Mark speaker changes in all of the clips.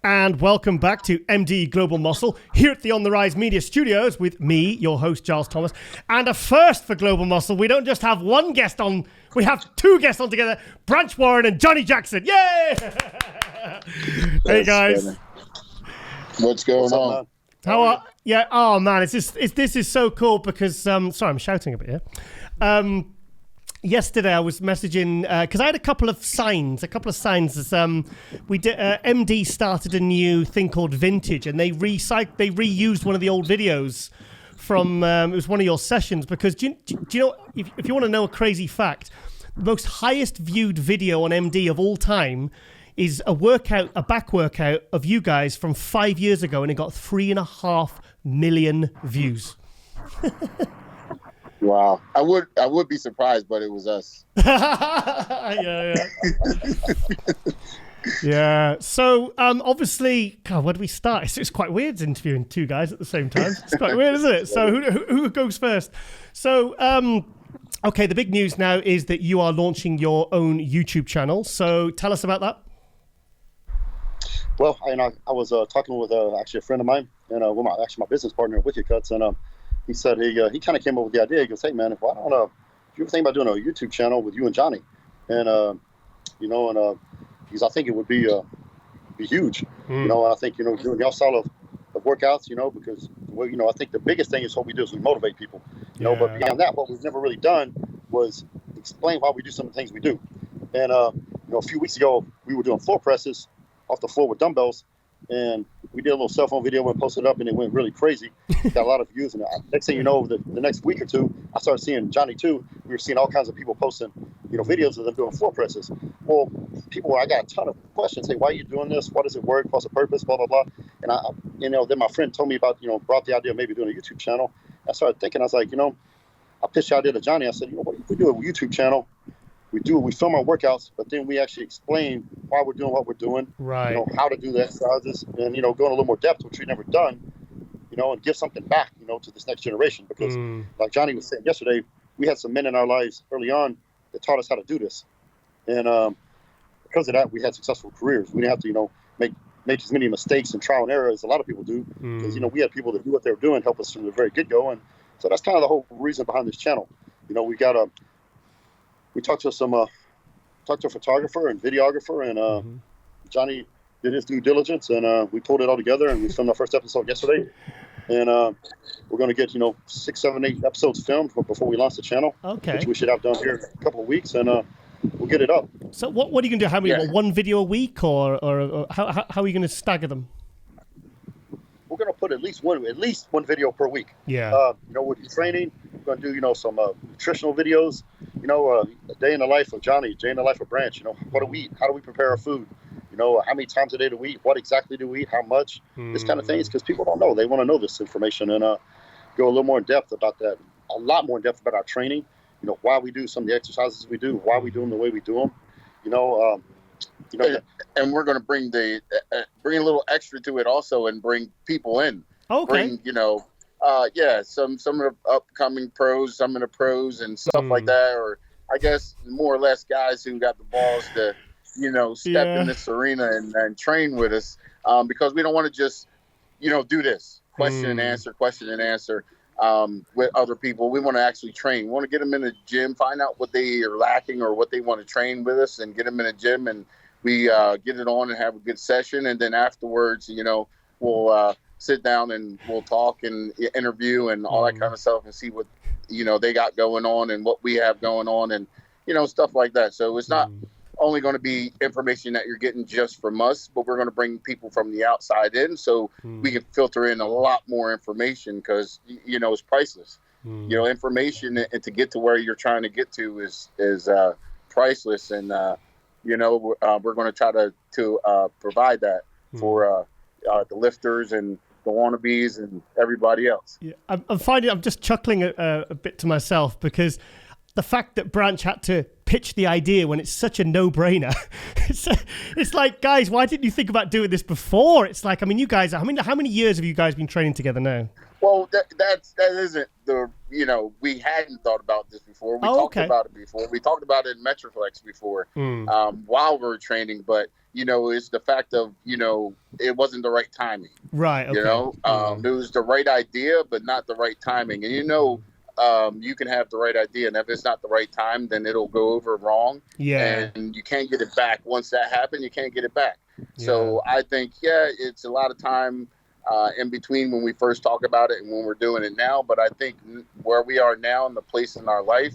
Speaker 1: And welcome back to MD Global Muscle here at the On the Rise Media Studios with me, your host, Giles Thomas. And a first for Global Muscle, we don't just have one guest on, we have two guests on together, Branch Warren and Johnnie Jackson. Yay! Hey, guys.
Speaker 2: What's going on?
Speaker 1: How are, yeah, oh man, this is so cool because, sorry, I'm shouting a bit here. Yesterday I was messaging because I had a couple of signs as we did. MD started a new thing called Vintage, and they reused one of the old videos from it was one of your sessions. Because do you know if you want to know a crazy fact, the most highest viewed video on MD of all time is a back workout of you guys from 5 years ago, and it got 3.5 million views.
Speaker 2: Wow, I would be surprised, but it was us.
Speaker 1: Yeah. So obviously, God, where do we start? It's quite weird interviewing two guys at the same time. It's quite weird, isn't it? So who goes first? So okay, the big news now is that you are launching your own YouTube channel. So tell us about that.
Speaker 3: Well, I was talking with actually a friend of mine and my business partner, Cutz, and he said he kind of came up with the idea. He goes, "Hey man, why don't you ever think about doing a YouTube channel with you and Johnnie?" And because I think it would be huge, and I think doing your style of workouts, because I think the biggest thing is what we do is we motivate people, But beyond that, what we've never really done was explain why we do some of the things we do. And a few weeks ago we were doing floor presses off the floor with dumbbells. And we did a little cell phone video and posted it up, and it went really crazy. Got a lot of views. And next thing you know, the next week or two, I started seeing Johnnie too. We were seeing all kinds of people posting, videos of them doing floor presses. Well, I got a ton of questions. Hey, why are you doing this? What does it work? What's the purpose? Blah, blah, blah. And then my friend told me about, brought the idea of maybe doing a YouTube channel. I started thinking, I was like, I pitched the idea to Johnnie. I said, what if we do a YouTube channel? We film our workouts, but then we actually explain why we're doing what we're doing,
Speaker 1: right?
Speaker 3: How to do the exercises, and go in a little more depth, which we've never done, and give something back, to this next generation. Because, like Johnnie was saying yesterday, we had some men in our lives early on that taught us how to do this, and because of that, we had successful careers. We didn't have to, make as many mistakes and trial and error as a lot of people do, because we had people that knew what they were doing, help us from the very get go, and so that's kind of the whole reason behind this channel. We talked to a photographer and videographer, and Johnnie did his due diligence, and we pulled it all together, and we filmed our first episode yesterday. And we're going to get 6, 7, 8 episodes filmed before we launch the channel.
Speaker 1: Okay.
Speaker 3: Which we should have done here in a couple of weeks, and we'll get it up.
Speaker 1: So what are you going to do? How many? One video a week, or how are you going to stagger them?
Speaker 3: We're going to put at least one video per week.
Speaker 1: Yeah.
Speaker 3: With training, we're going to do some nutritional videos. A day in the life of Johnnie, a day in the life of Branch. What do we eat? How do we prepare our food? How many times a day do we eat? What exactly do we eat? How much? This kind of things, because people don't know. They want to know this information, and go a little more in depth about that. A lot more in depth about our training. Why we do some of the exercises we do, why we do them the way we do them.
Speaker 2: And we're going to bring bring a little extra to it also, and bring people in.
Speaker 1: Okay.
Speaker 2: Bring some of the upcoming pros, some of the pros, and stuff like that, or I guess more or less guys who got the balls to step in this arena and train with us, because we don't want to just do this question and answer with other people. We want to actually train. We want to get them in the gym, find out what they are lacking or what they want to train with us, and get them in the gym, and we get it on and have a good session. And then afterwards, we'll sit down and we'll talk and interview and all that kind of stuff, and see what they got going on and what we have going on, and stuff like that. So it's not only going to be information that you're getting just from us, but we're going to bring people from the outside in, so we can filter in a lot more information, because it's priceless. Information, and to get to where you're trying to get to is priceless, and we're going to try to provide that for the lifters and the wannabes and everybody else.
Speaker 1: Yeah, I'm just chuckling a bit to myself, because the fact that Branch had to pitch the idea when it's such a no-brainer. It's like, guys, why didn't you think about doing this before? It's like, I mean, you guys, how many years have you guys been training together now?
Speaker 2: Well, that isn't the, we hadn't thought about this before. We talked about it before. We talked about it in Metroflex before while we were training, but, it's the fact of, it wasn't the right timing.
Speaker 1: Right. Okay.
Speaker 2: It was the right idea, but not the right timing. And, you can have the right idea, and if it's not the right time, then it'll go over wrong. Yeah. And you can't get it back. Once that happened, you can't get it back. Yeah. So I think, it's a lot of time in between when we first talk about it and when we're doing it now. But I think where we are now and the place in our life,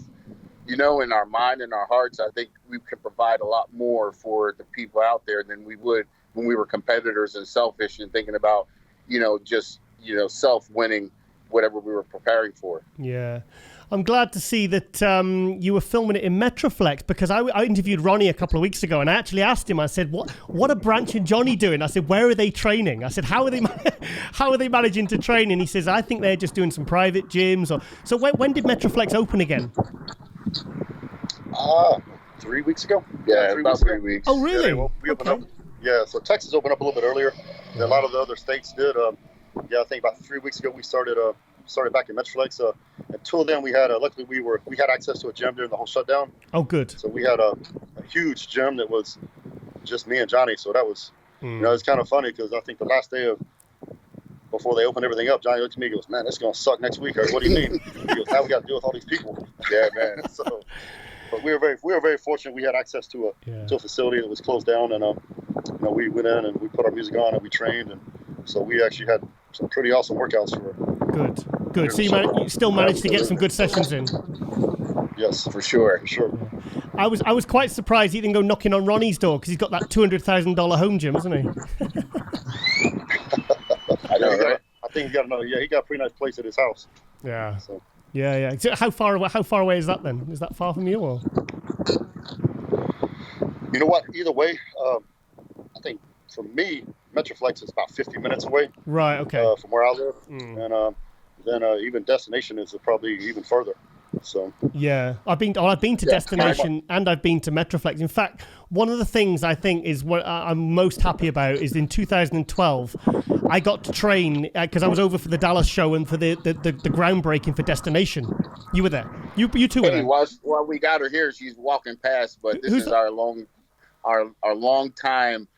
Speaker 2: in our mind and our hearts, I think we can provide a lot more for the people out there than we would when we were competitors and selfish and thinking about, just, self-winning whatever we were preparing for.
Speaker 1: Yeah. I'm glad to see that you were filming it in Metroflex, because I interviewed Ronnie a couple of weeks ago, and I actually asked him, I said, what are Branch and Johnnie doing? I said, where are they training? I said, how are they managing to train? And he says, I think they're just doing some private gyms. So when did Metroflex open again?
Speaker 3: 3 weeks ago.
Speaker 2: Yeah, about 3 weeks.
Speaker 1: Oh, really?
Speaker 3: Yeah, we opened up. Yeah, so Texas opened up a little bit earlier than a lot of the other states did. I think about 3 weeks ago we started back in Metroflex. Until then, we had luckily we had access to a gym during the whole shutdown.
Speaker 1: Oh, good.
Speaker 3: So we had a huge gym that was just me and Johnnie. So that was it's kind of funny, because I think the last day before they opened everything up, Johnnie looked at me and goes, "Man, it's gonna suck next week." Or, "What do you mean?" He goes, "Now we got to deal with all these people." Yeah, man. So, but we were very fortunate. We had access to a facility that was closed down, and we went in and we put our music on and we trained, and so we actually had some pretty awesome workouts for. Good. So you still managed to get some good sessions in. Yes, for sure.
Speaker 1: I was quite surprised he didn't go knocking on Ronnie's door, because he's got that $200,000 home gym, hasn't he?
Speaker 3: I know, right? I think he got another. Yeah, he got a pretty nice place at his house.
Speaker 1: Yeah. So. Yeah. So how far away is that then? Is that far from you, or?
Speaker 3: You know what? Either way, I think for me, Metroflex is about 50 minutes away.
Speaker 1: Right. Okay.
Speaker 3: From where I live, and then even Destination is probably even further. So. Yeah,
Speaker 1: I've been to Destination and I've been to Metroflex. In fact, one of the things I think is what I'm most happy about is in 2012, I got to train because I was over for the Dallas show and for the groundbreaking for Destination. You were there. You two were there.
Speaker 2: Well, we got her here. She's walking past, but this is our long time,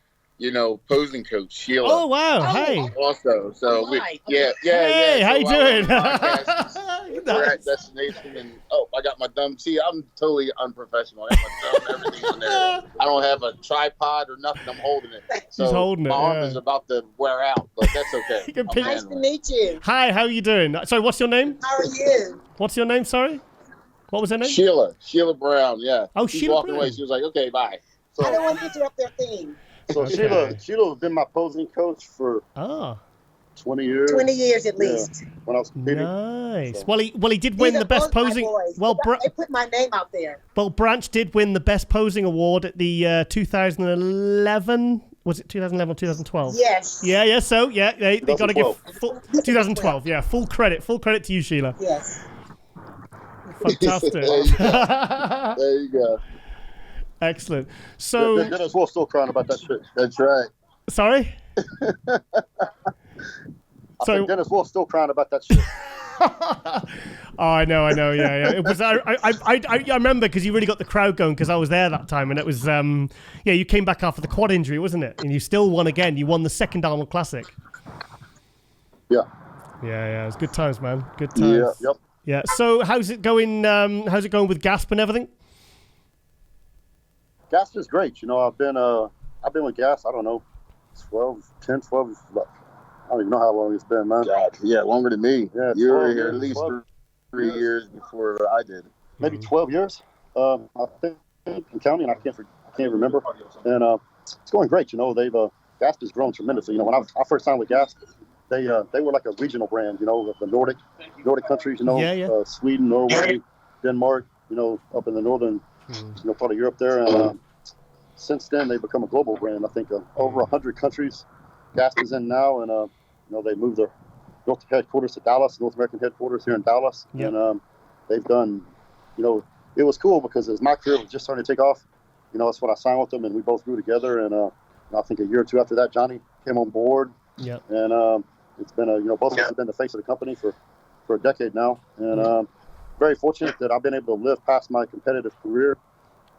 Speaker 2: posing coach, Shiela.
Speaker 1: Oh, wow. Hey.
Speaker 2: Also, so
Speaker 1: Hey, how you doing?
Speaker 2: We're at Destination, and I got my dumb. See, I'm totally unprofessional. I have my thumb, everything on there. I don't have a tripod or nothing. I'm holding it. So
Speaker 1: he's holding
Speaker 2: my arm is about to wear out, but that's okay.
Speaker 4: Nice to meet you.
Speaker 1: Hi, how are you doing? Sorry, what's your name?
Speaker 4: How are you?
Speaker 1: What's your name, sorry? What was her name?
Speaker 2: Sheila Brown, yeah.
Speaker 1: Oh,
Speaker 2: She's walking away. She was like, okay, bye.
Speaker 4: So, I don't want to interrupt their theme.
Speaker 3: So okay. Sheila has been my posing coach for 20 years.
Speaker 4: 20 years at least.
Speaker 3: When I was competing.
Speaker 1: Nice. So. Well, he did win the best posing.
Speaker 4: Well, they put my name out there.
Speaker 1: Well, Branch did win the best posing award at the 2011. Was it 2011 or 2012?
Speaker 4: Yes.
Speaker 1: Yeah. So they got to give 2012. Yeah, full credit to you, Sheila.
Speaker 4: Yes.
Speaker 1: Fantastic.
Speaker 2: There you go.
Speaker 1: Excellent. So
Speaker 3: Dennis Wolf's still crying about that shit.
Speaker 2: That's right.
Speaker 1: Sorry?
Speaker 3: So Dennis Wolf's still crying about that shit.
Speaker 1: I know. Yeah. It was. I remember because you really got the crowd going because I was there that time, and it was. You came back after the quad injury, wasn't it? And you still won again. You won the second Arnold Classic.
Speaker 3: Yeah.
Speaker 1: Yeah. It was good times, man. Good times.
Speaker 3: Yeah. Yep.
Speaker 1: Yeah. So how's it going? How's it going with GASP and everything?
Speaker 3: GASP is great. I've been with GASP, I don't know, 12. I don't even know how long it's been, man.
Speaker 2: God, yeah, longer than me.
Speaker 3: Yeah,
Speaker 2: you were here at least 3 years before I did.
Speaker 3: Maybe 12 years. I think in counting, I can't remember. And it's going great. GASP has grown tremendously. When I first signed with GASP, they were like a regional brand. Of the Nordic countries. Sweden, Norway, Denmark. Up in the northern. Part of Europe there, and since then they've become a global brand. I think over 100 countries GASP is in now, and they moved their North American headquarters here in Dallas, and they've done, it was cool because as my career was just starting to take off, that's when I signed with them, and we both grew together. And I think a year or two after that, Johnnie came on board.
Speaker 1: Yeah.
Speaker 3: And it's been both of us have been the face of the company for a decade now, and very fortunate that I've been able to live past my competitive career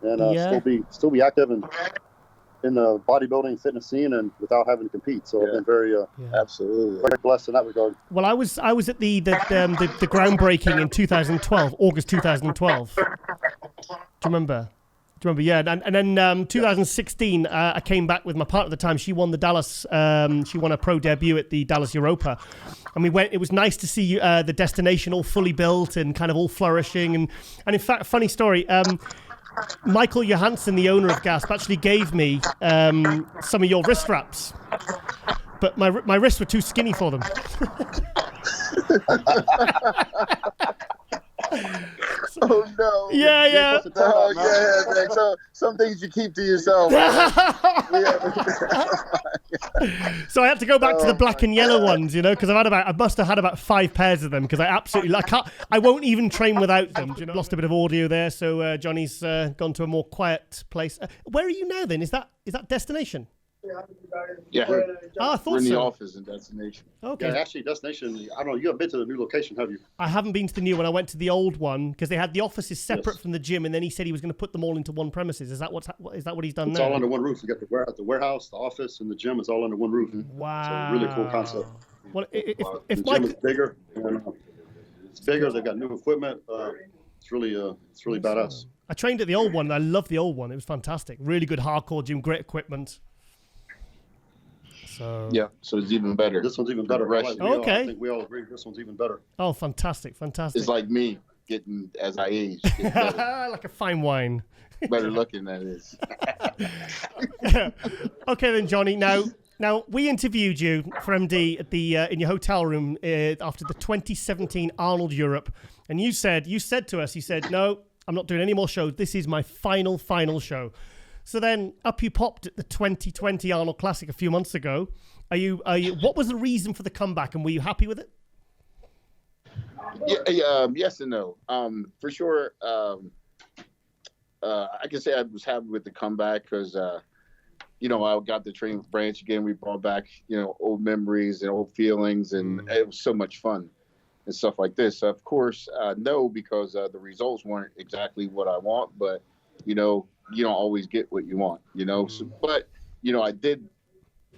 Speaker 3: and still be active in the bodybuilding fitness scene and without having to compete. So I've been very
Speaker 2: absolutely
Speaker 3: very blessed in that regard.
Speaker 1: Well, I was at the groundbreaking in 2012, August 2012. Do you remember? Yeah, and then 2016, I came back with my partner at the time. She won the Dallas. She won a pro debut at the Dallas Europa, and we went. It was nice to see the destination all fully built and kind of all flourishing. And in fact, funny story. Michael Johansson, the owner of GASP, actually gave me some of your wrist wraps, but my wrists were too skinny for them.
Speaker 2: Oh no!
Speaker 1: Yeah.
Speaker 2: Oh yeah. So some things you keep to yourself.
Speaker 1: So I had to go back to the black and yellow ones, because I must have had about 5 pairs of them because I won't even train without them. Lost a bit of audio there, so Johnny's gone to a more quiet place. Where are you now then? Is that destination?
Speaker 2: Yeah.
Speaker 1: I thought
Speaker 2: we're in the
Speaker 1: so.
Speaker 2: office in Destination.
Speaker 1: Okay.
Speaker 3: Yeah, actually, Destination. I don't know. You haven't been to the new location, have you?
Speaker 1: I haven't been to the new one. I went to the old one because they had the offices separate from the gym, and then he said he was going to put them all into one premises. Is that what he's done
Speaker 3: It's
Speaker 1: now?
Speaker 3: all under one roof. You got the warehouse, the office, and the gym is all under one roof.
Speaker 1: Wow.
Speaker 3: So really cool concept.
Speaker 1: Well, if
Speaker 3: the gym is bigger. It's bigger. They've got new equipment. It's really badass.
Speaker 1: I trained at the old one. And I love the old one. It was fantastic. Really good hardcore gym, great equipment. So
Speaker 2: it's even better.
Speaker 3: This one's even better.
Speaker 1: Okay.
Speaker 3: I think we all agree this one's even better.
Speaker 1: Oh, fantastic.
Speaker 2: It's like me getting, as I age,
Speaker 1: like a fine wine.
Speaker 2: Better looking, that is.
Speaker 1: Okay then, Johnny. Now we interviewed you for MD at the in your hotel room after the 2017 Arnold Europe, and you said to us, no, I'm not doing any more shows. This is my final show. So then up you popped at the 2020 Arnold Classic a few months ago. Are you? What was the reason for the comeback, and were you happy with it?
Speaker 2: Yeah, yes and no. For sure, I can say I was happy with the comeback because, I got to train with Branch again. We brought back, old memories and old feelings, and it was so much fun and stuff like this. Of course, no, because the results weren't exactly what I want, but, you don't always get what you want, So, but, I did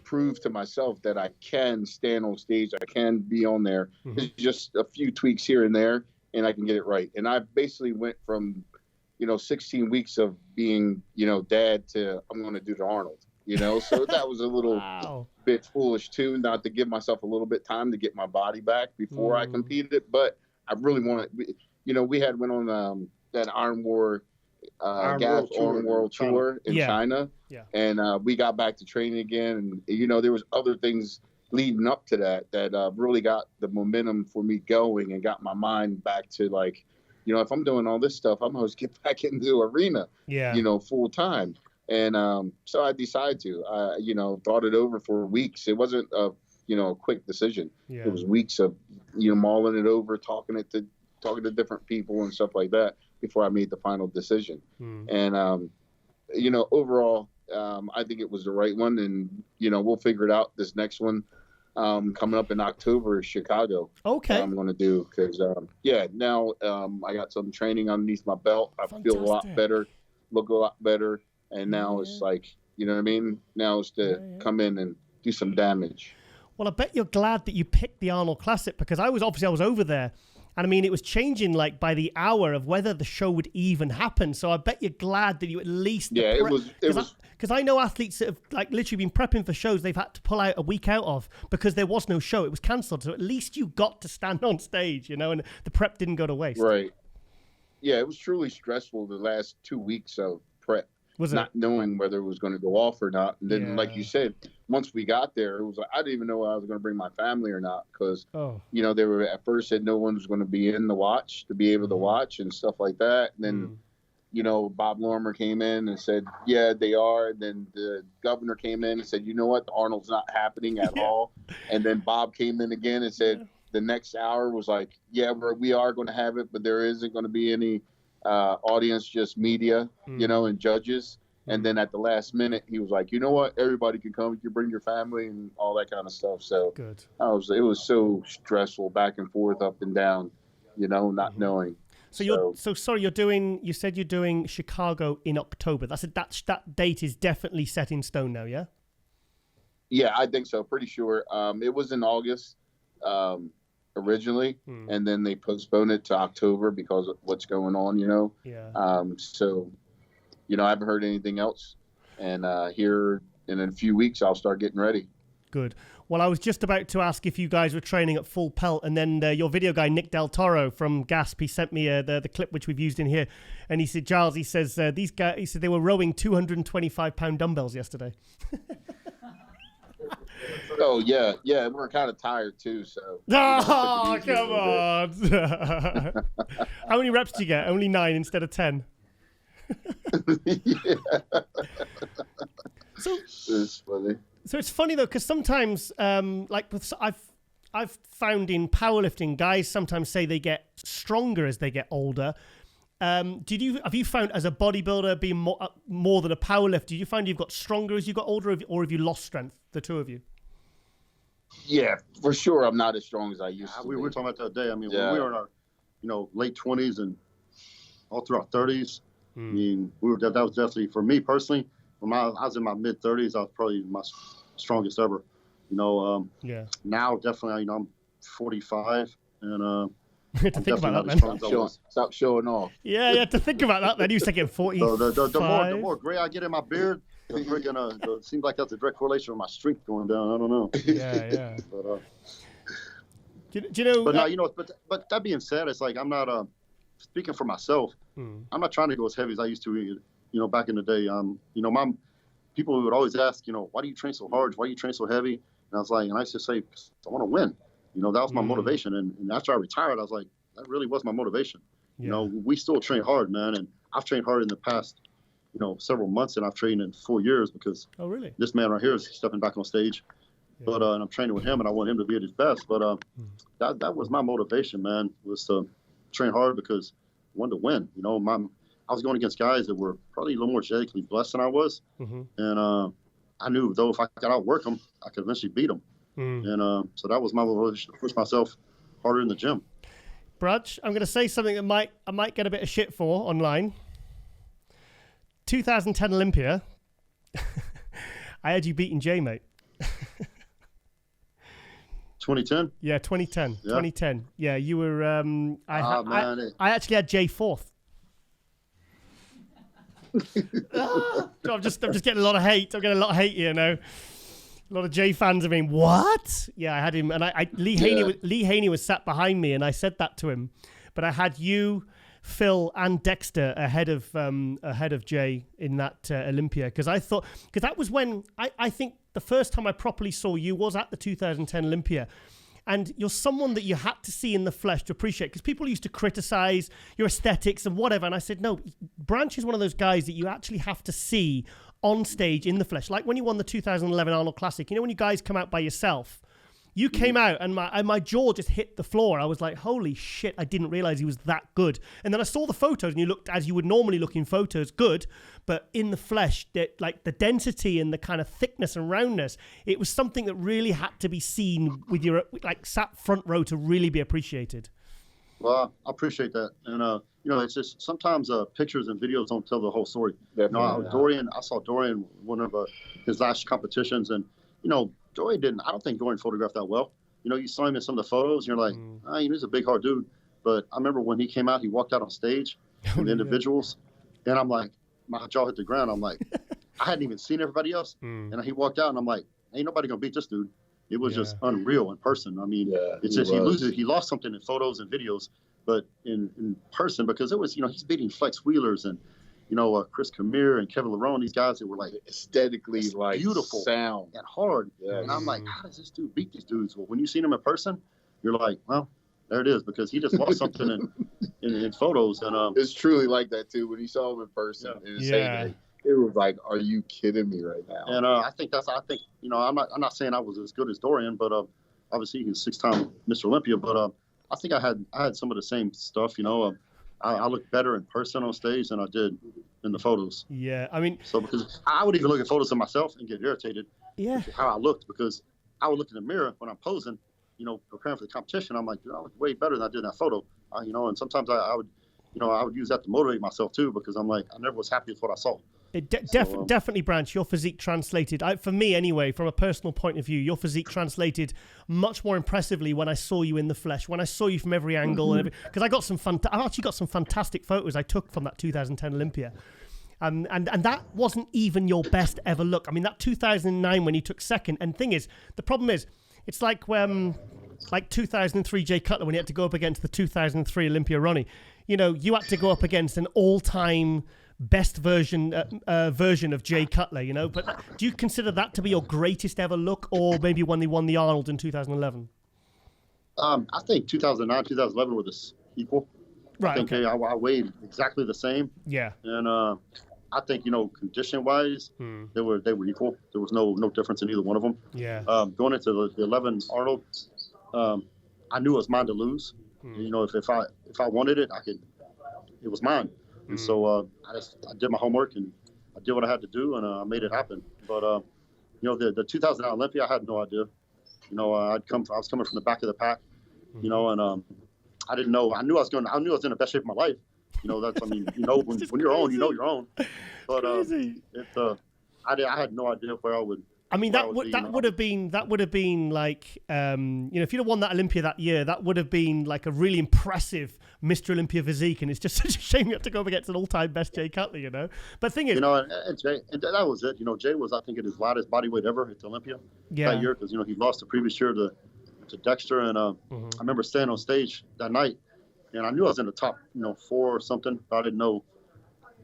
Speaker 2: prove to myself that I can stand on stage. I can be on there. It's just a few tweaks here and there, and I can get it right. And I basically went from, 16 weeks of being, dad to I'm going to do the Arnold, So that was a little bit foolish too, not to give myself a little bit time to get my body back before I competed. But I really wanted, we had went on that Iron War GASP World Tour in China, and we got back to training again, and there was other things leading up to that really got the momentum for me going and got my mind back to like, if I'm doing all this stuff, I'm supposed to get back into the arena, full time. And so I decided to, thought it over for weeks. It wasn't a quick decision. It was weeks of mulling it over, talking to different people and stuff like that before I made the final decision. And, overall, I think it was the right one. And, we'll figure it out. This next one coming up in October is Chicago.
Speaker 1: Okay.
Speaker 2: I'm going to do because, now I got some training underneath my belt. I feel a lot better, look a lot better. And now it's like, you know what I mean? Now it's to come in and do some damage.
Speaker 1: Well, I bet you're glad that you picked the Arnold Classic because I was over there. And I mean, it was changing like by the hour of whether the show would even happen. So I bet you're glad that you at least...
Speaker 2: Yeah, it was...
Speaker 1: Because I know athletes that have like literally been prepping for shows they've had to pull out a week out of because there was no show. It was cancelled. So at least you got to stand on stage, and the prep didn't go to waste.
Speaker 2: Right. Yeah, it was truly stressful the last 2 weeks of prep.
Speaker 1: Was
Speaker 2: not knowing whether it was going to go off or not. And then, like you said, once we got there, it was like, I didn't even know I was going to bring my family or not because, they were at first said no one was going to be in the watch to be able to watch and stuff like that. And then, Bob Lorimer came in and said, yeah, they are. And then the governor came in and said, you know what, the Arnold's not happening at all. And then Bob came in again and said the next hour was like, yeah, we are going to have it, but there isn't going to be any audience, just media, you know, and judges. And then at the last minute, he was like, you know what? Everybody can come. You can bring your family and all that kind of stuff. So
Speaker 1: Good.
Speaker 2: it was so stressful, back and forth, up and down, you know, not knowing.
Speaker 1: So you said you're doing Chicago in October. That date is definitely set in stone now, yeah?
Speaker 2: Yeah, I think so. Pretty sure. It was in August originally, and then they postponed it to October because of what's going on, you know?
Speaker 1: Yeah.
Speaker 2: So, you know, I haven't heard anything else. And here in a few weeks, I'll start getting ready.
Speaker 1: Good. Well, I was just about to ask if you guys were training at full pelt, and then your video guy, Nick Del Toro from GASP, he sent me the clip which we've used in here. And he said, Giles, he says, these guys, he said they were rowing 225-pound dumbbells yesterday.
Speaker 2: Oh, yeah. Yeah, we're kind of tired, too. So.
Speaker 1: Oh, come on. How many reps did you get? Only 9 instead of 10.
Speaker 2: Yeah.
Speaker 1: So
Speaker 2: it's funny.
Speaker 1: So it's funny though, because sometimes, I've found in powerlifting, guys sometimes say they get stronger as they get older. Have you found as a bodybuilder being more than a powerlifter? Did you find you've got stronger as you got older, or have you lost strength? The two of you.
Speaker 2: Yeah, for sure. I'm not as strong as I used to.
Speaker 3: We were talking about that day. I mean,
Speaker 2: yeah.
Speaker 3: when we were in our, late 20s and all through our 30s. I mean, that was definitely, for me personally, when I was in my mid 30s, I was probably my strongest ever.
Speaker 1: Yeah.
Speaker 3: Now definitely, I'm 45 and
Speaker 1: to think about that, then.
Speaker 2: Stop showing off.
Speaker 1: Yeah, to think about that, then you say getting 45.
Speaker 3: So the more gray I get in my beard, it seems like that's a direct correlation with my strength going down. I don't know.
Speaker 1: Yeah.
Speaker 3: But
Speaker 1: do you know?
Speaker 3: But but that being said, it's like I'm not speaking for myself. I'm not trying to go as heavy as I used to. Back in the day. My people would always ask, why do you train so hard? Why do you train so heavy? And I was like, and I used to say, I want to win. That was my motivation. And after I retired, I was like, that really was my motivation.
Speaker 1: Yeah.
Speaker 3: We still train hard, man. And I've trained hard in the past, several months, and I've trained in 4 years because this man right here is stepping back on stage. Yeah. But and I'm training with him, and I want him to be at his best. But that was my motivation, man, was to train hard because I wanted to win. I was going against guys that were probably a little more genetically blessed than I was. And I knew, though, if I could outwork them, I could eventually beat them. And so that was my motivation to push myself harder in the gym.
Speaker 1: Brudge, I'm going to say something that I might get a bit of shit for online. 2010 Olympia. I had you beating Jay, mate.
Speaker 3: 2010?
Speaker 1: Yeah, 2010. Yeah. 2010. Yeah, you were... I actually had Jay fourth. I'm just getting a lot of hate. I'm getting a lot of hate here now. A lot of Jay fans have been, what? Yeah, I had him, and Lee Haney was sat behind me, and I said that to him. But I had you, Phil, and Dexter ahead of Jay in that Olympia, because that was when I think the first time I properly saw you was at the 2010 Olympia. And you're someone that you had to see in the flesh to appreciate, because people used to criticize your aesthetics and whatever. And I said, no, Branch is one of those guys that you actually have to see on stage in the flesh. Like when you won the 2011 Arnold Classic, when you guys come out by yourself, you came out and my jaw just hit the floor. I was like, holy shit, I didn't realize he was that good. And then I saw the photos and you looked as you would normally look in photos, good, but in the flesh, like the density and the kind of thickness and roundness, it was something that really had to be seen with your, sat front row to really be appreciated.
Speaker 3: Well, I appreciate that. And, it's just sometimes pictures and videos don't tell the whole story. Dorian, I saw Dorian, one of his last competitions, and, Dorian I don't think Dorian photographed that well. You saw him in some of the photos, and you're like, he's a big, hard dude. But I remember when he came out, he walked out on stage with the individuals, and I'm like, my jaw hit the ground. I'm like, I hadn't even seen everybody else. And he walked out, and I'm like, ain't nobody going to beat this dude. It was just unreal in person. I mean, it's just he lost something in photos and videos, but in person, because it was, he's beating Flex Wheelers and, Chris Kamir and Kevin Levrone, these guys that were like
Speaker 2: aesthetically like
Speaker 3: beautiful
Speaker 2: sound
Speaker 3: and hard. Yeah. And I'm like, how does this dude beat these dudes? Well, when you see him in person, you're like, well, there it is, because he just lost something in photos. And
Speaker 2: it's truly like that too. When you saw him in person, it was like, are you kidding me right now?
Speaker 3: And I think I'm not saying I was as good as Dorian, but obviously he's 6-time Mr. Olympia. But I think I had some of the same stuff. I look better in person on stage than I did in the photos.
Speaker 1: Yeah, I mean,
Speaker 3: so because I would even look at photos of myself and get irritated.
Speaker 1: Yeah,
Speaker 3: how I looked, because I would look in the mirror when I'm posing, you know, preparing for the competition. I'm like, dude, I look way better than I did in that photo. You know, and sometimes I would, you know, I would use that to motivate myself too, because I'm like, I never was happy with what I saw.
Speaker 1: Definitely, Branch, your physique translated, for me anyway, from a personal point of view, your physique translated much more impressively when I saw you in the flesh, when I saw you from every angle. Because I got I've actually got some fantastic photos I took from that 2010 Olympia. And that wasn't even your best ever look. I mean, that 2009 when you took second, and thing is, the problem is, it's like 2003 Jay Cutler when he had to go up against the 2003 Olympia Ronnie. You know, you had to go up against an all-time best version of Jay Cutler, you know. But do you consider that to be your greatest ever look, or maybe when they won the Arnold in 2011?
Speaker 3: I think 2009, 2011 were equal.
Speaker 1: Right.
Speaker 3: I think I weighed exactly the same.
Speaker 1: Yeah.
Speaker 3: And I think, you know, condition-wise, they were equal. There was no difference in either one of them.
Speaker 1: Yeah.
Speaker 3: Going into the 11 Arnold, I knew it was mine to lose. You know, if I wanted it, I could. It was mine. And so I did my homework and I did what I had to do, and I made it happen. But you know, the 2009 Olympia, I had no idea. You know, I was coming from the back of the pack. You know, and I didn't know. I knew I was in the best shape of my life. You know, that's, I mean, you know, when you're on, you know you're on. But I had no idea where I would.
Speaker 1: I mean, that would have been like, you know, if you'd have won that Olympia that year, that would have been like a really impressive Mr. Olympia physique, and it's just such a shame you have to go up against an all-time best Jay Cutler, you know. But the thing is, you
Speaker 3: know, and Jay, and that was it. You know, Jay was, I think, at his lightest body weight ever at Olympia that year, because, you know, he lost the previous year to Dexter, and I remember staying on stage that night, and I knew I was in the top, you know, 4 or something, but I didn't know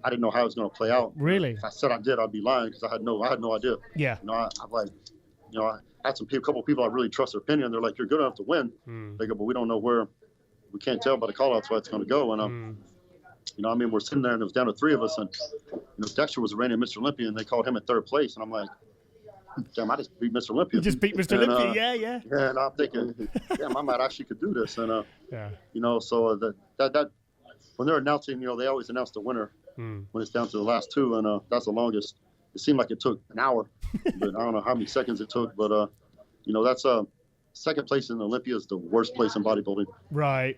Speaker 3: how it was going to play out. Really? If I said I did, I'd be lying, because I had no idea. Yeah. You know, I'm like, you know, I had a couple of people I really trust their opinion. They're like, you're good enough to win. They go, but we don't know where. We can't tell by the call-outs where it's going to go. And, you know, I mean, we're sitting there, and it was down to 3 of us. And, you know, Dexter was reigning Mr. Olympia, and they called him at 3rd place. And I'm like, damn, I just beat Mr. Olympia.
Speaker 1: You just beat Mr. Olympia, yeah.
Speaker 3: Yeah, and I'm thinking, damn, I might actually could do this. And, you know, so that when they're announcing, you know, they always announce the winner when it's down to the last 2. And that's the longest. It seemed like it took an hour, but I don't know how many seconds it took. But, you know, that's 2nd place in Olympia is the worst place in bodybuilding.
Speaker 1: Right.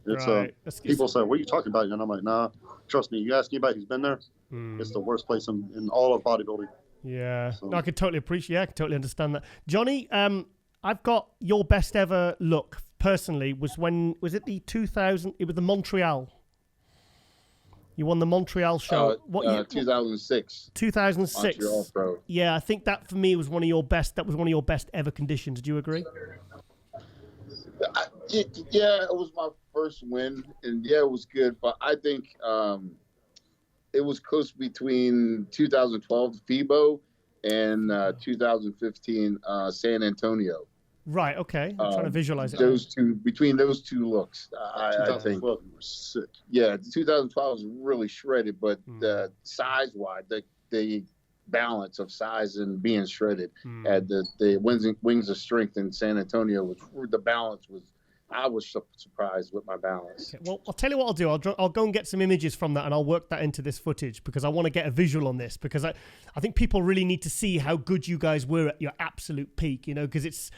Speaker 3: It's people say, what are you talking about? And I'm like, nah, trust me. You ask anybody who's been there, it's the worst place in all of bodybuilding.
Speaker 1: Yeah. So. No, I could totally appreciate. I could totally understand that. Johnny, I've got your best ever look personally was it the 2000? It was the Montreal. You won the Montreal show.
Speaker 2: 2006.
Speaker 1: 2006.
Speaker 2: Montreal Pro.
Speaker 1: Yeah, I think that for me was one of your best. That was one of your best ever conditions. Do you agree?
Speaker 2: Yeah, it was my first win, and yeah, it was good. But I think it was close between 2012 FIBO and 2015 San Antonio.
Speaker 1: Right. Okay. I'm trying to visualize it.
Speaker 2: Between those two looks, I think.
Speaker 3: Were sick.
Speaker 2: Yeah, 2012 was really shredded, but size-wise, the balance of size and being shredded at the Wings of Strength in San Antonio, which the balance was. I was surprised with my balance.
Speaker 1: Okay, well, I'll tell you what I'll do. I'll go and get some images from that, and I'll work that into this footage, because I want to get a visual on this, because I think people really need to see how good you guys were at your absolute peak. You know, because it's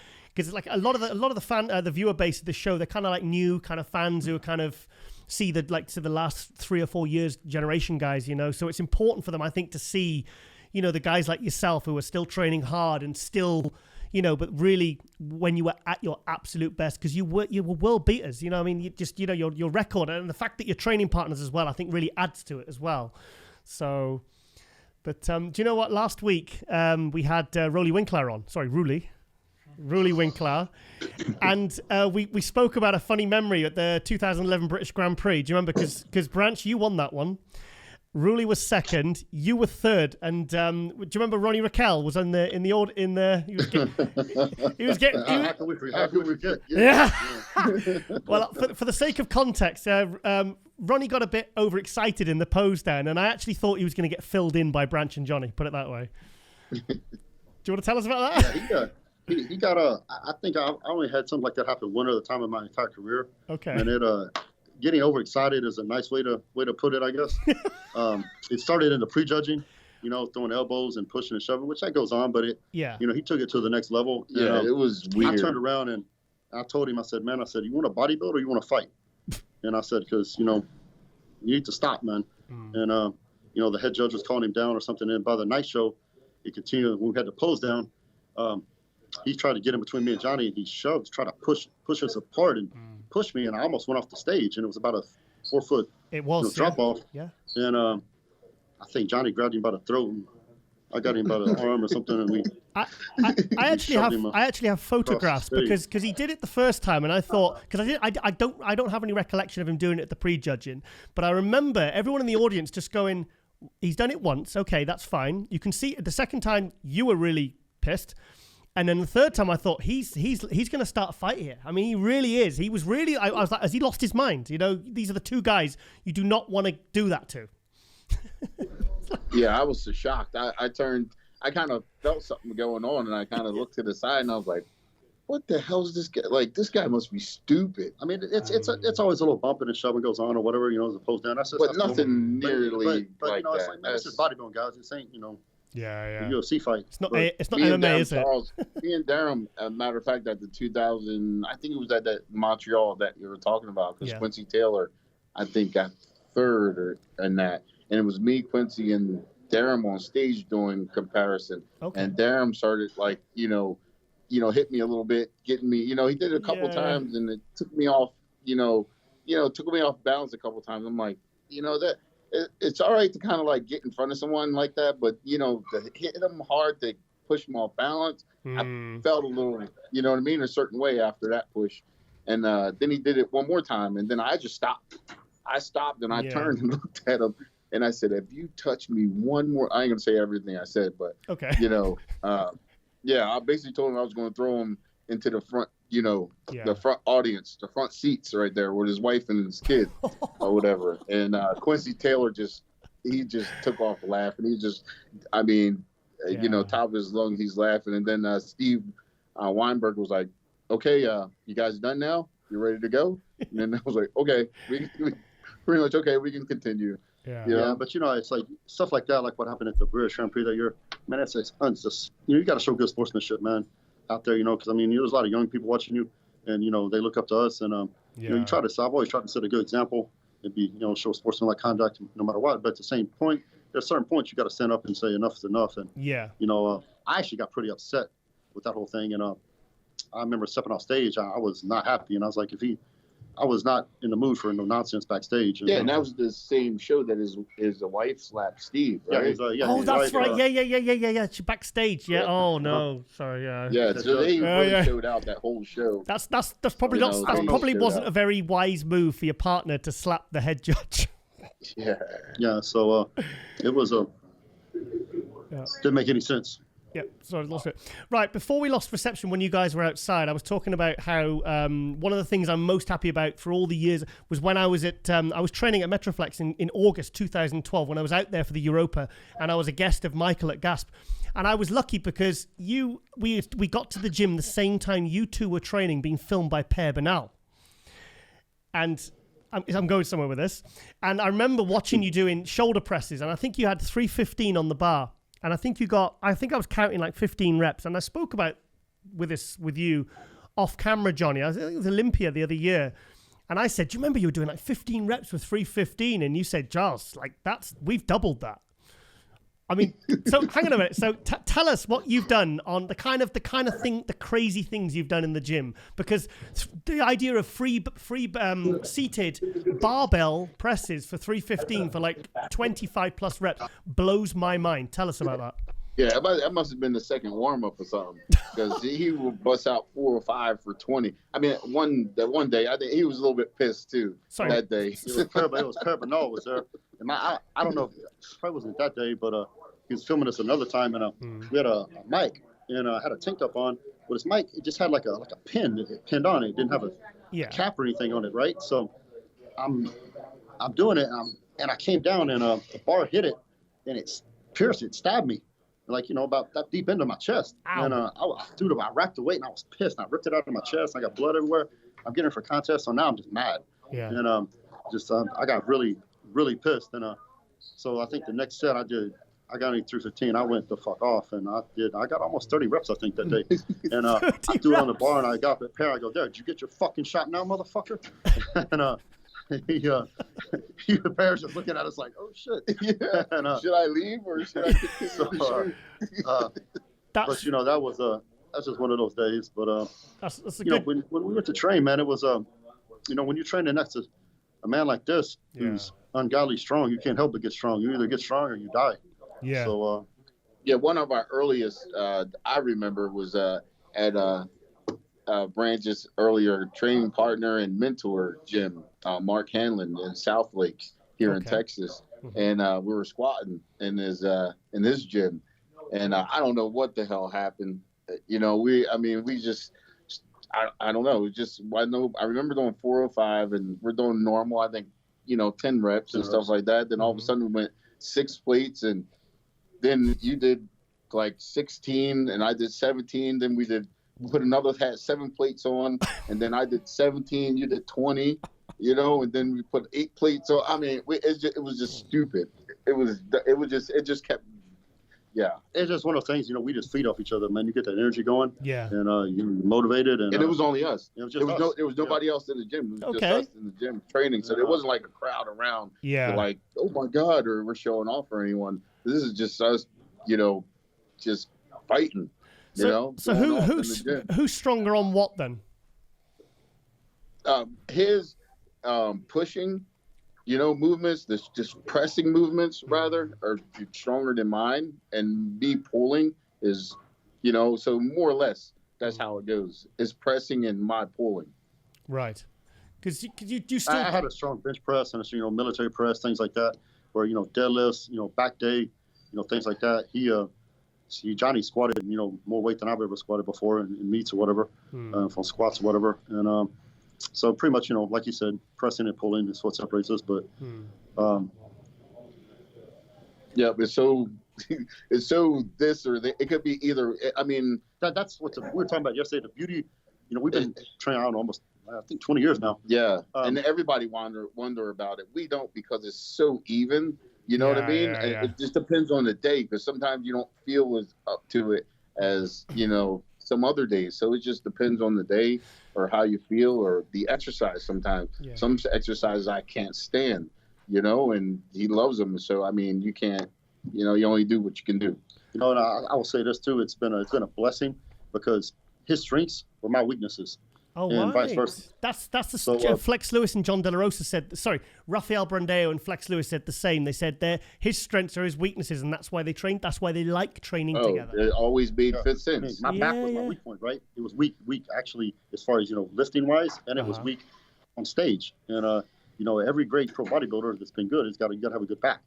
Speaker 1: like a lot of the viewer base of the show, they're kind of like new kind of fans who are kind of see the last 3 or 4 years generation guys. You know, so it's important for them, I think, to see, you know, the guys like yourself who are still training hard and still. You know, but really, when you were at your absolute best, because you were world beaters. You know, I mean, your record and the fact that you're training partners as well, I think really adds to it as well. So, but do you know what? Last week we had Roly Winkler on. Sorry, Roly Winkler, and we spoke about a funny memory at the 2011 British Grand Prix. Do you remember? Because Branch, you won that one. Ruli was 2nd, you were 3rd, and do you remember Ronnie Raquel was he was getting.
Speaker 3: How can we forget?
Speaker 1: Yeah. Well, for the sake of context, Ronnie got a bit overexcited in the pose then, and I actually thought he was going to get filled in by Branch and Johnny. Put it that way. Do you want to tell us about that?
Speaker 3: Yeah, he got I think I only had something like that happen one other time in my entire career.
Speaker 1: Okay.
Speaker 3: And getting overexcited is a nice way to put it, I guess. It started in the prejudging, throwing elbows and pushing and shoving, which that goes on, but he took it to the next level.
Speaker 2: Yeah, it was weird.
Speaker 3: I turned around and I told him, I said, man, you want to bodybuild or you want to fight? And I said, because, you need to stop, man. And, the head judge was calling him down or something. And by the night show, he continued. When we had to pose down, he tried to get in between me and Johnnie, and he shoved, tried to push us apart and push me, and I almost went off the stage, and it was about a 4-foot drop off. Yeah. And I think Johnnie grabbed him by the throat, and I got him by the arm or something, and we.
Speaker 1: I actually have photographs because he did it the first time, and I thought, because I don't have any recollection of him doing it at the prejudging, but I remember everyone in the audience just going, he's done it once, okay, that's fine. You can see the second time you were really pissed. And then the third time I thought, he's going to start a fight here. I mean, he really is. He was really, I was like, has he lost his mind? These are the two guys you do not want to do that to.
Speaker 2: Yeah, I was so shocked. I kind of felt something going on, and I kind of looked to the side, and I was like, what the hell is this guy? Like, this guy must be stupid.
Speaker 3: I mean, it's always a little bumping and shoving goes on or whatever, as opposed to that.
Speaker 2: But nothing nearly
Speaker 3: but
Speaker 2: like
Speaker 3: it's
Speaker 2: that.
Speaker 3: like, man, it's just bodybuilding, guys. This ain't,
Speaker 1: Yeah.
Speaker 3: UFC fight.
Speaker 1: It's not MMA, is it?
Speaker 2: Me and Durham, as a matter of fact, at the 2000, I think it was at that Montreal that you were talking about, because Quincy Taylor, I think, got third in that. And it was me, Quincy, and Durham on stage doing comparison. Okay. And Durham started, hit me a little bit, getting me, he did it a couple times, and it took me off, took me off balance a couple times. I'm like, that. It's all right to kind of like get in front of someone like that, but to hit them hard, to push them off balance, I felt a little, a certain way after that push. And then he did it one more time, and then I just stopped. I stopped and I turned and looked at him, and I said, "If you touch me one more," I ain't gonna say everything I said, but
Speaker 1: okay,
Speaker 2: I basically told him I was going to throw him into the front. The front audience, the front seats right there with his wife and his kid or whatever. And Quincy Taylor just took off laughing. He just, top of his lungs, he's laughing. And then Steve Weinberg was like, okay, you guys done now? You ready to go? And then I was like, okay, we pretty much, okay, we can continue.
Speaker 3: Yeah, but it's like stuff like that, like what happened at the British Grand Prix that year. Man, it's just, you got to show good sportsmanship, man. Out there, because there's a lot of young people watching you, and they look up to us, and you try to. I've always tried to set a good example and be, show sportsmanlike conduct no matter what. But at the same point, there's certain points you got to stand up and say enough is enough. And I actually got pretty upset with that whole thing, and I remember stepping off stage. I was not happy, and I was like, I was not in the mood for no nonsense backstage.
Speaker 2: And that was the same show that his wife slapped Steve, right?
Speaker 1: That's right. Yeah. She backstage. Yeah. Oh no. Sorry. Yeah.
Speaker 2: Yeah. So they really showed out that whole show.
Speaker 1: That's probably not. That probably wasn't a very wise move for your partner to slap the head judge.
Speaker 2: Yeah.
Speaker 3: Yeah. So it was didn't make any sense.
Speaker 1: Yeah, sorry, lost it. Right, before we lost reception when you guys were outside, I was talking about how one of the things I'm most happy about for all the years was when I was at I was training at Metroflex in August 2012 when I was out there for the Europa, and I was a guest of Michael at GASP. And I was lucky because we got to the gym the same time you two were training, being filmed by Per Bernal. And I'm going somewhere with this. And I remember watching you doing shoulder presses, and I think you had 315 on the bar. And I think I was counting like 15 reps. And I spoke about with you off camera, Johnnie. I think it was Olympia the other year. And I said, do you remember you were doing like 15 reps with 315? And you said, Giles, like we've doubled that. I mean, so hang on a minute. So tell us what you've done on the kind of thing, the crazy things you've done in the gym, because the idea of free seated barbell presses for 315 for like 25 plus reps blows my mind. Tell us about that.
Speaker 2: Yeah, that must have been the second warm up or something, because he would bust out 4 or 5 for 20. I mean, one day I think he was a little bit pissed too.
Speaker 1: Sorry.
Speaker 2: That day.
Speaker 3: It was Per Bernal was there. And I don't know, it probably wasn't that day, but he was filming us another time, and we had a mic, and I had a tank top on. But his mic, it just had like a pin that it pinned on it. It didn't have a cap or anything on it, right? So I'm doing it, and I came down, and the bar hit it, and it pierced it, stabbed me, like, about that deep into my chest. Ow. And I racked the weight, and I was pissed. And I ripped it out of my chest. I got blood everywhere. I'm getting it for contest, so now I'm just mad.
Speaker 1: Yeah.
Speaker 3: And I got really, really pissed. And so I think the next set I got only 315. I went the fuck off, and I got almost 30 reps, I think, that day. And I threw it on the bar, and I got the pair. I go, Derrick, did you get your fucking shot now, motherfucker? And the bear's just looking at us like, oh shit.
Speaker 2: Yeah. And, should I leave or should I continue?
Speaker 3: But that was that's just one of those days. But
Speaker 1: that's
Speaker 3: when we went to train, man, it was when you're training next to a man like this who's ungodly strong, you can't help but get strong. You either get strong or you die.
Speaker 1: Yeah.
Speaker 3: So
Speaker 2: one of our earliest I remember was at Branch's earlier training partner and mentor, Jim Mark Hanlon in South Lake here in Texas, and we were squatting in his gym, and I don't know what the hell happened. We just I don't know. I remember doing 405, and we're doing normal. I think 10 reps and stuff like that. Then all of a sudden we went 6 plates, and then you did like 16, and I did 17. Then we put another 7 plates on, and then I did 17. You did 20. And then we put 8 plates on. I mean, it was just stupid. It just kept. Yeah,
Speaker 3: it's just one of those things. We just feed off each other, man. You get that energy going.
Speaker 1: Yeah,
Speaker 3: and you're motivated, and
Speaker 2: it was only us.
Speaker 3: It was just us.
Speaker 2: There was nobody else in the gym. It was just us in the gym training. So there wasn't like a crowd around.
Speaker 1: Yeah,
Speaker 2: like, oh my God, or we're showing off for anyone. This is just us, just fighting.
Speaker 1: So who's stronger on what then?
Speaker 2: His pushing, movements, just pressing movements rather, are stronger than mine, and me pulling is, so more or less that's how it goes. It's pressing and my pulling.
Speaker 1: Right. Because you still.
Speaker 3: I had a strong bench press and a military press, things like that, where deadlifts, back day, things like that. Johnnie squatted, more weight than I've ever squatted before in meets or whatever, from squats or whatever. And so pretty much, like you said, pressing and pulling is what separates us. But
Speaker 2: but it's so this or that. It could be either. I mean,
Speaker 3: that's what we were talking about yesterday. The beauty, we've been training out almost, I think, 20 years now.
Speaker 2: Yeah, and everybody wonder about it. We don't, because it's so even. You know what I mean? Yeah. It just depends on the day, because sometimes you don't feel as up to it as, some other days. So it just depends on the day or how you feel or the exercise sometimes. Yeah. Some exercises I can't stand, and he loves them. So, I mean, you can't, you only do what you can do.
Speaker 3: And I will say this too. It's been a blessing, because his strengths were my weaknesses.
Speaker 1: Oh,
Speaker 3: and
Speaker 1: right.
Speaker 3: vice versa.
Speaker 1: That's Flex Lewis and John De La Rosa said. Sorry, Rafael Brandeo and Flex Lewis said the same. They said his strengths are his weaknesses, and that's why they train. That's why they like training together.
Speaker 2: It always made fit sense.
Speaker 3: My back was my weak point, right? It was weak actually, as far as lifting wise, and it was weak on stage. And every great pro bodybuilder that's been good has got to have a good back.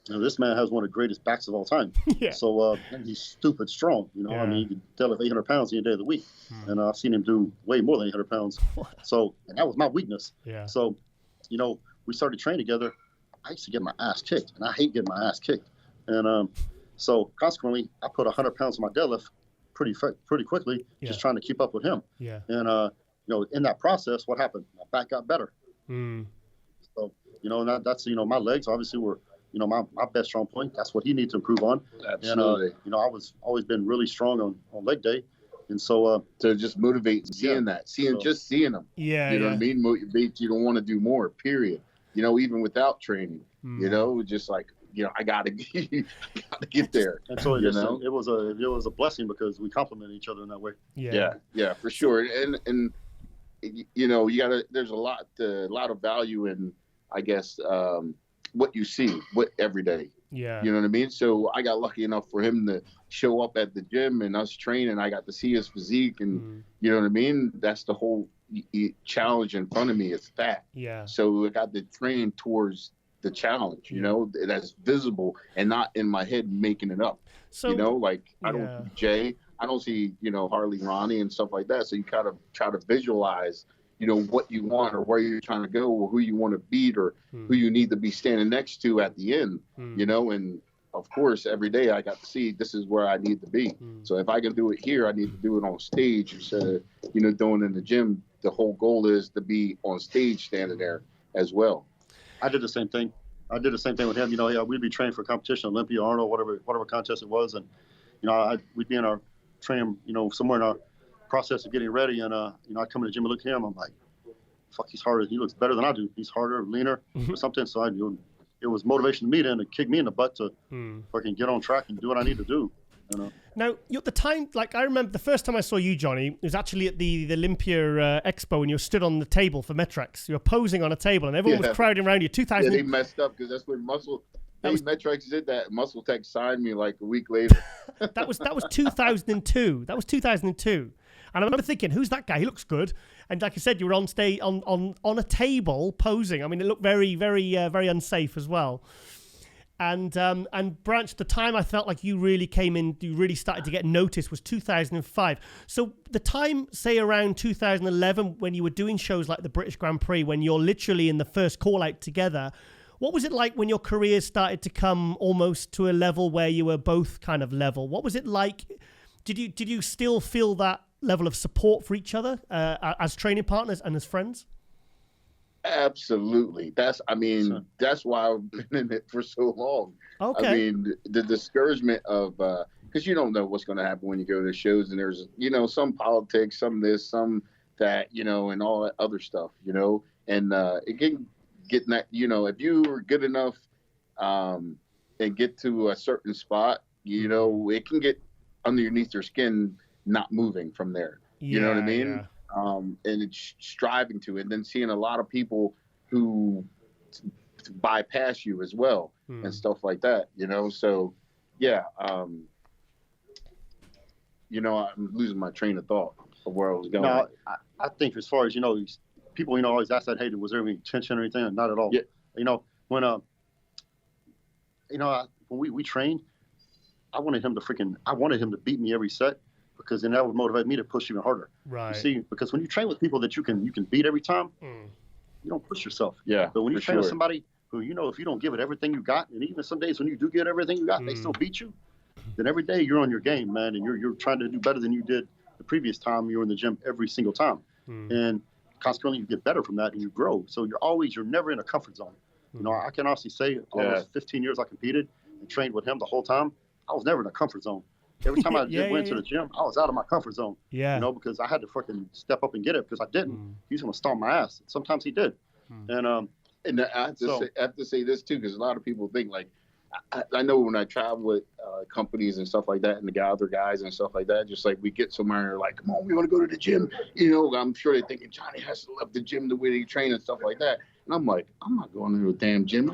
Speaker 3: And this man has one of the greatest backs of all time.
Speaker 1: Yeah.
Speaker 3: So he's stupid strong. I mean, he can deadlift 800 pounds any day of the week. And I've seen him do way more than 800 pounds. So, and that was my weakness.
Speaker 1: Yeah.
Speaker 3: So, we started training together. I used to get my ass kicked, and I hate getting my ass kicked. And so consequently, I put 100 pounds on my deadlift pretty quickly, just trying to keep up with him.
Speaker 1: Yeah.
Speaker 3: And in that process, what happened? My back got better. So, and that's my legs obviously were. My best strong point. That's what he needs to improve on.
Speaker 2: Absolutely.
Speaker 3: And I was always been really strong on leg day, and so
Speaker 2: to just motivate seeing that, seeing them.
Speaker 1: Yeah.
Speaker 2: You know what I mean? Motivate you to want to do more. Period. Even without training. Just like I gotta get there.
Speaker 3: And so it was a blessing, because we complement each other in that way.
Speaker 2: Yeah, for sure. And you gotta. There's a lot of value in, I guess. What you see every day.
Speaker 1: Yeah.
Speaker 2: You know what I mean? So I got lucky enough for him to show up at the gym and us train, and I got to see his physique, and you know what I mean? That's the whole challenge in front of me is fat.
Speaker 1: Yeah.
Speaker 2: So I got to train towards the challenge, that's visible and not in my head making it up. So, I don't see Jay, I don't see, Harley Ronnie and stuff like that. So you kind of try to visualize what you want or where you're trying to go or who you want to beat or who you need to be standing next to at the end, and of course, every day I got to see this is where I need to be. So if I can do it here, I need to do it on stage instead of, doing in the gym. The whole goal is to be on stage standing there, as well.
Speaker 3: I did the same thing. I did the same thing with him. You know, we'd be training for competition, Olympia, Arnold, whatever contest it was, and you know, we'd be in our training, you know, somewhere in our process of getting ready, and you know, I come in the gym and look at him. I'm like, fuck, he's harder. He looks better than I do. He's harder, leaner, or something. So it was motivation to me then to kick me in the butt to fucking get on track and do what I need to do. You know?
Speaker 1: Now, at the time, like I remember the first time I saw you, Johnny, it was actually at the Olympia Expo when you were stood on the table for Metrex. You were posing on a table and everyone was crowding around you. 2000.
Speaker 2: Yeah, they messed up because that's when Metrex did that. Muscle Tech signed me like a week later.
Speaker 1: that was 2002. That was 2002. And I remember thinking, who's that guy? He looks good. And like I said, you were on stage on a table posing. I mean, it looked very, very, very unsafe as well. And Branch, the time I felt like you really came in, you really started to get noticed was 2005. So the time, say around 2011, when you were doing shows like the British Grand Prix, when you're literally in the first call out together, what was it like when your careers started to come almost to a level where you were both kind of level? What was it like? Did you still feel that level of support for each other as training partners and as friends?
Speaker 2: Absolutely. That's why I've been in it for so long.
Speaker 1: Okay.
Speaker 2: I mean, the discouragement of, because you don't know what's going to happen when you go to shows, and there's, you know, some politics, some this, some that, you know, and all that other stuff, you know, and it can get that, you know, if you were good enough and get to a certain spot, you know, it can get underneath your skin, not moving from there. You know what I mean? Yeah. And it's striving to, and then seeing a lot of people who bypass you as well and stuff like that, you know? So, yeah, you know, I'm losing my train of thought of where I was going.
Speaker 3: No, I think as far as, you know, people, you know, always ask that, hey, was there any tension or anything? Not at all.
Speaker 2: Yeah.
Speaker 3: You know, when, you know, when we trained, I wanted him to beat me every set, because then that would motivate me to push even harder.
Speaker 1: Right.
Speaker 3: You see, because when you train with people that you can beat every time, you don't push yourself.
Speaker 2: Yeah.
Speaker 3: But when you train with somebody who, you know, if you don't give it everything you got, and even some days when you do get everything you got, they still beat you, then every day you're on your game, man, and you're trying to do better than you did the previous time you were in the gym every single time. And consequently, you get better from that and you grow. So you're never in a comfort zone. You know, I can honestly say almost 15 years I competed and trained with him the whole time, I was never in a comfort zone. Every time I went to the gym, I was out of my comfort zone. Yeah. You know, because I had to fucking step up and get it, because I didn't. He was going to stomp my ass. Sometimes he did. And
Speaker 2: I have to say this too, because a lot of people think, like, I know when I travel with companies and stuff like that, and the other guys and stuff like that, just like we get somewhere and they're like, come on, we want to go to the gym. You know, I'm sure they're thinking Johnny has to love the gym the way they train and stuff like that. And I'm like, I'm not going to a damn gym.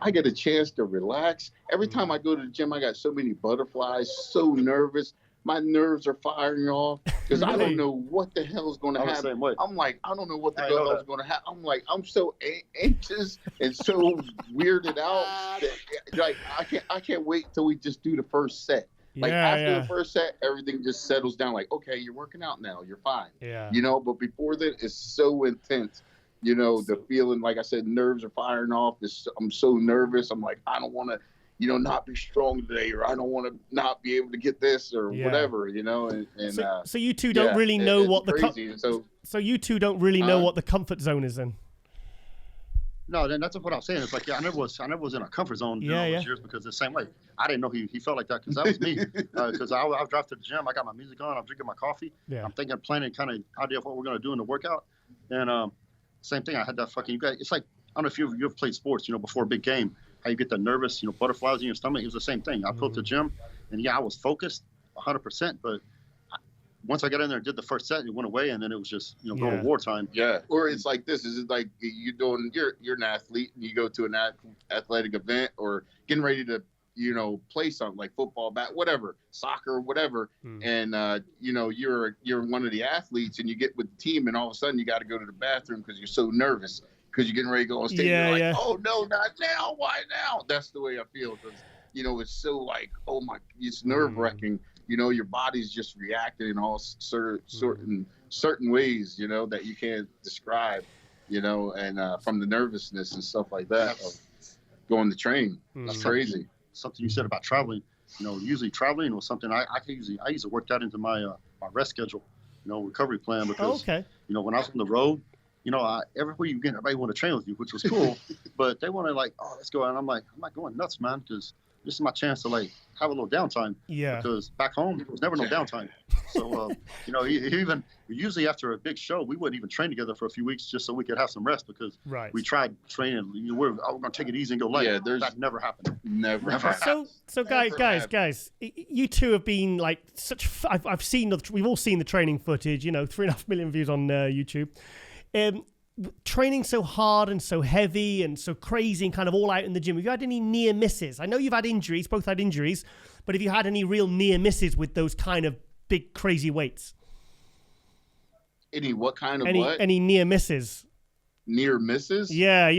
Speaker 2: I get a chance to relax. Every time I go to the gym, I got so many butterflies, so nervous. My nerves are firing off because I don't know what the hell is going to happen. I'm like, I don't know what the hell is going to happen. I'm like, I'm so anxious and so weirded out that, like, I can't wait till we just do the first set. Like after the first set, everything just settles down. Like, okay, you're working out now. You're fine. Yeah. You know, but before that, it's so intense. You know, the feeling, like I said, nerves are firing off. I'm so nervous. I'm like, I don't want to, you know, not be strong today, or I don't want to not be able to get this or whatever, you know. And
Speaker 1: so you two don't really know what
Speaker 2: the
Speaker 1: so you two don't really know what the comfort zone is in.
Speaker 3: No, then that's what I'm saying. It's like, I never was in a comfort zone during those years, because the same way. I didn't know he felt like that, because that was me. Because I'll drive to the gym, I got my music on, I'm drinking my coffee. Yeah. I'm thinking, planning kind of idea of what we're going to do in the workout. And same thing, I had that fucking, it's like, I don't know if you've played sports, you know, before a big game, how you get that nervous, you know, butterflies in your stomach. It was the same thing. I pulled to the gym, and I was focused 100%, but once I got in there and did the first set, it went away, and then it was just, you know, go to wartime.
Speaker 2: Yeah. Or it's like this. Is it like you're an athlete, and you go to an athletic event, or getting ready to, you know, play something like football, whatever, soccer, whatever. And, you know, you're one of the athletes, and you get with the team, and all of a sudden you got to go to the bathroom because you're so nervous, because you're getting ready to go on stage. You're like, oh, no, not now. Why now? That's the way I feel, because, you know, it's so like, oh, my, it's nerve-wracking. You know, your body's just reacting in all certain ways, you know, that you can't describe, you know, and from the nervousness and stuff like that of going to train. That's crazy.
Speaker 3: Something you said about traveling, you know, usually traveling was something I usually work that into my my rest schedule, you know, recovery plan, because you know, when I was on the road, everywhere you get, everybody want to train with you, which was cool. But they want to like, oh, let's go. And I'm like, I'm not going nuts, man, because this is my chance to like have a little downtime. Yeah. Because back home, there was never no downtime. So, even usually after a big show, we wouldn't even train together for a few weeks just so we could have some rest because we tried training. We're going to take it easy and go light. Yeah, that never happened. Never happened.
Speaker 1: So guys, you two have been like such. I've seen. We've all seen the training footage. 3.5 million views on YouTube. Training so hard and so heavy and so crazy and kind of all out in the gym. Have you had any near misses? I know you've had injuries, both had injuries, but have you had any real near misses with those kind of big crazy weights?
Speaker 2: Any what kind of
Speaker 1: Any near misses?
Speaker 2: Near misses?
Speaker 1: Yeah,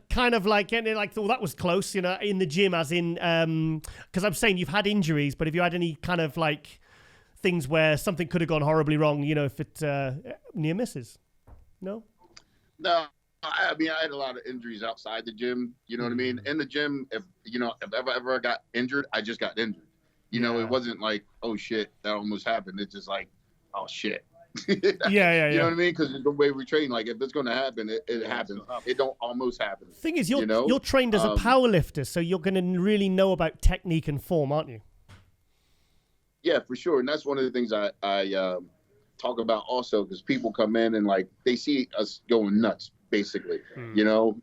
Speaker 1: kind of like getting like, oh, that was close, in the gym, as in, because I'm saying you've had injuries, but have you had any kind of like things where something could have gone horribly wrong? If it near misses? No.
Speaker 2: No, I had a lot of injuries outside the gym. You know what I mean? In the gym, if ever I got injured, I just got injured. It wasn't like, oh shit, that almost happened. It's just like, oh shit.
Speaker 1: Yeah.
Speaker 2: You know what I mean? Because the way we train, like if it's going to happen, it happens. It don't almost happen.
Speaker 1: The thing is, you're trained as a power lifter, so you're going to really know about technique and form, aren't you?
Speaker 2: Yeah, for sure. And that's one of the things I talk about also, because people come in and like they see us going nuts, basically, going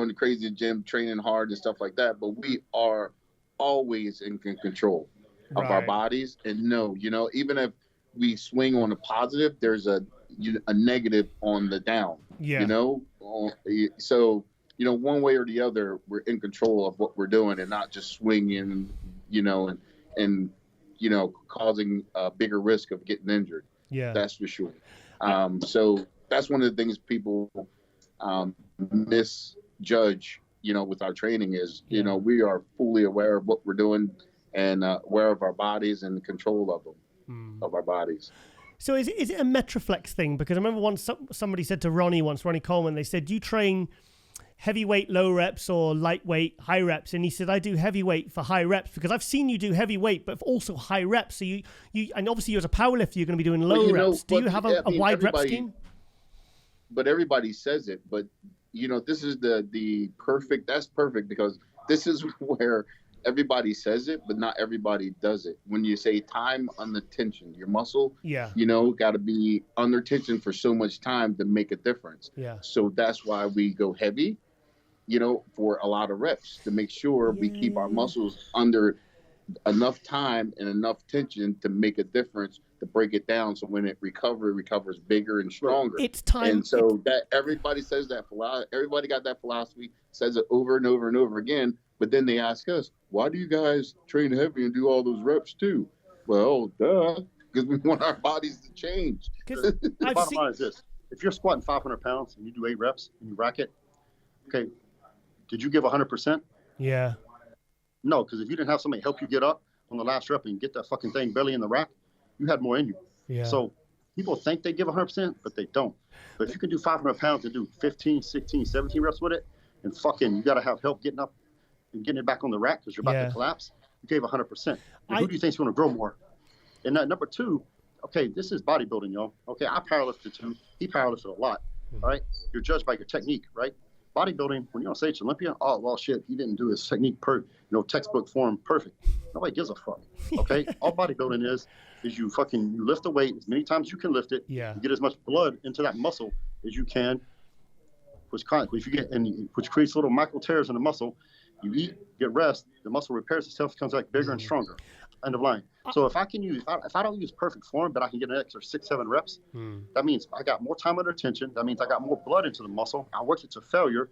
Speaker 2: to crazy gym, training hard and stuff like that. But we are always in control of our bodies. And even if we swing on a positive, there's a negative on the down. Yeah. So one way or the other, we're in control of what we're doing and not just swinging, and causing a bigger risk of getting injured. Yeah, that's for sure. So that's one of the things people misjudge, with our training is, we are fully aware of what we're doing and aware of our bodies and control of them, of our bodies.
Speaker 1: So is it a Metroflex thing? Because I remember once somebody said to Ronnie Coleman, they said, do you train heavyweight low reps or lightweight high reps? And he said, I do heavyweight for high reps because I've seen you do heavyweight but also high reps. So you and obviously as a powerlifter you're going to be doing low reps. Do you have a wide rep scheme?
Speaker 2: But everybody says it, but this is the perfect, that's perfect, because this is where everybody says it but not everybody does it. When you say time under tension, your muscle got to be under tension for so much time to make a difference. So that's why we go heavy, for a lot of reps to make sure we keep our muscles under enough time and enough tension to make a difference, to break it down. So when it recovers bigger and stronger.
Speaker 1: It's time.
Speaker 2: And so that everybody says that, everybody got that philosophy, says it over and over and over again. But then they ask us, why do you guys train heavy and do all those reps too? Well, duh, because we want our bodies to change.
Speaker 3: The bottom line is this. If you're squatting 500 pounds and you do 8 reps and you rack it, okay, did you give 100%?
Speaker 1: Yeah.
Speaker 3: No, because if you didn't have somebody help you get up on the last rep and get that fucking thing belly in the rack, you had more in you. Yeah. So people think they give 100%, but they don't. But if you can do 500 pounds and do 15, 16, 17 reps with it, and fucking you got to have help getting up and getting it back on the rack because you're about to collapse, you gave 100%. Who do you think is going to grow more? And number 2, okay, this is bodybuilding, y'all. Okay, I powerlifted too. He powerlifted a lot, all right? You're judged by your technique, right? Bodybuilding, when you're on stage Olympia, oh, well, shit, he didn't do his technique textbook form perfect. Nobody gives a fuck, okay? All bodybuilding is you lift the weight as many times as you can lift it. Yeah. You get as much blood into that muscle as you can, which creates little micro tears in the muscle. You eat, get rest, the muscle repairs itself, comes back bigger and stronger. End of line. So if I don't use perfect form, but I can get an extra 6-7 reps, that means I got more time under tension. That means I got more blood into the muscle. I worked it to failure.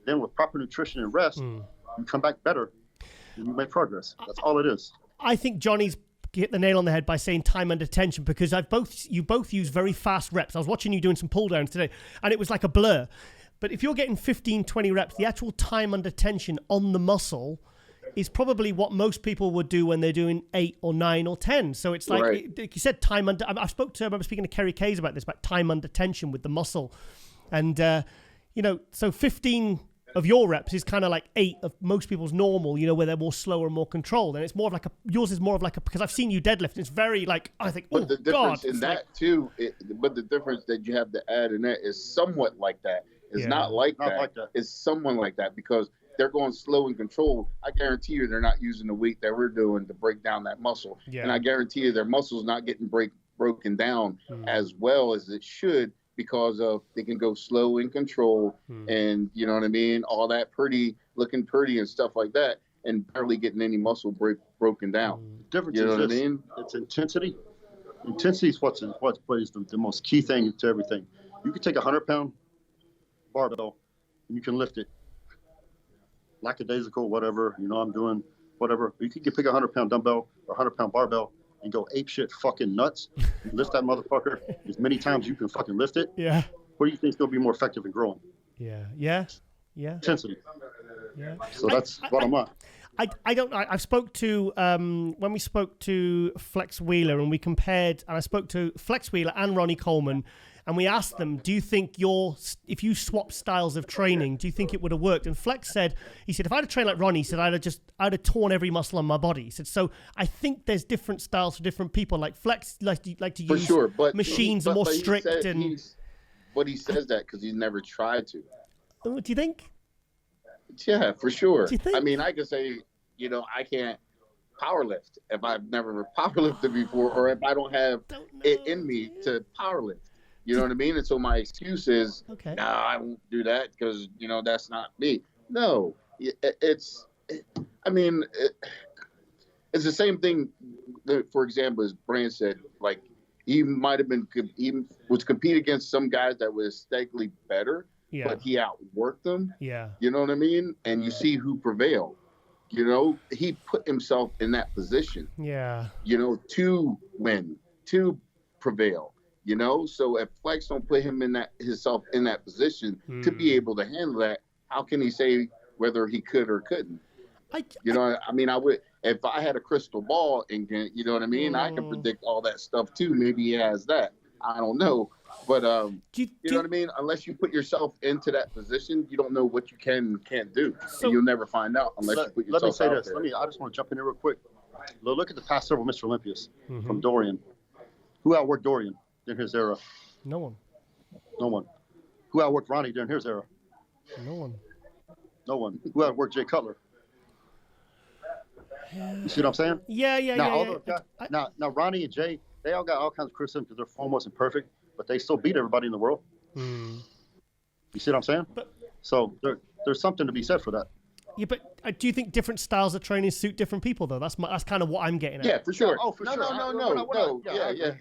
Speaker 3: Then with proper nutrition and rest, you come back better and you make progress. That's all it is.
Speaker 1: I think Johnny's hit the nail on the head by saying time under tension, because you both use very fast reps. I was watching you doing some pull downs today and it was like a blur. But if you're getting 15, 20 reps, the actual time under tension on the muscle is probably what most people would do when they're doing 8 or 9 or 10. So it's like, like you said, time under. I remember speaking to Kerry Kays about this, about time under tension with the muscle. And, so 15 of your reps is kind of like 8 of most people's normal, you know, where they're more slower and more controlled. And it's more of like yours is more of like because I've seen you deadlift. It's very like, I think,
Speaker 2: but
Speaker 1: oh,
Speaker 2: the difference
Speaker 1: God.
Speaker 2: in that too, but the difference that you have to add in that is somewhat like that. It's not like that. It's someone like that because they're going slow and controlled. I guarantee you they're not using the weight that we're doing to break down that muscle. And I guarantee you their muscle's not getting broken down as well as it should because of they can go slow and control and, you know what I mean, all that looking pretty and stuff like that and barely getting any muscle broken down.
Speaker 3: Difference
Speaker 2: you know
Speaker 3: is
Speaker 2: what
Speaker 3: this,
Speaker 2: I mean?
Speaker 3: It's intensity. Intensity is what is the most key thing to everything. You can take a 100-pound barbell and you can lift it lackadaisical, whatever, you know, I'm doing whatever. You can pick a 100-pound dumbbell or 100-pound barbell and go apeshit fucking nuts. Lift that motherfucker as many times you can fucking lift it.
Speaker 1: Yeah.
Speaker 3: What do you think is going to be more effective in growing?
Speaker 1: Yeah.
Speaker 3: Intensity.
Speaker 1: Yeah.
Speaker 3: So that's what I'm on.
Speaker 1: I spoke to when we spoke to Flex Wheeler and we compared, and I spoke to Flex Wheeler and Ronnie Coleman, and we asked them, do you think if you swap styles of training, do you think it would have worked? And Flex said, if I'd have trained like Ronnie, he said, I'd have torn every muscle on my body. He said, so I think there's different styles for different people. Like Flex like to use machines are more strict.
Speaker 2: But he says that because he's never tried to.
Speaker 1: Do you think?
Speaker 2: Yeah, for sure.
Speaker 1: Do you think?
Speaker 2: I mean, I could say, you know, I can't powerlift if I've never powerlifted before or if I don't have it in me to powerlift. You know what I mean? And so my excuse is, I won't do that because, you know, that's not me. No, it's the same thing. For example, as Brand said, like he was competing against some guys that was aesthetically better, but he outworked them.
Speaker 1: Yeah.
Speaker 2: You know what I mean? And you see who prevailed. You know, he put himself in that position.
Speaker 1: Yeah.
Speaker 2: You know, to win, to prevail. You know, so if Flex don't put him in himself in that position to be able to handle that, how can he say whether he could or couldn't? I mean, I would if I had a crystal ball and you know what I mean. I can predict all that stuff too. Maybe he has that. I don't know, but you know what I mean. Unless you put yourself into that position, you don't know what you can and can't do. So, and you'll never find out unless you put yourself out there.
Speaker 3: I just want to jump in here real quick. Look at the past several Mr. Olympias from Dorian. Who outworked Dorian during his era?
Speaker 1: No one.
Speaker 3: Who outworked Ronnie during his era?
Speaker 1: No one.
Speaker 3: Who outworked Jay Cutler? You see what I'm saying?
Speaker 1: Yeah.
Speaker 3: Now Ronnie and Jay, they all got all kinds of criticism because their form wasn't perfect, but they still beat everybody in the world. You see what I'm saying? So there's something to be said for that.
Speaker 1: Yeah, but do you think different styles of training suit different people, though? That's kind of what I'm getting at.
Speaker 2: Yeah, for sure.
Speaker 3: Oh, for sure.
Speaker 2: No. Yeah.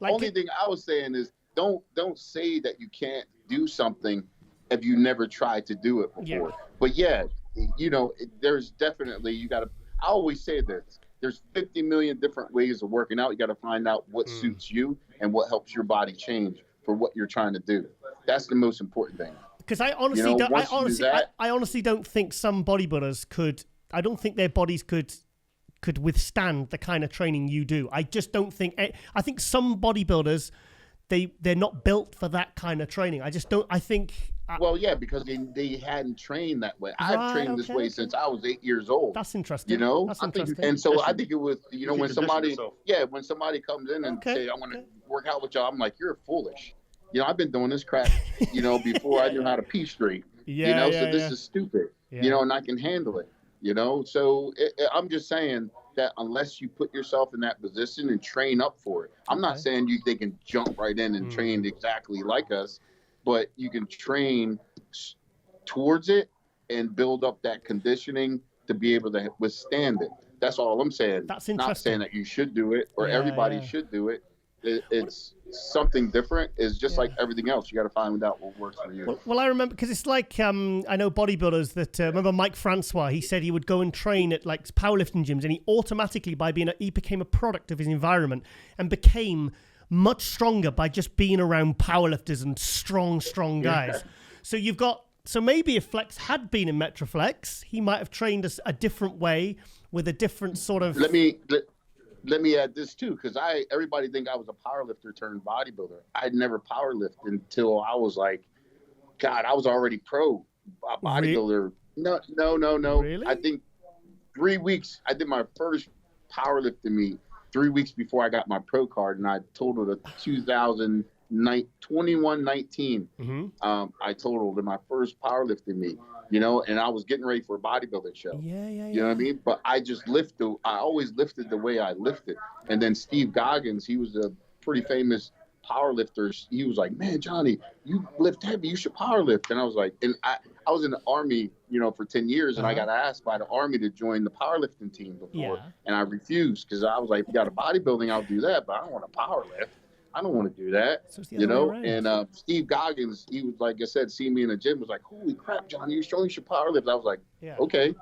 Speaker 3: Like
Speaker 2: Only thing I was saying is don't say that you can't do something if you never tried to do it before.
Speaker 1: Yeah.
Speaker 2: But yeah, you know, there's definitely I always say this. There's 50 million different ways of working out. You got to find out what suits you and what helps your body change for what you're trying to do. That's the most important thing.
Speaker 1: Because I honestly don't think some bodybuilders could. I don't think their bodies could withstand the kind of training you do. I just don't think. I think some bodybuilders, they're not built for that kind of training. I just don't. I think.
Speaker 2: Well, yeah, because they hadn't trained that way. I've trained this way since I was 8 years old.
Speaker 1: That's interesting.
Speaker 2: You know,
Speaker 1: that's interesting.
Speaker 2: And so I think it was, you know, when somebody comes in and say, I want to work out with y'all, I'm like, you're foolish. You know, I've been doing this crap, you know, before I knew how to pee straight. This is stupid, you know, and I can handle it, you know. So I'm just saying that unless you put yourself in that position and train up for it, I'm not saying they can jump right in and train exactly like us, but you can train towards it and build up that conditioning to be able to withstand it. That's all I'm saying.
Speaker 1: That's interesting.
Speaker 2: Not saying that you should do it or everybody should do it. It's something different. It's just like everything else. You got to find out what works for you.
Speaker 1: Well, I remember because it's like I know bodybuilders that remember Mike Francois. He said he would go and train at like powerlifting gyms, and he automatically he became a product of his environment and became much stronger by just being around powerlifters and strong guys. So maybe if Flex had been in Metroflex, he might have trained us a different way with a different sort of.
Speaker 2: Let me add this too, because everybody think I was a powerlifter turned bodybuilder. I'd never powerlifted until I was like, God, I was already pro bodybuilder. No.
Speaker 1: Really?
Speaker 2: I think 3 weeks. I did my first powerlifting meet 3 weeks before I got my pro card, and I totaled a 21:19. I totaled in my first powerlifting meet, you know, and I was getting ready for a bodybuilding show.
Speaker 1: Yeah.
Speaker 2: You know what I mean? But I just lifted. I always lifted the way I lifted. And then Steve Goggins, he was a pretty famous power lifter. He was like, "Man, Johnnie, you lift heavy. You should power lift." And I was like, and I was in the Army, you know, for 10 years, and I got asked by the Army to join the powerlifting team before, and I refused because I was like, "If you got a bodybuilding, I'll do that, but I don't want to power lift. I don't want to do that,"
Speaker 1: so
Speaker 2: you know. And Steve Goggins, he was like I said, see me in the gym, was like, "Holy crap, Johnnie, you're showing you should power lift." I was like, "Okay,"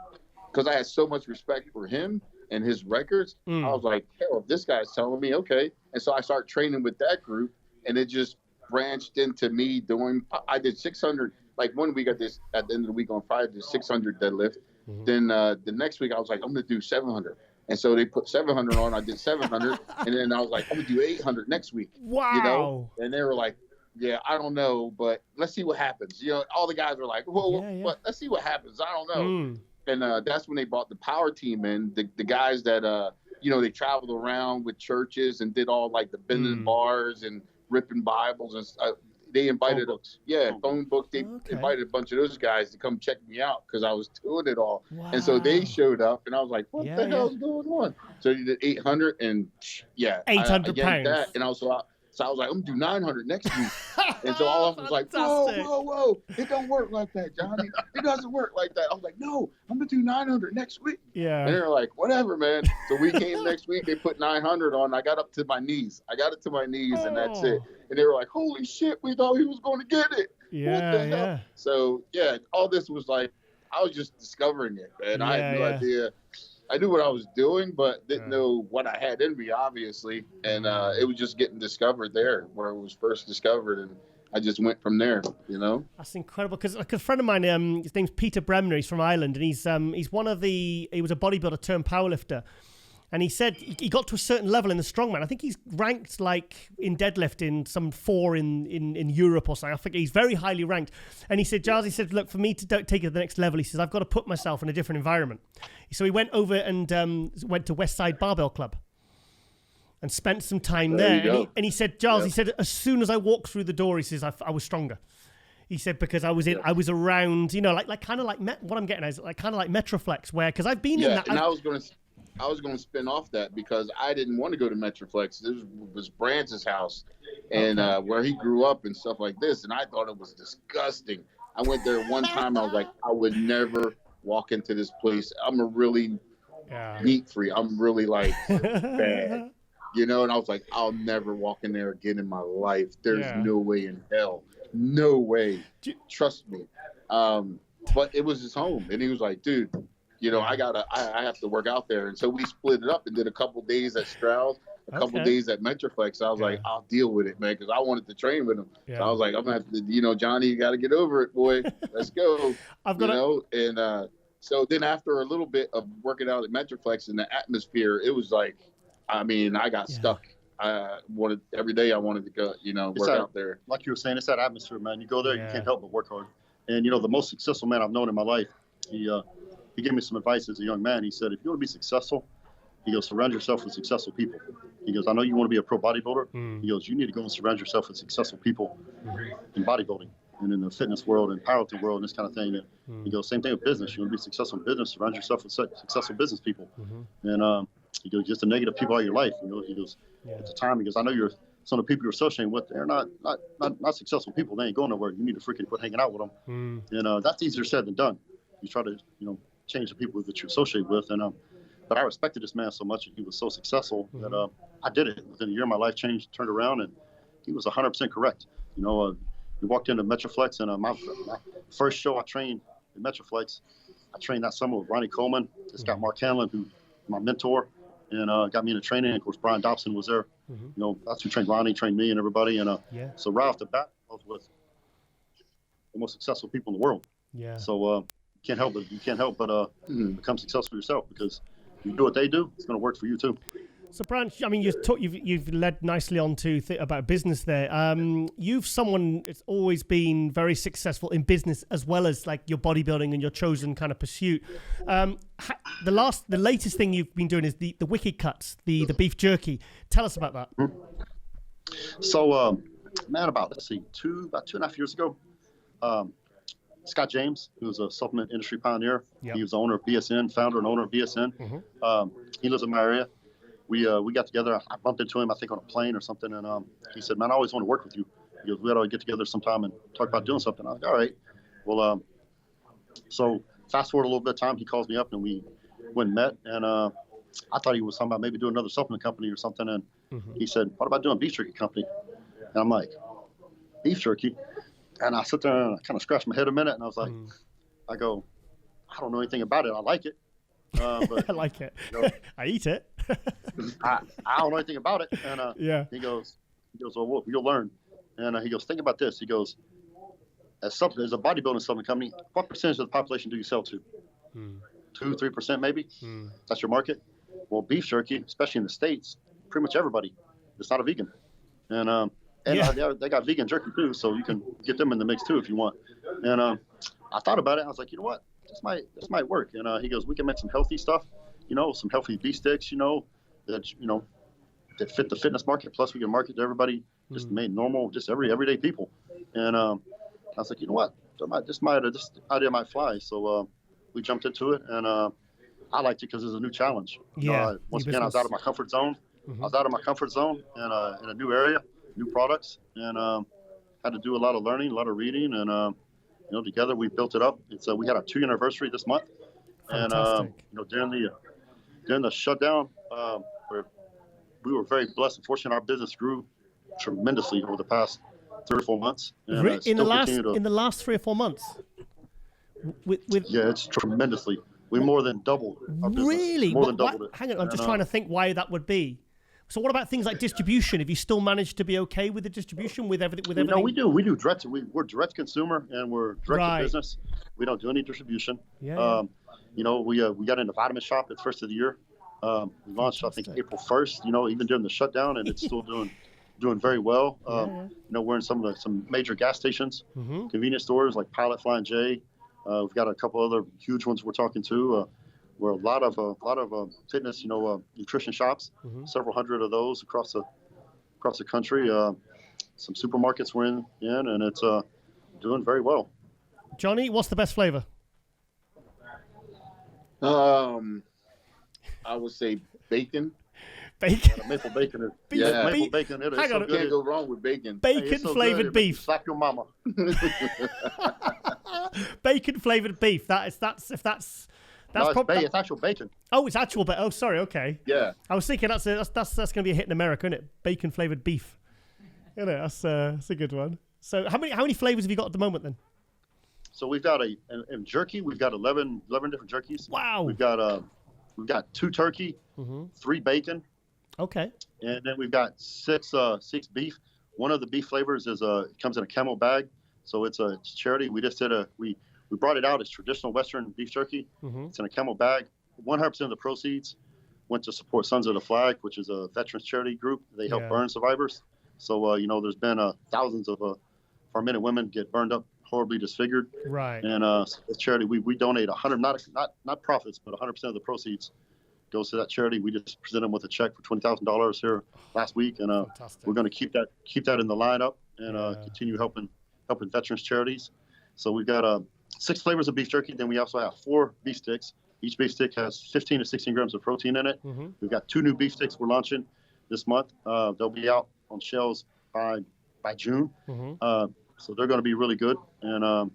Speaker 2: because I had so much respect for him and his records. I was like, hell, if this guy's telling me, okay. And so I started training with that group, and it just branched into me doing, I did 600, like 1 week at the end of the week on Friday, I did 600 deadlift. Then the next week I was like, I'm going to do 700. And so they put 700 on, I did 700. And then I was like, I'm going to do 800 next week.
Speaker 1: Wow.
Speaker 2: You know? And they were like, yeah, I don't know, but let's see what happens. You know, all the guys were like, well, but let's see what happens. I don't know. And that's when they brought the power team in, the guys that, you know, they traveled around with churches and did all like the bending bars and ripping Bibles. And they invited phone books. They invited a bunch of those guys to come check me out because I was doing it all.
Speaker 1: Wow.
Speaker 2: And so they showed up, and I was like, what the hell is going on? So they did 800 and
Speaker 1: 800 pounds.
Speaker 2: That, and so I was like, I'm going to do 900 next week. And so all of them was like, whoa. It don't work like that, Johnnie. It doesn't work like that. I was like, no, I'm going to do 900 next week.
Speaker 1: Yeah.
Speaker 2: And they were like, whatever, man. So we came next week. They put 900 on. I got up to my knees. And that's it. And they were like, holy shit, we thought he was going to get it. What the hell? So, all this was like, I was just discovering it, man. I had no idea. I knew what I was doing, but didn't know what I had in me, obviously. And it was just getting discovered there, where it was first discovered, and I just went from there, you know?
Speaker 1: That's incredible, because like a friend of mine, his name's Peter Bremner, he's from Ireland, and he was a bodybuilder turned powerlifter. And he said he got to a certain level in the strongman. I think he's ranked like in deadlifting some 4 in Europe or something. I think he's very highly ranked. And he said, Giles, look, for me to take it to the next level, he says, I've got to put myself in a different environment. So he went over and went to Westside Barbell Club and spent some time there. And he said, Giles, he said, as soon as I walked through the door, he says, I was stronger. He said, because I was around, you know, like kind of like what I'm getting at is like kind of like Metroflex, where, because I've been in that.
Speaker 2: And I was going to spin off that because I didn't want to go to Metroflex. This was Brantz's house and where he grew up and stuff like this. And I thought it was disgusting. I went there one time. I was like, I would never walk into this place. I'm a really meat free. I'm really like bad, you know? And I was like, I'll never walk in there again in my life. There's no way in hell. No way. Trust me. But it was his home. And he was like, dude, you know, I have to work out there. And so we split it up and did a couple days at Strauss, a couple days at Metroflex. I was like, I'll deal with it, man, because I wanted to train with him. So I was like, I'm going to have to, you know, Johnnie, you got to get over it, boy. Let's go. And so then after a little bit of working out at Metroflex in the atmosphere, it was like, I mean, I got stuck. Every day I wanted to go, you know, work out there.
Speaker 3: Like you were saying, it's that atmosphere, man. You go there, you can't help but work hard. And, you know, the most successful man I've known in my life, he gave me some advice as a young man. He said, if you want to be successful, he goes, surround yourself with successful people. He goes, I know you want to be a pro bodybuilder. He goes, you need to go and surround yourself with successful people in bodybuilding and in the fitness world and powerlifting world and this kind of thing. And he goes, same thing with business. You want to be successful in business, surround yourself with successful business people. And he goes, just the negative people out of your life. He goes, at the time, he goes, I know some of the people you're associating with, they're not successful people. They ain't going nowhere. You need to freaking quit hanging out with them. And that's easier said than done. You try to, you know, change the people that you associate with. And but I respected this man so much, and he was so successful that I did it. Within a year, my life changed, turned around, and he was 100% correct. You know, we walked into Metroflex, and my first show I trained in Metroflex, I trained that summer with Ronnie Coleman, this guy Mark Hanlon, who my mentor, and got me into training. And of course, Brian Dobson was there. You know, that's who trained Ronnie, trained me, and everybody. And so right off the bat, I was with the most successful people in the world. So you can't help but become successful yourself, because if you do what they do, it's going to work for you too.
Speaker 1: So, Branch, I mean, you've led nicely on to about business there. You've someone that's always been very successful in business as well as like your bodybuilding and your chosen kind of pursuit. The latest thing you've been doing is the Wicked Cutz, the beef jerky. Tell us about that.
Speaker 3: So, man, about 2.5 years ago, Scott James, who was a supplement industry pioneer, he was the owner of BSN, founder and owner of BSN. He lives in my area. We got together. I bumped into him, I think, on a plane or something, and he said, "Man, I always want to work with you." He goes, "We got to get together sometime and talk about doing something." I was like, "All right." Well, so fast forward a little bit of time, he calls me up, and we went and met, and I thought he was talking about maybe doing another supplement company or something, and he said, "What about doing a beef jerky company?" And I'm like, "Beef jerky?" And I sit there and I kind of scratched my head a minute, and I was like, I go, "I don't know anything about it. I like it. But,
Speaker 1: I like it.
Speaker 3: You know,
Speaker 1: I eat it."
Speaker 3: I don't know anything about it. And he goes, "Well, you'll learn." And he goes, "Think about this." He goes, as a bodybuilding supplement company, what percentage of the population do you sell to? 2-3% maybe? That's your market? Well, beef jerky, especially in the States, pretty much everybody is not a vegan. And they got vegan jerky too, so you can get them in the mix too if you want. And I thought about it. I was like, you know what? This might work. And he goes, "We can make some healthy stuff, some healthy beef sticks, that fit the fitness market. Plus, we can market to everybody, just made normal, just everyday people." And I was like, you know what? This idea might fly. So we jumped into it, and I liked it because it's a new challenge. Once again, I was out of my comfort zone. I was out of my comfort zone and in a new area, new products, and had to do a lot of learning, a lot of reading, and together we built it up. We had our 2-year anniversary this month.
Speaker 1: Fantastic.
Speaker 3: And during the shutdown, we were very blessed and fortunate. Our business grew tremendously over the past 3 or 4 months. And
Speaker 1: in the last 3 or 4 months.
Speaker 3: Yeah, it's tremendously. We more than doubled our business. Really?
Speaker 1: More than doubled it. Hang on, I'm just trying to think why that would be. So what about things like distribution? Have you still managed to be okay with the distribution, with everything?
Speaker 3: No, we do. We do direct. We're direct consumer, and we're direct to business. We don't do any distribution. We got in the vitamin shop at first of the year. We launched, I think, April 1st. Even during the shutdown, and it's still doing very well. We're in some major gas stations, convenience stores like Pilot, Flying J. We've got a couple other huge ones we're talking to. We're a lot of fitness, nutrition shops, several hundred of those across the country. Some supermarkets we're in, and it's doing very well.
Speaker 1: Johnnie, what's the best flavor?
Speaker 2: I would say bacon.
Speaker 1: Bacon.
Speaker 3: Maple bacon.
Speaker 2: Maple
Speaker 3: bacon. It is.
Speaker 2: You can't go wrong with bacon.
Speaker 1: Bacon flavored beef.
Speaker 3: Slap your mama.
Speaker 1: Bacon flavored beef. That's
Speaker 3: it's actual bacon.
Speaker 1: Oh, it's actual bacon. Oh, sorry. Okay.
Speaker 2: Yeah.
Speaker 1: I was thinking that's going to be a hit in America, isn't it? Bacon flavored beef. That's a good one. So how many flavors have you got at the moment then?
Speaker 3: So we've got in jerky. We've got 11 different jerkies.
Speaker 1: Wow.
Speaker 3: We've got 2 turkey, 3 bacon.
Speaker 1: Okay.
Speaker 3: And then we've got 6 beef. One of the beef flavors comes in a camel bag, so it's charity. We just did we brought it out as traditional Western beef jerky. It's in a camel bag. 100% of the proceeds went to support Sons of the Flag, which is a veterans charity group. They help burn survivors. So there's been thousands of our men and women get burned up, horribly disfigured.
Speaker 1: Right.
Speaker 3: And as charity, we donate 100, not profits, but 100% of the proceeds goes to that charity. We just presented them with a check for $20,000 here last week, and we're going to keep that in the lineup and continue helping veterans charities. So we've got 6 flavors of beef jerky. Then we also have 4 beef sticks. Each beef stick has 15 to 16 grams of protein in it. We've got 2 new beef sticks we're launching this month. They'll be out on shelves by June. So they're going to be really good. And I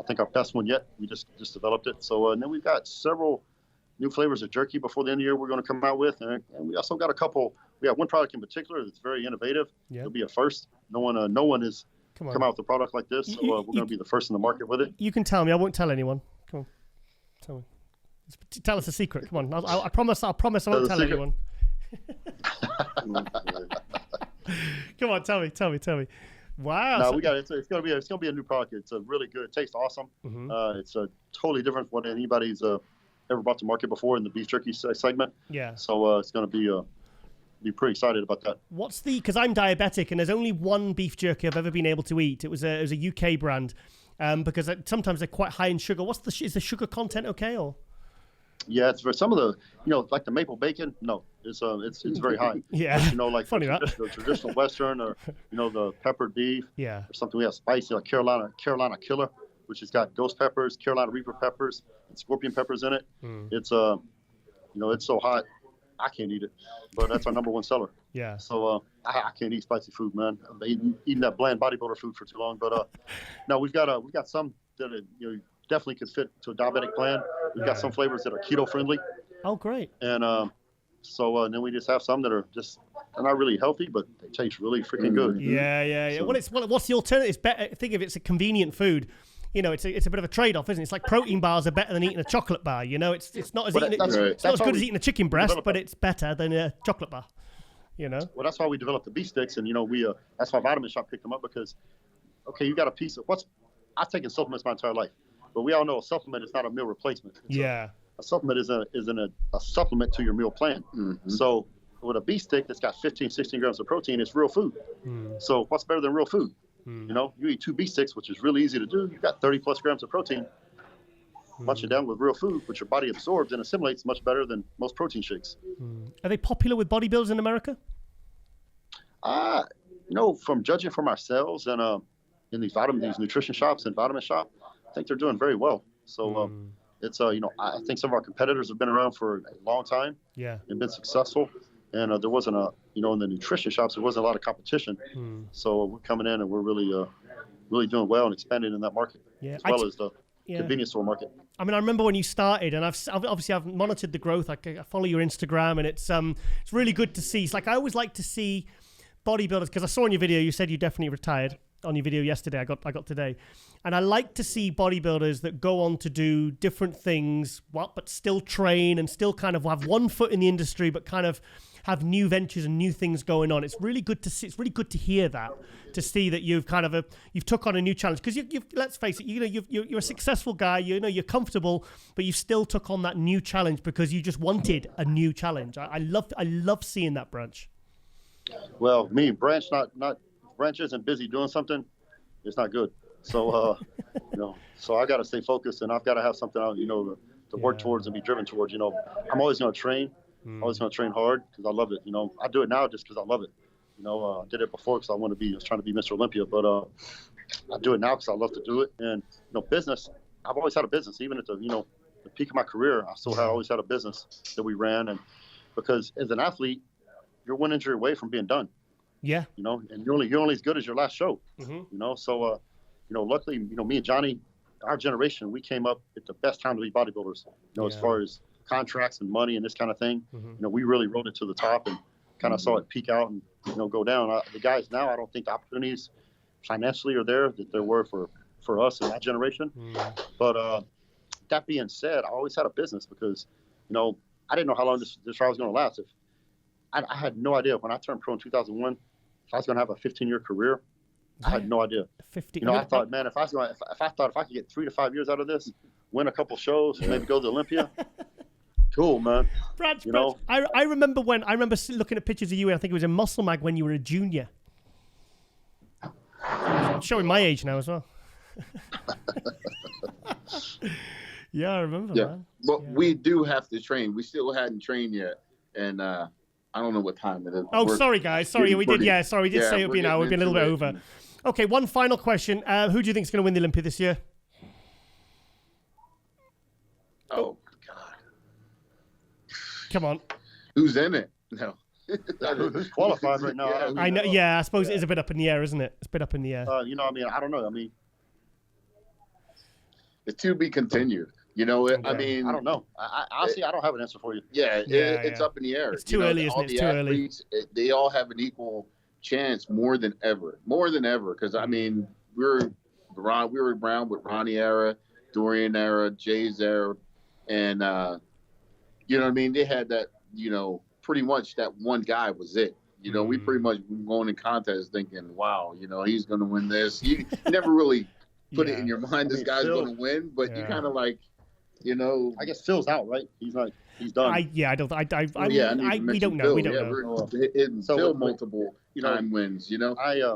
Speaker 3: think our best one yet. We just developed it. So and then we've got several new flavors of jerky before the end of the year we're going to come out with. And we also got we have one product in particular that's very innovative. It'll be a first. No one has come out with a product like this. So we're going to be the first in the market with it.
Speaker 1: You can tell me. I won't tell anyone. Come on. Tell me. Tell us a secret. Come on. I promise I won't tell anyone. Come on, tell me. Wow.
Speaker 3: No, we got it. It's gonna be a new product. It's a really good. It tastes awesome. It's a totally different from what anybody's ever brought to market before in the beef jerky segment.
Speaker 1: Yeah.
Speaker 3: So it's gonna be be pretty excited about that.
Speaker 1: What's because I'm diabetic and there's only one beef jerky I've ever been able to eat. It was a UK brand because sometimes they're quite high in sugar. Is the sugar content okay or?
Speaker 3: Yeah, it's for some of the, like the maple bacon. No, it's very high.
Speaker 1: Yeah.
Speaker 3: But, like
Speaker 1: funny
Speaker 3: the traditional Western or, the peppered beef.
Speaker 1: Yeah.
Speaker 3: Or something we have spicy, like Carolina Killer, which has got ghost peppers, Carolina Reaper peppers, and scorpion peppers in it. It's it's so hot, I can't eat it. But that's our number one seller.
Speaker 1: Yeah.
Speaker 3: So I can't eat spicy food, man. I've been eating that bland bodybuilder food for too long. But no, we've got some that definitely could fit to a diabetic plan. We've got some flavors that are keto friendly.
Speaker 1: Oh, great.
Speaker 3: And so then we just have some that are just not really healthy, but they taste really freaking good.
Speaker 1: Yeah. So, what's the alternative? Think of it's a convenient food. It's a bit of a trade-off, isn't it? It's like protein bars are better than eating a chocolate bar. It's not as not as good as eating a chicken breast, but it's better than a chocolate bar. Well,
Speaker 3: that's why we developed the beef sticks, and that's why Vitamin Shop picked them up because, okay, you got a piece of I've taken supplements my entire life, but we all know a supplement is not a meal replacement. A supplement isn't a supplement to your meal plan. Mm-hmm. So with a beef stick that's got 15, 16 grams of protein, it's real food. So what's better than real food? You eat 2 beef sticks, which is really easy to do. You've got 30 plus grams of protein. Bunch it down with real food, which your body absorbs and assimilates much better than most protein shakes.
Speaker 1: Are they popular with bodybuilders in America?
Speaker 3: From judging from ourselves and in these nutrition shops and vitamin shop, I think they're doing very well. So it's I think some of our competitors have been around for a long time.
Speaker 1: Yeah.
Speaker 3: And been successful. And there wasn't in the nutrition shops, there wasn't a lot of competition. So we're coming in and we're really doing well and expanding in that market, as well as the convenience store market.
Speaker 1: I mean, I remember when you started, and I've monitored the growth. I follow your Instagram, and it's really good to see. It's like I always like to see bodybuilders, because I saw in your video you said you definitely retired on your video yesterday. I got today, and I like to see bodybuilders that go on to do different things, but still train and still kind of have one foot in the industry, but kind of have new ventures and new things going on. It's really good to see. It's really good to hear that, to see that you've kind of you've took on a new challenge, because you've let's face it, you're a successful guy. You're comfortable, but you still took on that new challenge because you just wanted a new challenge. I love seeing that, Branch.
Speaker 3: Well, Branch Branch isn't busy doing something, it's not good. So so I got to stay focused, and I've got to have something to work towards and be driven towards. I'm always going to train. Always going to train hard because I love it. I do it now just because I love it. I did it before because I was trying to be Mr. Olympia, but I do it now because I love to do it. And business, I've always had a business, even at the peak of my career. I still always had a business that we ran, and because as an athlete, you're one injury away from being done. Yeah. And you're only as good as your last show. So luckily, me and Johnnie, our generation, we came up at the best time to be bodybuilders. As far as contracts and money and this kind of thing, we really rode it to the top and kind of saw it peak out and go down. The guys now, I don't think the opportunities financially are there that there were for us in that generation. But that being said, I always had a business because I didn't know how long this trial was going to last. I had no idea when I turned pro in 2001 if I was going to have a 15-year career. I had no idea. I thought, man, if I could get 3 to 5 years out of this, win a couple shows, maybe go to Olympia. Cool, man.
Speaker 1: Brad, I remember looking at pictures of you, and I think it was in Muscle Mag when you were a junior. I'm showing my age now as well. Yeah, I remember, man.
Speaker 2: Well, we do have to train. We still hadn't trained yet, and I don't know what time it is.
Speaker 1: Oh, sorry, guys. Sorry, we did say it would be an hour. We've been a little bit over. Okay, one final question. Who do you think is going to win the Olympia this year?
Speaker 2: Oh, God.
Speaker 1: Come on.
Speaker 2: Who's in it? No.
Speaker 3: Who's qualified right now?
Speaker 1: I know. Yeah, I suppose it is a bit up in the air, isn't it? It's a bit up in the air.
Speaker 3: I don't know.
Speaker 2: It's to be continued. I don't
Speaker 3: know. I honestly, I don't have an answer for you.
Speaker 2: It's up in the air.
Speaker 1: It's too early, isn't it? It's too early.
Speaker 2: They all have an equal chance more than ever. Because we were around with Ronnie era, Dorian era, Jay's era, and they had that. Pretty much that one guy was it. We pretty much going in contests thinking, wow, he's going to win this. You never really put it in your mind this guy's going to win, but you kind of like.
Speaker 3: I guess Phil's out, right? He's like, he's done.
Speaker 1: We don't know. We don't know.
Speaker 2: Hitting Phil multiple time wins.
Speaker 3: I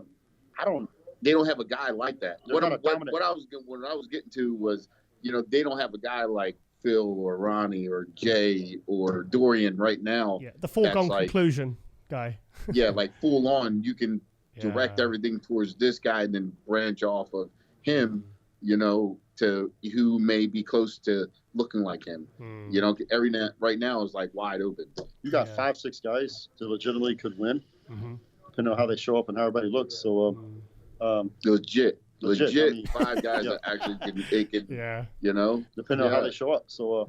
Speaker 3: don't.
Speaker 2: They don't have a guy like that. What I was getting to was, they don't have a guy like Phil or Ronnie or Jay or Dorian right now.
Speaker 1: Yeah, the foregone conclusion guy.
Speaker 2: Yeah, like full on. You can direct everything towards this guy and then branch off of him, to who may be close to looking like him. Right now is like wide open.
Speaker 3: You got 5-6 guys that legitimately could win, depending on how they show up and how everybody looks. So,
Speaker 2: legit. I mean, 5 guys
Speaker 3: yeah.
Speaker 2: that actually can take it.
Speaker 1: Yeah.
Speaker 3: Depending on how they show up. So,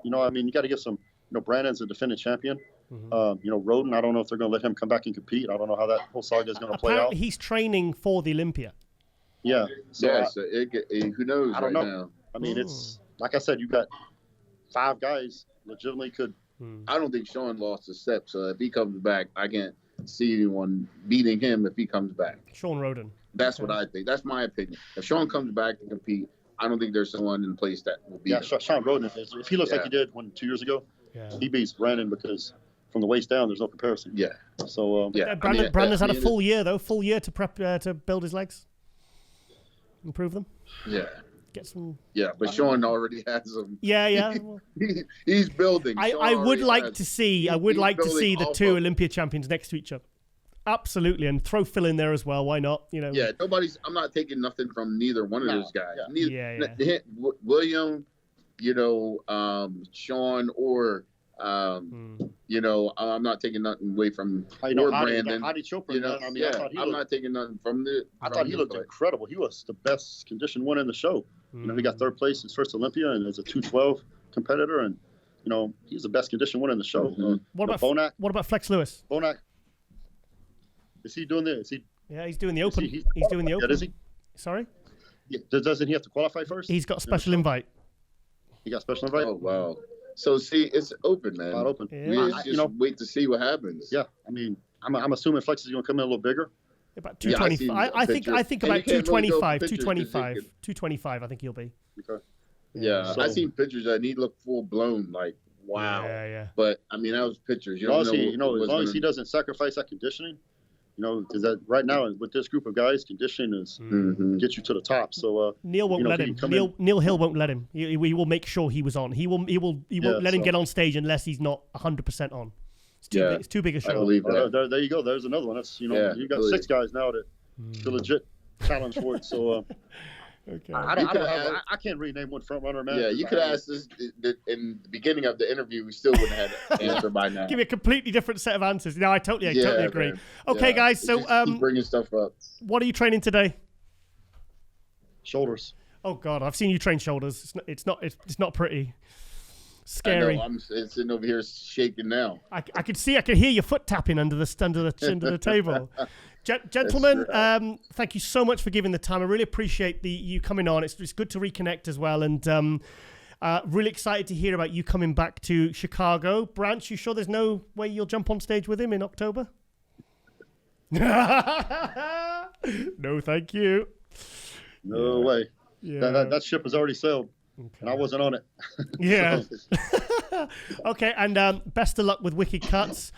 Speaker 3: you got to give some. Brandon's a defending champion. Roden, I don't know if they're going to let him come back and compete. I don't know how that whole saga is going to play out.
Speaker 1: Apparently, he's training for the Olympia.
Speaker 3: Yeah. So,
Speaker 2: who knows?
Speaker 3: I don't know.
Speaker 2: Now.
Speaker 3: I mean, it's like I said, you got 5 guys legitimately could.
Speaker 2: I don't think Sean lost a step. So if he comes back, I can't see anyone beating him if he comes back.
Speaker 1: Sean Roden.
Speaker 2: That's what I think. That's my opinion. If Sean comes back to compete, I don't think there's someone in place that will beat him.
Speaker 3: Sean Roden, if he looks like he did 2 years ago, he beats Brandon because from the waist down, there's no comparison.
Speaker 2: Yeah.
Speaker 3: So
Speaker 1: Brandon's had a full year though, to prep to build his legs, improve them.
Speaker 2: Yeah.
Speaker 1: Get some.
Speaker 2: Yeah, but Sean already has them.
Speaker 1: Yeah.
Speaker 2: He's building.
Speaker 1: I would like to see the 2 Olympia champions next to each other. Absolutely, and throw Phil in there as well. Why not?
Speaker 2: Yeah, I'm not taking nothing from neither one of those guys.
Speaker 1: Yeah.
Speaker 2: William, Sean, or I'm not taking nothing away from Brandon. I'm not taking nothing from the.
Speaker 3: I thought he looked incredible. He was the best conditioned one in the show. He got 3rd place his first Olympia and as a 212 competitor, and he's the best conditioned one in the show.
Speaker 1: What about Flex Lewis?
Speaker 3: Bonac. Is he doing this?
Speaker 1: Yeah, he's doing the Open. He's doing the Open.
Speaker 3: Is he?
Speaker 1: Sorry?
Speaker 3: Yeah. Doesn't he have to qualify first?
Speaker 1: He's got a special invite.
Speaker 3: He got special invite?
Speaker 2: Oh, wow. So, see, it's open, man.
Speaker 3: Not open.
Speaker 1: Yeah.
Speaker 2: We just wait to see what happens.
Speaker 3: Yeah. I mean, I'm assuming Flex is going to come in a little bigger.
Speaker 1: About 225. I think about 225. 225, I think he'll be.
Speaker 3: Okay.
Speaker 2: Yeah. I seen pictures and he looked full blown, like, wow.
Speaker 1: Yeah.
Speaker 2: But, that was pictures.
Speaker 3: As long as he doesn't sacrifice that conditioning, because right now with this group of guys, conditioning is get you to the top. So
Speaker 1: Neil won't let him. Neil Hill won't let him. He will make sure he was on. He won't let him get on stage unless he's not 100% on. It's too big a show.
Speaker 2: I believe that.
Speaker 3: There you go. There's another one. That's you got 6 guys now that to legit challenge for it. So
Speaker 1: okay.
Speaker 3: I can't really name one front runner, man.
Speaker 2: Yeah, you could ask this in the beginning of the interview. We still wouldn't have had an answer by now.
Speaker 1: Give me a completely different set of answers. No, I totally agree. Man. Okay, guys. So
Speaker 2: keep bringing stuff up.
Speaker 1: What are you training today?
Speaker 3: Shoulders.
Speaker 1: Oh God, I've seen you train shoulders. It's not pretty. Scary.
Speaker 2: I know, I'm sitting over here shaking now.
Speaker 1: I could hear your foot tapping under the table. Gentlemen, thank you so much for giving the time. I really appreciate you coming on. It's good to reconnect as well, and really excited to hear about you coming back to Chicago. Branch, you sure there's no way you'll jump on stage with him in October? No, thank you.
Speaker 3: No way.
Speaker 1: Yeah.
Speaker 3: That ship has already sailed. Okay. And I wasn't on it.
Speaker 1: Yeah. Okay, and best of luck with Wicked Cutz.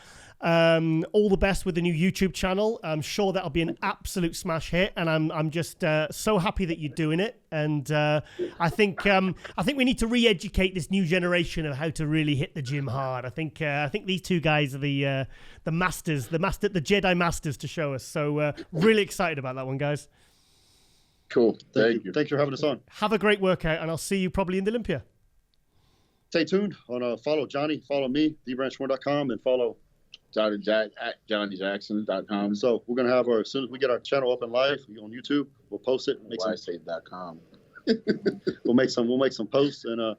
Speaker 1: All the best with the new YouTube channel. I'm sure that'll be an absolute smash hit, and I'm just so happy that you're doing it. And I think we need to re-educate this new generation of how to really hit the gym hard. I think these 2 guys are the masters, the Jedi masters to show us. So really excited about that one, guys.
Speaker 2: Cool. Thank you.
Speaker 3: Thanks for having us on.
Speaker 1: Have a great workout, and I'll see you probably in the Olympia.
Speaker 3: Stay tuned on follow Johnnie, follow me, thebranchmore.com, and follow
Speaker 2: Johnny Jack at JohnnyJackson.com.
Speaker 3: So we're gonna have as soon as we get our channel up and live on YouTube, we'll post it.
Speaker 2: YSave.com.
Speaker 3: We'll make some posts, and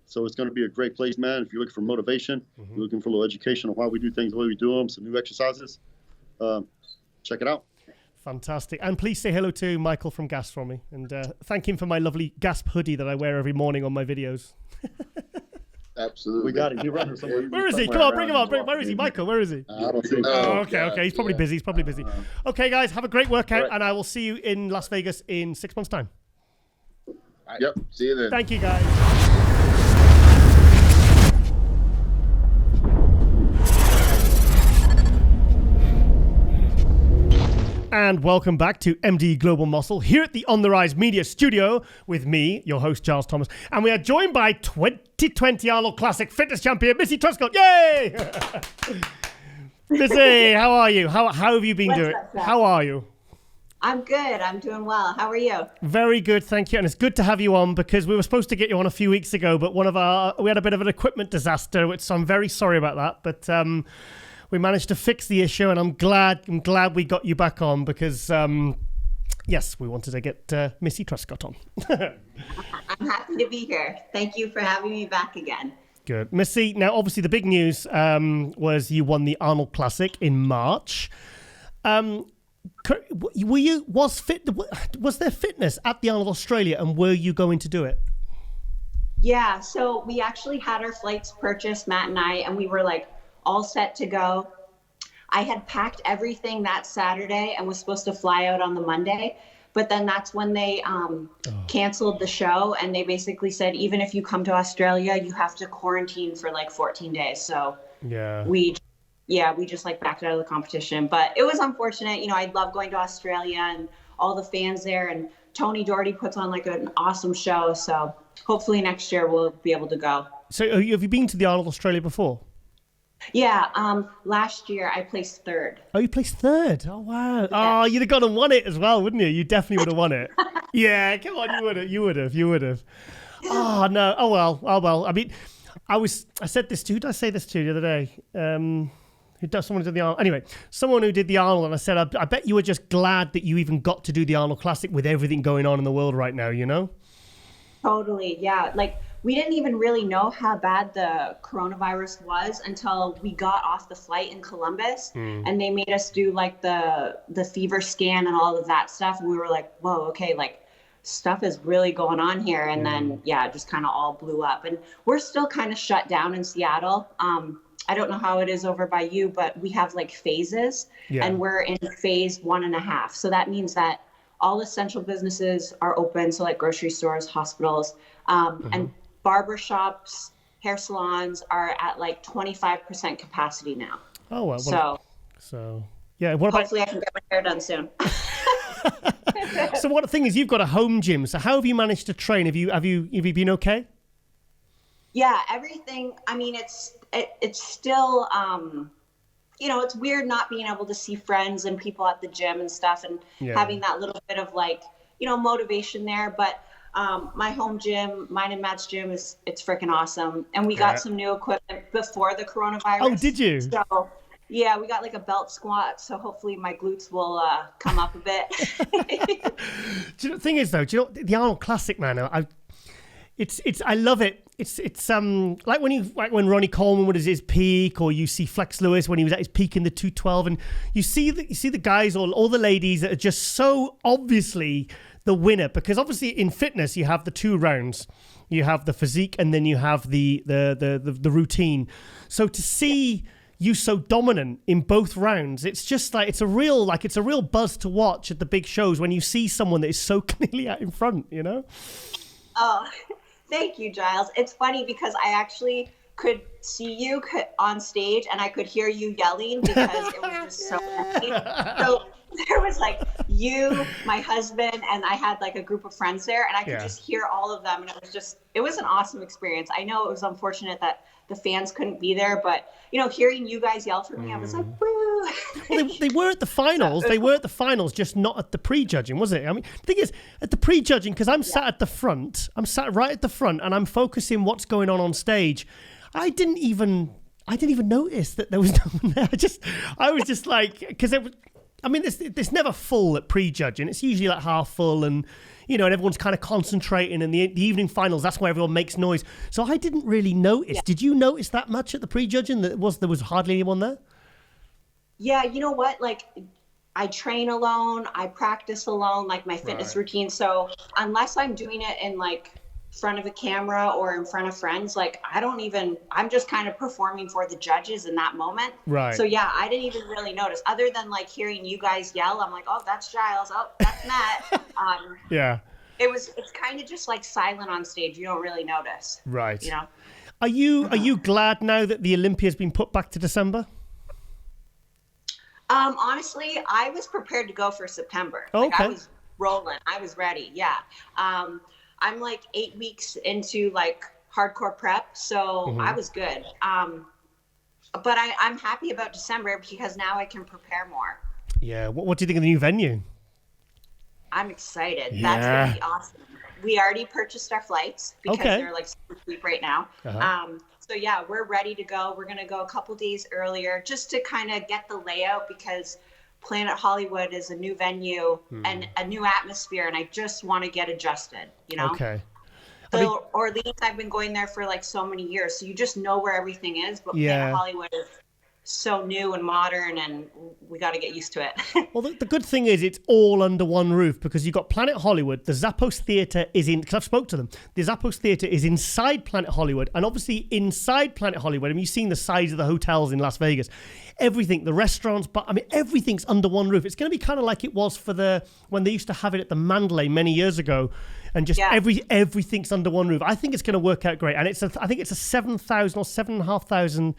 Speaker 3: so it's gonna be a great place, man. If you're looking for motivation, you're looking for a little education on why we do things the way we do them, some new exercises, check it out.
Speaker 1: Fantastic. And please say hello to Michael from GASP for me. And thank him for my lovely GASP hoodie that I wear every morning on my videos.
Speaker 2: Absolutely.
Speaker 3: We got him. He's running somewhere.
Speaker 1: Where is he? Come on, bring him on. Where is he? Michael, where is he?
Speaker 3: I don't see him.
Speaker 1: Okay. He's probably busy. Okay, guys, have a great workout, and I will see you in Las Vegas in 6 months' time.
Speaker 2: Yep. See you then.
Speaker 1: Thank you, guys. And welcome back to MD Global Muscle here at the On the Rise Media Studio with me, your host, Giles Thomas. And we are joined by 2020 Arnold Classic fitness champion, Missy Truscott. Yay! Missy, how are you? How have you been doing? How are you?
Speaker 5: I'm good. I'm doing well. How are you?
Speaker 1: Very good, thank you. And it's good to have you on because we were supposed to get you on a few weeks ago, but we had a bit of an equipment disaster, which so I'm very sorry about that. But we managed to fix the issue, and I'm glad we got you back on because, yes, we wanted to get Missy Truscott on.
Speaker 5: I'm happy to be here. Thank you for having me back again.
Speaker 1: Good. Missy, now obviously the big news was you won the Arnold Classic in March. Was there fitness at the Arnold Australia, and were you going to do it?
Speaker 5: Yeah, so we actually had our flights purchased, Matt and I, and we were like all set to go. I had packed everything that Saturday and was supposed to fly out on the Monday, but then that's when they canceled the show, and they basically said, even if you come to Australia, you have to quarantine for like 14 days. So we just like backed out of the competition, but it was unfortunate. You know, I love going to Australia and all the fans there, and Tony Doherty puts on like an awesome show. So hopefully next year we'll be able to go.
Speaker 1: So have you been to the Arnold Australia before?
Speaker 5: Yeah, last year I placed third.
Speaker 1: Oh, you placed third? Oh, wow.
Speaker 5: Yeah.
Speaker 1: Oh, you'd have gone and won it as well, wouldn't you? You definitely would have won it. Yeah, come on, you would have. Oh, no. Oh, well. I mean, I said this to, who did I say this to the other day? Someone who did the Arnold. Anyway, someone who did the Arnold, and I said, I bet you were just glad that you even got to do the Arnold Classic with everything going on in the world right now, you know?
Speaker 5: Totally, yeah. Like, we didn't even really know how bad the coronavirus was until we got off the flight in Columbus, and they made us do like the fever scan and all of that stuff. And we were like, whoa, okay, like stuff is really going on here. And then, yeah, it just kind of all blew up. And we're still kind of shut down in Seattle. I don't know how it is over by you, but we have like phases, and we're in phase 1.5. So that means that all essential businesses are open. So like grocery stores, hospitals, and barbershops, hair salons are at like 25% capacity now.
Speaker 1: Oh, well. So yeah.
Speaker 5: Hopefully I can get my hair done soon.
Speaker 1: So what the thing is, you've got a home gym. So how have you managed to train? Have you been okay?
Speaker 5: Yeah, everything. I mean, it's still, you know, it's weird not being able to see friends and people at the gym and stuff, and having that little bit of like, you know, motivation there. But my home gym, mine and Matt's gym, it's freaking awesome. And we got some new equipment before the coronavirus.
Speaker 1: Oh, did you?
Speaker 5: So yeah, we got like a belt squat. So hopefully my glutes will come up a bit.
Speaker 1: Do you know, the thing is though, do you know the Arnold Classic, man? I love it. It's like when Ronnie Coleman was at his peak, or you see Flex Lewis when he was at his peak in the 212, and you see the guys, all the ladies that are just so obviously the winner, because obviously in fitness you have the 2 rounds, you have the physique, and then you have the routine. So to see you so dominant in both rounds, it's just like it's a real buzz to watch at the big shows when you see someone that is so clearly out in front, you know.
Speaker 5: Oh. Thank you, Giles. It's funny because I actually could see you on stage and I could hear you yelling because it was just so funny. So there was like you, my husband, and I had like a group of friends there, and I could just hear all of them. And it was an awesome experience. I know it was unfortunate that the fans couldn't be there, but you know, hearing you guys yell for me, I was like, woo.
Speaker 1: Well, they were at the finals. They were at the finals, just not at the pre-judging, was it? I mean, the thing is, at the pre-judging, because I'm sat at the front, I'm sat right at the front, and I'm focusing what's going on stage. I didn't even notice that there was no one there. I was just like, because it was. I mean, it's never full at pre-judging. It's usually like half full, and you know, and everyone's kind of concentrating. And the evening finals, that's where everyone makes noise. So I didn't really notice. Yeah. Did you notice that much at the pre-judging? There was hardly anyone there. Yeah,
Speaker 5: you know what? Like, I train alone. I practice alone. Like my fitness routine. So unless I'm doing it in like front of a camera or in front of friends, like I'm just kind of performing for the judges in that moment.
Speaker 1: Right.
Speaker 5: So yeah, I didn't even really notice, other than like hearing you guys yell. I'm like, oh, that's Giles. Oh, that's Matt.
Speaker 1: Yeah.
Speaker 5: It's kind of just like silent on stage. You don't really notice.
Speaker 1: Right.
Speaker 5: You know.
Speaker 1: Are you glad now that the Olympia has been put back to December?
Speaker 5: Honestly, I was prepared to go for September.
Speaker 1: Oh,
Speaker 5: like
Speaker 1: okay.
Speaker 5: I was rolling. I was ready. Yeah. I'm like 8 weeks into like hardcore prep, so I was good. But I'm happy about December because now I can prepare more.
Speaker 1: Yeah. What do you think of the new venue?
Speaker 5: I'm excited.
Speaker 1: Yeah.
Speaker 5: That's gonna be awesome. We already purchased our flights because they're like super cheap right now. So yeah, we're ready to go. We're gonna go a couple days earlier just to kind of get the layout because Planet Hollywood is a new venue and a new atmosphere, and I just want to get adjusted. You know.
Speaker 1: Okay.
Speaker 5: So Orleans, I've been going there for like so many years, so you just know where everything is. But Planet Hollywood is so new and modern, and we got to get used to it.
Speaker 1: Well, the good thing is it's all under one roof because you've got Planet Hollywood. The Zappos Theatre is in, because I've spoke to them, the Zappos Theatre is inside Planet Hollywood. And obviously inside Planet Hollywood, I mean, you've seen the size of the hotels in Las Vegas. Everything, the restaurants, but I mean, everything's under one roof. It's going to be kind of like it was for when they used to have it at the Mandalay many years ago. And just everything's under one roof. I think it's going to work out great. And I think it's a 7,000 or 7,500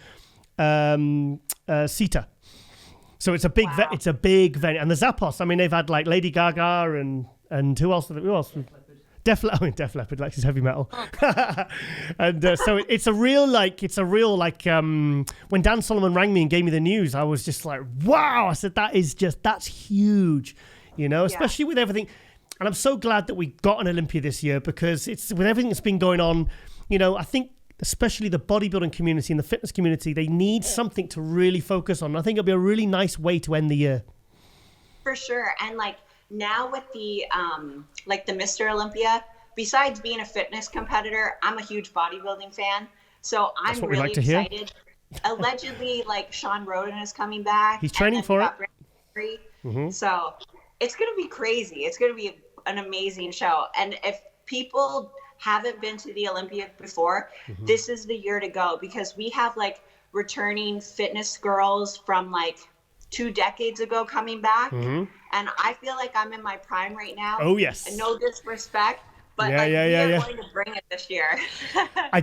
Speaker 1: seater. So it's a big it's a big venue. And the Zappos, I mean, they've had like Lady Gaga and who else? Def Leppard likes his heavy metal. And so it's a real when Dan Solomon rang me and gave me the news, I was just like, wow. I said, that's huge, you know, especially with everything. And I'm so glad that we got an Olympia this year because it's with everything that's been going on, you know, I think especially the bodybuilding community and the fitness community, they need something to really focus on. I think it'll be a really nice way to end the year.
Speaker 5: For sure. And like now with the the Mr. Olympia, besides being a fitness competitor, I'm a huge bodybuilding fan. So I'm really excited. Allegedly, like Sean Roden is coming back.
Speaker 1: He's training for
Speaker 5: it. So it's going to be crazy. It's going to be an amazing show. And if people haven't been to the Olympia before, this is the year to go because we have like returning fitness girls from like 2 decades ago coming back. And I feel like I'm in my prime right now.
Speaker 1: Oh, yes.
Speaker 5: And no disrespect, but we are going to bring it this year.
Speaker 1: I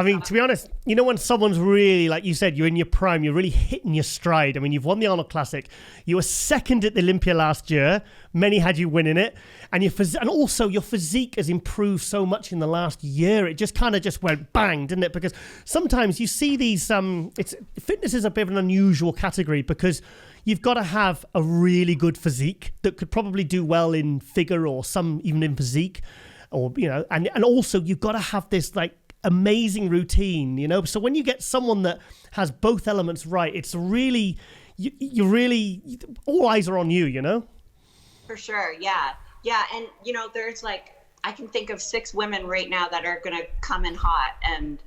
Speaker 1: mean, to be honest, you know, when someone's really, like you said, you're in your prime, you're really hitting your stride. I mean, you've won the Arnold Classic. You were second at the Olympia last year. Many had you winning it. And also your physique has improved so much in the last year. It just kind of just went bang, didn't it? Because sometimes you see these, fitness is a bit of an unusual category because you've got to have a really good physique that could probably do well in figure or some even in physique. Or, you know, and also you've got to have this like amazing routine, you know. So when you get someone that has both elements right, it's really, you really, all eyes are on you, you know.
Speaker 5: For sure, yeah. And you know, there's like I can think of 6 women right now that are gonna come in hot, and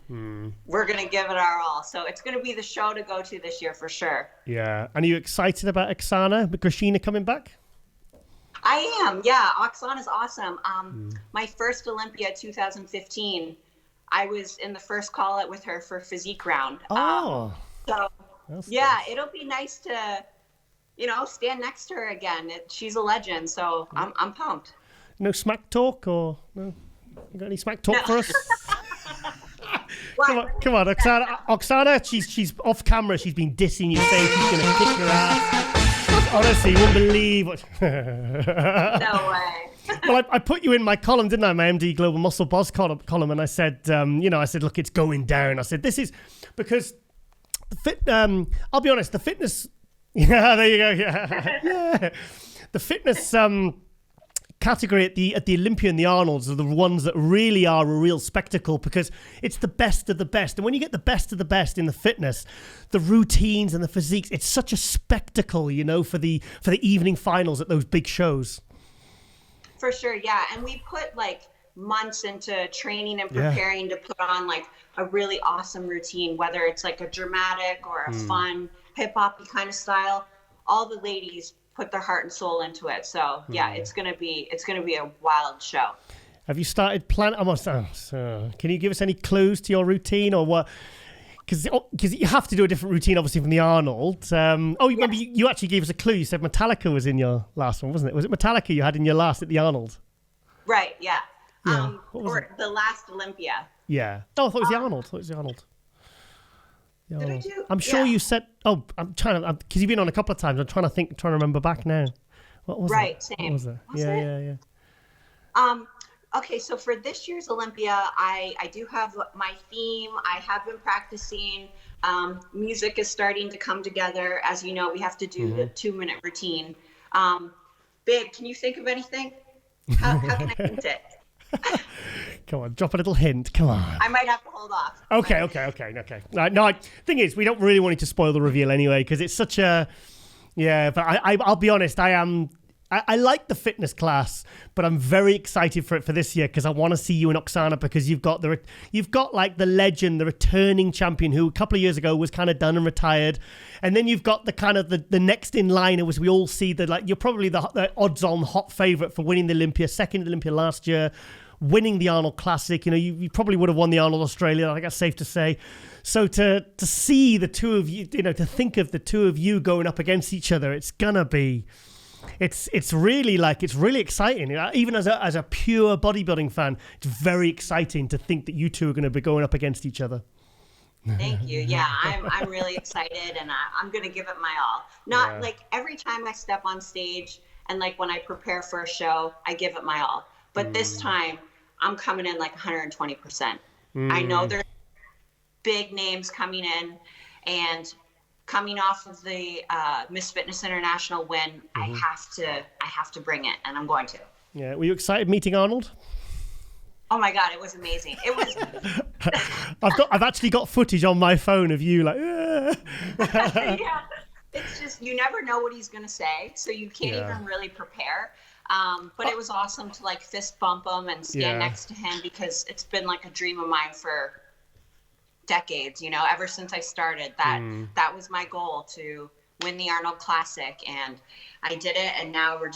Speaker 5: we're gonna give it our all. So it's gonna be the show to go to this year for sure. Yeah,
Speaker 1: and are you excited about Oksana Grishina coming back?
Speaker 5: I am, yeah. Oksana's awesome. My first Olympia 2015, I was in the first call out with her for physique round. So yeah, it'll be nice to, you know, stand next to her again. She's a legend, so I'm pumped.
Speaker 1: No smack talk or no? You got any smack talk for us? Come on, Oksana. She's off camera. She's been dissing you, saying she's gonna kick your ass. Honestly, you wouldn't believe what.
Speaker 5: No way.
Speaker 1: Well, I put you in my column, didn't I? My MD Global Muscle Boss column, and I said, look, it's going down. I said, this is because I'll be honest, the fitness. Yeah, there you go. Yeah. The fitness category at the Olympia and the Arnolds are the ones that really are a real spectacle because it's the best of the best. And when you get the best of the best in the fitness, the routines and the physiques, it's such a spectacle, you know, for the evening finals at those big shows.
Speaker 5: For sure, yeah. And we put like months into training and preparing to put on like a really awesome routine, whether it's like a dramatic or a fun hip-hop kind of style. All the ladies put their heart and soul into it. So yeah, it's gonna be a wild show. Have you started planning?
Speaker 1: Can you give us any clues to your routine or what? Because you have to do a different routine, obviously, from the Arnold. Remember you actually gave us a clue. You said Metallica was in your last one, wasn't it? Was it Metallica you had in your last at the Arnold?
Speaker 5: Right. Yeah. Or the last Olympia.
Speaker 1: Yeah. Oh, I thought it was the Arnold.
Speaker 5: Did I do?
Speaker 1: I'm sure you said. Oh, I'm trying to because you've been on a couple of times. I'm trying to remember back now. What was it?
Speaker 5: Right, same.
Speaker 1: What was it?
Speaker 5: Was
Speaker 1: Yeah.
Speaker 5: Okay, so for this year's Olympia, I do have my theme. I have been practicing. Music is starting to come together. As you know, we have to do the 2-minute routine. Babe, can you think of anything? How can I hint it?
Speaker 1: Come on, drop a little hint. Come on.
Speaker 5: I might have to hold off.
Speaker 1: Okay. No, thing is, we don't really want you to spoil the reveal anyway, because it's such a... Yeah, but I'll be honest, I like the fitness class, but I'm very excited for it for this year because I want to see you and Oksana, because you've got like the legend, the returning champion who a couple of years ago was kind of done and retired, and then you've got the kind of the next in line, as we all see that like you're probably the odds-on hot favorite for winning the Olympia, second Olympia last year, winning the Arnold Classic. You know, you probably would have won the Arnold Australia. I think that's safe to say. So to see the two of you, to think of the two of you going up against each other, it's gonna be. It's really exciting. Even as a pure bodybuilding fan, it's very exciting to think that you two are going to be going up against each other.
Speaker 5: Thank you. Yeah, I'm really excited, and I'm going to give it my all. Not like every time I step on stage and like when I prepare for a show, I give it my all. But this time, I'm coming in like 120%. I know there's big names coming in, and coming off of the Miss Fitness International win, I have to bring it, and I'm going to.
Speaker 1: Yeah, were you excited meeting Arnold?
Speaker 5: Oh my God, it was amazing. It was.
Speaker 1: I've actually got footage on my phone of you like.
Speaker 5: Yeah, it's just you never know what he's gonna say, so you can't even really prepare. But it was awesome to like fist bump him and stand next to him, because it's been like a dream of mine for decades, ever since I started. That was my goal, to win the Arnold Classic, and I did it, and now we're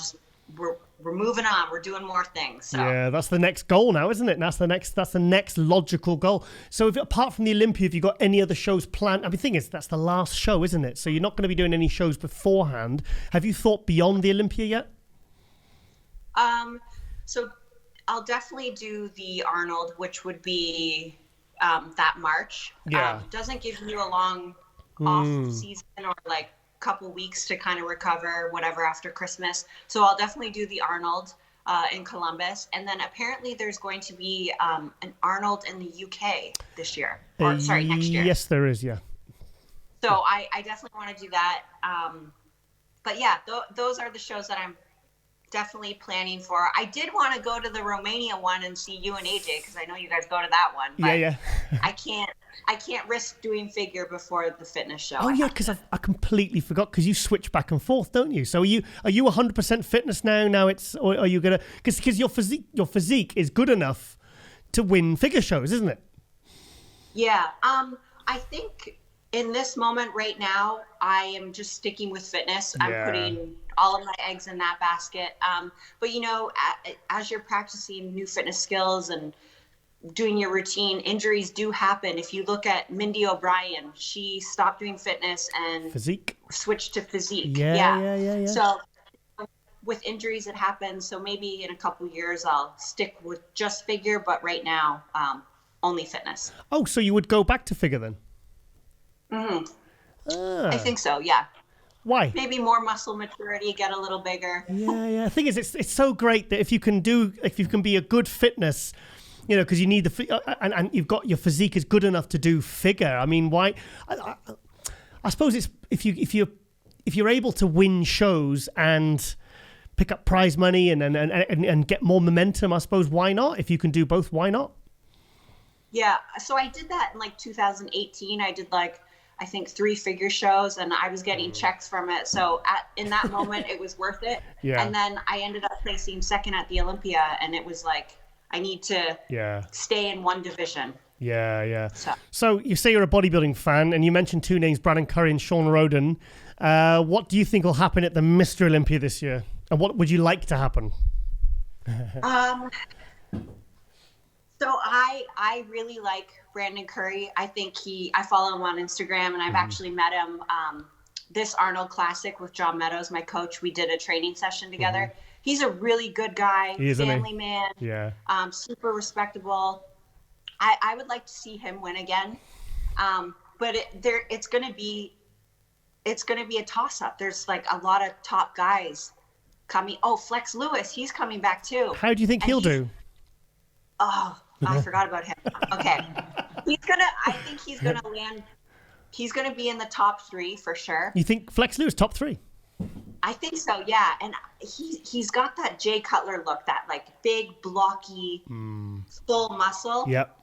Speaker 5: moving on, we're doing more things. So. Yeah,
Speaker 1: that's the next goal now, isn't it? That's the next logical goal. So apart from the Olympia, have you got any other shows planned? I mean, the thing is, that's the last show, isn't it? So you're not going to be doing any shows beforehand. Have you thought beyond the Olympia yet?
Speaker 5: So I'll definitely do the Arnold, which would be that March. Doesn't give you a long off season or like couple weeks to kind of recover, whatever, after Christmas. So I'll definitely do the Arnold in Columbus, and then apparently there's going to be an Arnold in the UK this year, or next year.
Speaker 1: Yes, there is. Yeah.
Speaker 5: So I definitely want to do that. But yeah, those are the shows that I'm definitely planning for. I did want to go to the Romania one and see you and AJ, because I know you guys go to that one. But
Speaker 1: yeah.
Speaker 5: I can't risk doing figure before the fitness show.
Speaker 1: Oh yeah, because I completely forgot, because you switch back and forth, don't you? So are you 100% fitness now? Now or are you gonna, because your physique is good enough to win figure shows, isn't it?
Speaker 5: Yeah. I think in this moment right now, I am just sticking with fitness. I'm putting all of my eggs in that basket. But as you're practicing new fitness skills and doing your routine, injuries do happen. If you look at Mindy O'Brien, she stopped doing fitness and switched to physique.
Speaker 1: Yeah.
Speaker 5: So with injuries, it happens. So maybe in a couple years, I'll stick with just figure. But right now, only fitness.
Speaker 1: Oh, so you would go back to figure then?
Speaker 5: I think so, yeah.
Speaker 1: Why?
Speaker 5: Maybe more muscle maturity, get a little bigger.
Speaker 1: Yeah. The thing is, it's so great that if you can be a good fitness, because you need and you've got your physique is good enough to do figure. I mean, why? I suppose it's if you're able to win shows and pick up prize money and get more momentum, I suppose, why not? If you can do both, why not?
Speaker 5: Yeah. So I did that in like 2018. I did I think 3 figure shows, and I was getting checks from it. So in that moment, it was worth it.
Speaker 1: Yeah.
Speaker 5: And then I ended up placing second at the Olympia, and it was like, I need to stay in one division.
Speaker 1: Yeah. So you say you're a bodybuilding fan, and you mentioned 2 names, Brandon Curry and Sean Roden. What do you think will happen at the Mr. Olympia this year? And what would you like to happen?
Speaker 5: So I really like Brandon Curry. I think I follow him on Instagram, and I've actually met him this Arnold Classic with John Meadows, my coach. We did a training session together. He's a really good guy, family man, super respectable. I would like to see him win again. but it's gonna be a toss up. There's like a lot of top guys coming. Oh, Flex Lewis, he's coming back too.
Speaker 1: How do you think he'll do?
Speaker 5: Oh, I forgot about him. Okay, I think he's gonna land. He's gonna be in the top 3 for sure.
Speaker 1: You think Flex Lewis top 3?
Speaker 5: I think so, yeah. And he's got that Jay Cutler look, that like big, blocky, full muscle.
Speaker 1: Yep.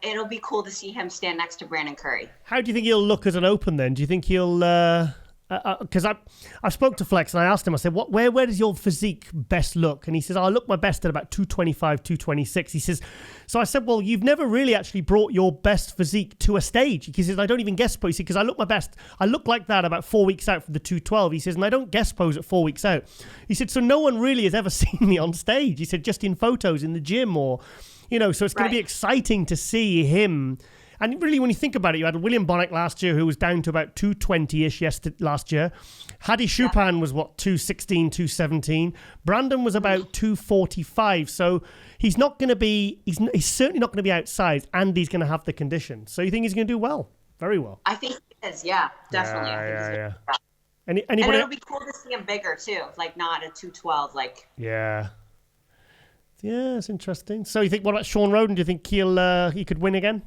Speaker 5: It'll be cool to see him stand next to Brandon Curry.
Speaker 1: How do you think he'll look as an open then? Do you think he'll... Because I spoke to Flex and I asked him, I said, where does your physique best look? And he says, I look my best at about 225, 226. He says, so I said, well, you've never really actually brought your best physique to a stage. He says, I don't even guest pose. Because I look my best. I look like that about 4 weeks out for the 212. He says, and I don't guest pose at 4 weeks out. He said, so no one really has ever seen me on stage. He said, just in photos in the gym or, so it's going to be exciting to see him. And really, when you think about it, you had William Bonac last year, who was down to about 220-ish last year. Hadi Chupin was, 216, 217. Brandon was about 245. So he's not going to be, he's certainly not going to be outsized, and he's going to have the condition. So you think he's going to do well? Very well.
Speaker 5: I think he is, yeah, definitely.
Speaker 1: Yeah.
Speaker 5: And it'll be cool to see him bigger, too. Like, not a 212, like...
Speaker 1: Yeah. Yeah, it's interesting. So you think, what about Sean Roden? Do you think he could win again?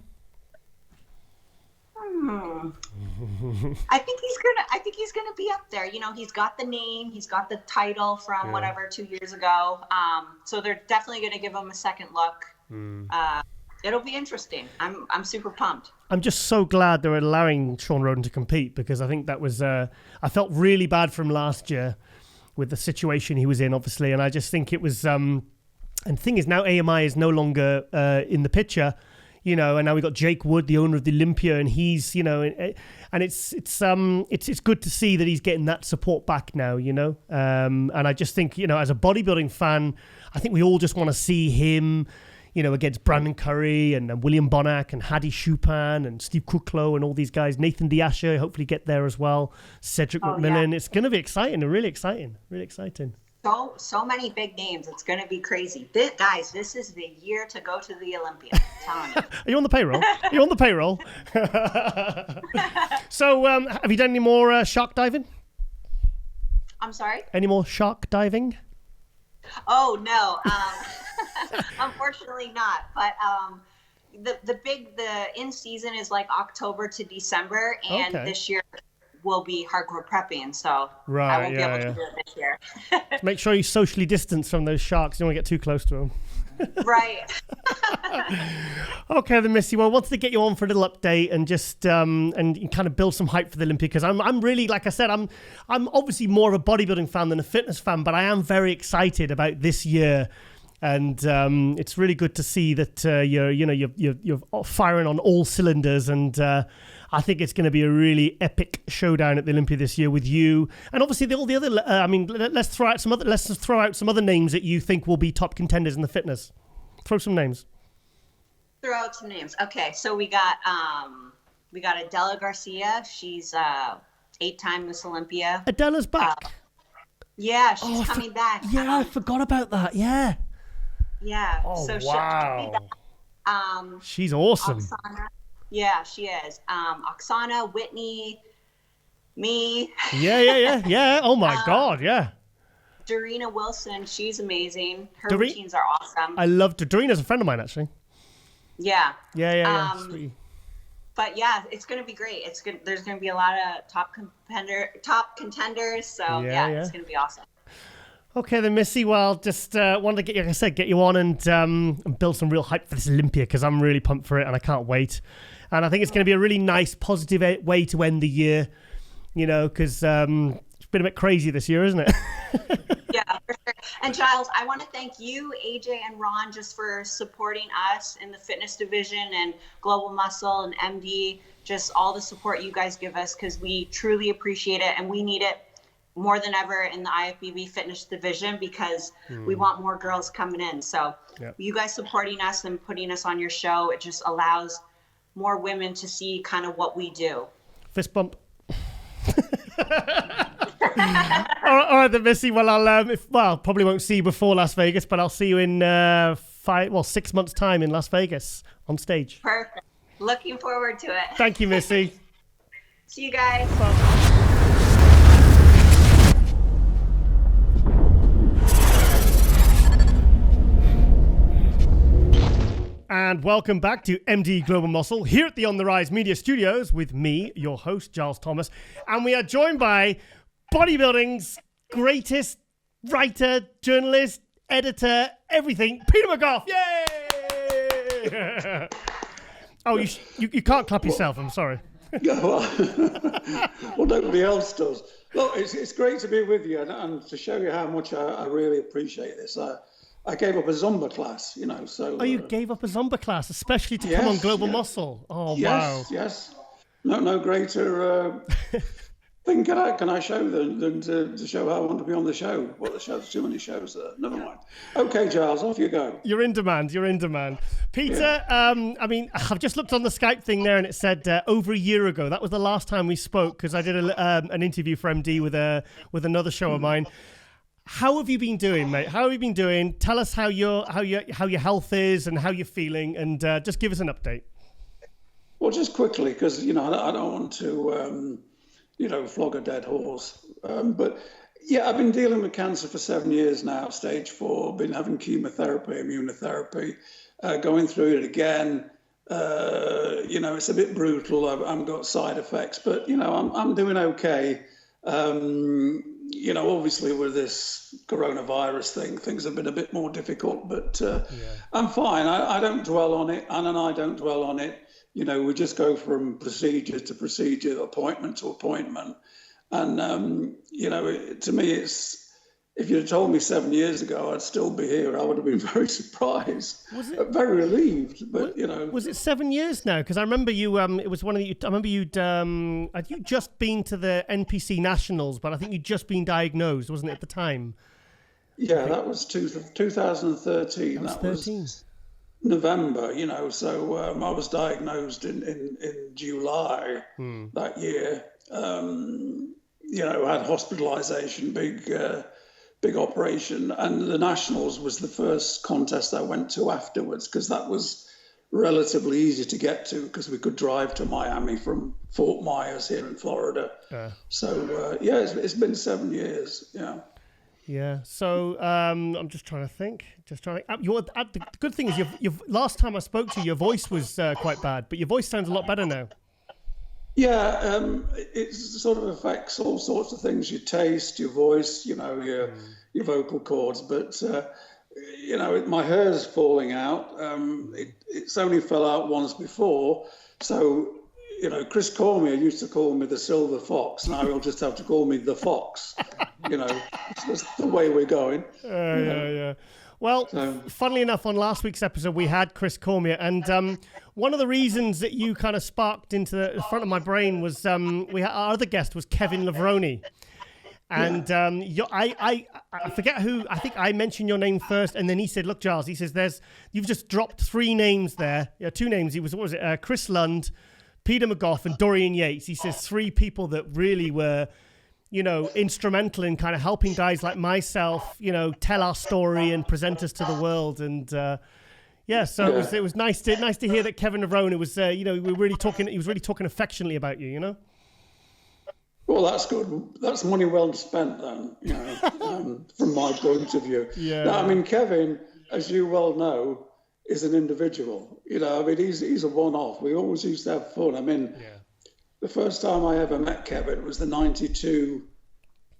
Speaker 5: I think he's gonna be up there. He's got the name, he's got the title from 2 years ago. So they're definitely gonna give him a second look. It'll be interesting. I'm super pumped.
Speaker 1: I'm just so glad they're allowing Sean Roden to compete, because I think that was I felt really bad for him last year with the situation he was in, obviously, and I just think it was. And the thing is, now AMI is no longer in the picture. And now we got Jake Wood, the owner of the Olympia, and he's, and it's good to see that he's getting that support back now, and I just think, as a bodybuilding fan, I think we all just want to see him, against Brandon Curry and William Bonac and Hadi Chupin and Steve Kuklo and all these guys, Nathan Diasha, hopefully get there as well, Cedric McMillan. It's going to be exciting, really exciting.
Speaker 5: So many big names. It's going to be crazy. Guys, this is the year to go to the Olympia. I'm telling you.
Speaker 1: Are you on the payroll? So, have you done any more shark diving?
Speaker 5: I'm sorry?
Speaker 1: Any more shark diving?
Speaker 5: Oh, no. Unfortunately not. But the in-season is like October to December. And this year will be hardcore prepping, so I won't be able to do it this year.
Speaker 1: Make sure you socially distance from those sharks. You don't want to get too close to them.
Speaker 5: Right.
Speaker 1: Okay, then, Missy. Well, I wanted to get you on for a little update and just and kind of build some hype for the Olympia, because I'm really, like I said, I'm obviously more of a bodybuilding fan than a fitness fan, but I am very excited about this year. And it's really good to see that you're firing on all cylinders, and I think it's going to be a really epic showdown at the Olympia this year with you, and obviously all the other. Let's throw out some other names that you think will be top contenders in the fitness. Throw some names.
Speaker 5: Throw out some names. Okay, so we got Adela Garcia. She's 8-time Miss Olympia.
Speaker 1: Adela's back.
Speaker 5: Yeah, she's coming back.
Speaker 1: Yeah, I forgot about that. Yeah.
Speaker 5: Yeah.
Speaker 1: Oh,
Speaker 5: so
Speaker 1: wow. She's awesome.
Speaker 5: Oksana. Yeah, she is. Oksana, Whitney, me.
Speaker 1: Yeah. Oh my God, yeah.
Speaker 5: Dorina Wilson, she's amazing. Her routines are awesome.
Speaker 1: I love Dorina's a friend of mine, actually.
Speaker 5: Yeah.
Speaker 1: Yeah.
Speaker 5: But yeah, it's going to be great. It's good. There's going to be a lot of top contenders. So yeah, it's going to be awesome.
Speaker 1: Okay then, Missy. Well, just wanted to get you, like I said, get you on and build some real hype for this Olympia, because I'm really pumped for it and I can't wait. And I think it's going to be a really nice, positive way to end the year. Because it's been a bit crazy this year, isn't it?
Speaker 5: Yeah, for sure. And Giles, I want to thank you, AJ, and Ron just for supporting us in the fitness division and Global Muscle and MD. Just all the support you guys give us, because we truly appreciate it and we need it more than ever in the Ifbb fitness division, because we want more girls coming in. So you guys supporting us and putting us on your show, it just allows more women to see kind of what we do.
Speaker 1: Fist bump. all right then, Missy. Well, I'll probably won't see you before Las Vegas, but I'll see you in 6 months' time in Las Vegas on stage.
Speaker 5: Perfect. Looking forward to it.
Speaker 1: Thank you, Missy.
Speaker 5: See you guys.
Speaker 1: And welcome back to MD Global Muscle here at the On the Rise Media Studios with me, your host, Giles Thomas. And we are joined by bodybuilding's greatest writer, journalist, editor, everything, Peter McGough. Yay! Oh, you can't clap yourself. I'm sorry.
Speaker 6: Well, nobody else does. Look, it's great to be with you and to show you how much I really appreciate this. I gave up a Zumba class, so...
Speaker 1: Oh, you gave up a Zumba class, especially to come on Global Muscle. Oh, wow.
Speaker 6: Yes. No greater thing can I show than to show how I want to be on the show. Well, there's too many shows there. Never mind. Okay, Giles, off you go.
Speaker 1: You're in demand. Peter, I've just looked on the Skype thing there and it said over a year ago. That was the last time we spoke because I did an interview for MD with another show of mine. How have you been doing, mate? How have you been doing? Tell us how your health is and how you're feeling, and just give us an update.
Speaker 6: Well, just quickly, because I don't want to, flog a dead horse. But yeah, I've been dealing with cancer for 7 years now, stage 4. Been having chemotherapy, immunotherapy, going through it again. It's a bit brutal. I've got side effects, but I'm doing okay. Obviously with this coronavirus thing, things have been a bit more difficult, but I'm fine. I don't dwell on it. Anne and I don't dwell on it. We just go from procedure to procedure, appointment to appointment. And, to me, if you'd told me 7 years ago I'd still be here, I would have been very surprised, very relieved. But
Speaker 1: was it 7 years now? Because I remember you. It was one of the. I remember you'd just been to the NPC Nationals, but I think you'd just been diagnosed, wasn't it, at the time?
Speaker 6: Yeah, that was 2013. That was November. So I was diagnosed in July that year. I had hospitalisation, big operation, and the Nationals was the first contest I went to afterwards because that was relatively easy to get to because we could drive to Miami from Fort Myers here in Florida. So it's been 7 years.
Speaker 1: Yeah. So I'm just trying to think. The good thing is you've last time I spoke to you, your voice was quite bad, but your voice sounds a lot better now.
Speaker 6: Yeah, it sort of affects all sorts of things: your taste, your voice, your vocal cords. But my hair's falling out. It's only fell out once before, so Chris Cormier used to call me the Silver Fox. Now he'll just have to call me the Fox. That's the way we're going.
Speaker 1: Yeah. Well, funnily enough, on last week's episode, we had Chris Cormier, and one of the reasons that you kind of sparked into the front of my brain was our other guest was Kevin Levrone. And I forget who, I think I mentioned your name first, and then he said, look, Giles, he says, you've just dropped 3 names there. Yeah, 2 names. He was, what was it? Chris Lund, Peter McGough, and Dorian Yates. He says 3 people that really were, instrumental in kind of helping guys like myself, tell our story and present us to the world. And it was nice to hear that Kevin Levrone, it was, we were really talking, he was really talking affectionately about you,
Speaker 6: Well, that's good. That's money well spent then, from my point of view.
Speaker 1: Yeah.
Speaker 6: Now, Kevin, as you well know, is an individual. He's a one-off. We always used to have fun. The first time I ever met Kevin was the 92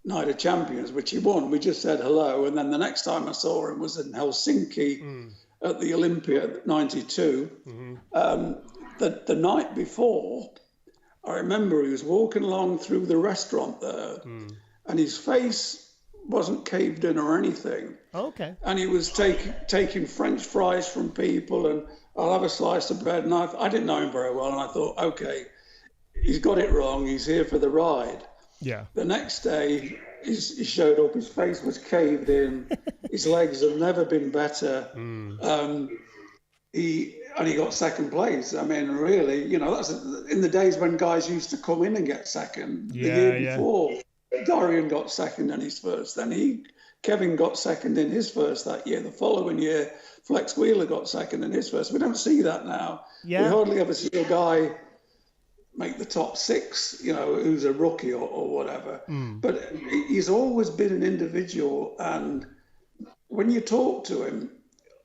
Speaker 6: Night of Champions, which he won. We just said hello. And then the next time I saw him was in Helsinki at the Olympia 92. The night before, I remember he was walking along through the restaurant there and his face wasn't caved in or anything.
Speaker 1: Okay.
Speaker 6: And he was taking French fries from people and I'll have a slice of bread. And I didn't know him very well. And I thought, okay, he's got it wrong. He's here for the ride. Yeah. The next day, he showed up. His face was caved in. His legs have never been better. He got second place. Really, that's in the days when guys used to come in and get second. The year before, Dorian got second and his first. Then he Kevin got second in his first that year. The following year, Flex Wheeler got second in his first. We don't see that now.
Speaker 1: Yeah.
Speaker 6: We hardly ever see a guy make the top 6, who's a rookie or whatever. But he's always been an individual. And when you talk to him,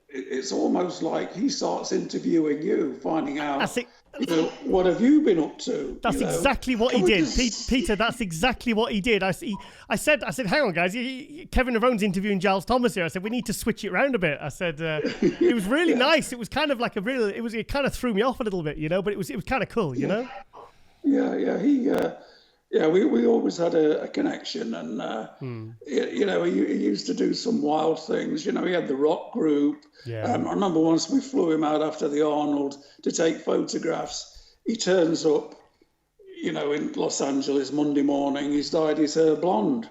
Speaker 6: it's almost like he starts interviewing you, finding out, what have you been up to?
Speaker 1: That's exactly what he did. Peter, that's exactly what he did. I said, hang on, guys. Kevin Levrone's interviewing Giles Thomas here. I said, we need to switch it around a bit. I said, it was really nice. It was kind of like it kind of threw me off a little bit, but it was kind of cool,
Speaker 6: Yeah, we always had a connection, and he used to do some wild things. He had the rock group. I remember once we flew him out after the Arnold to take photographs. He turns up, in Los Angeles Monday morning. He's dyed his hair blonde.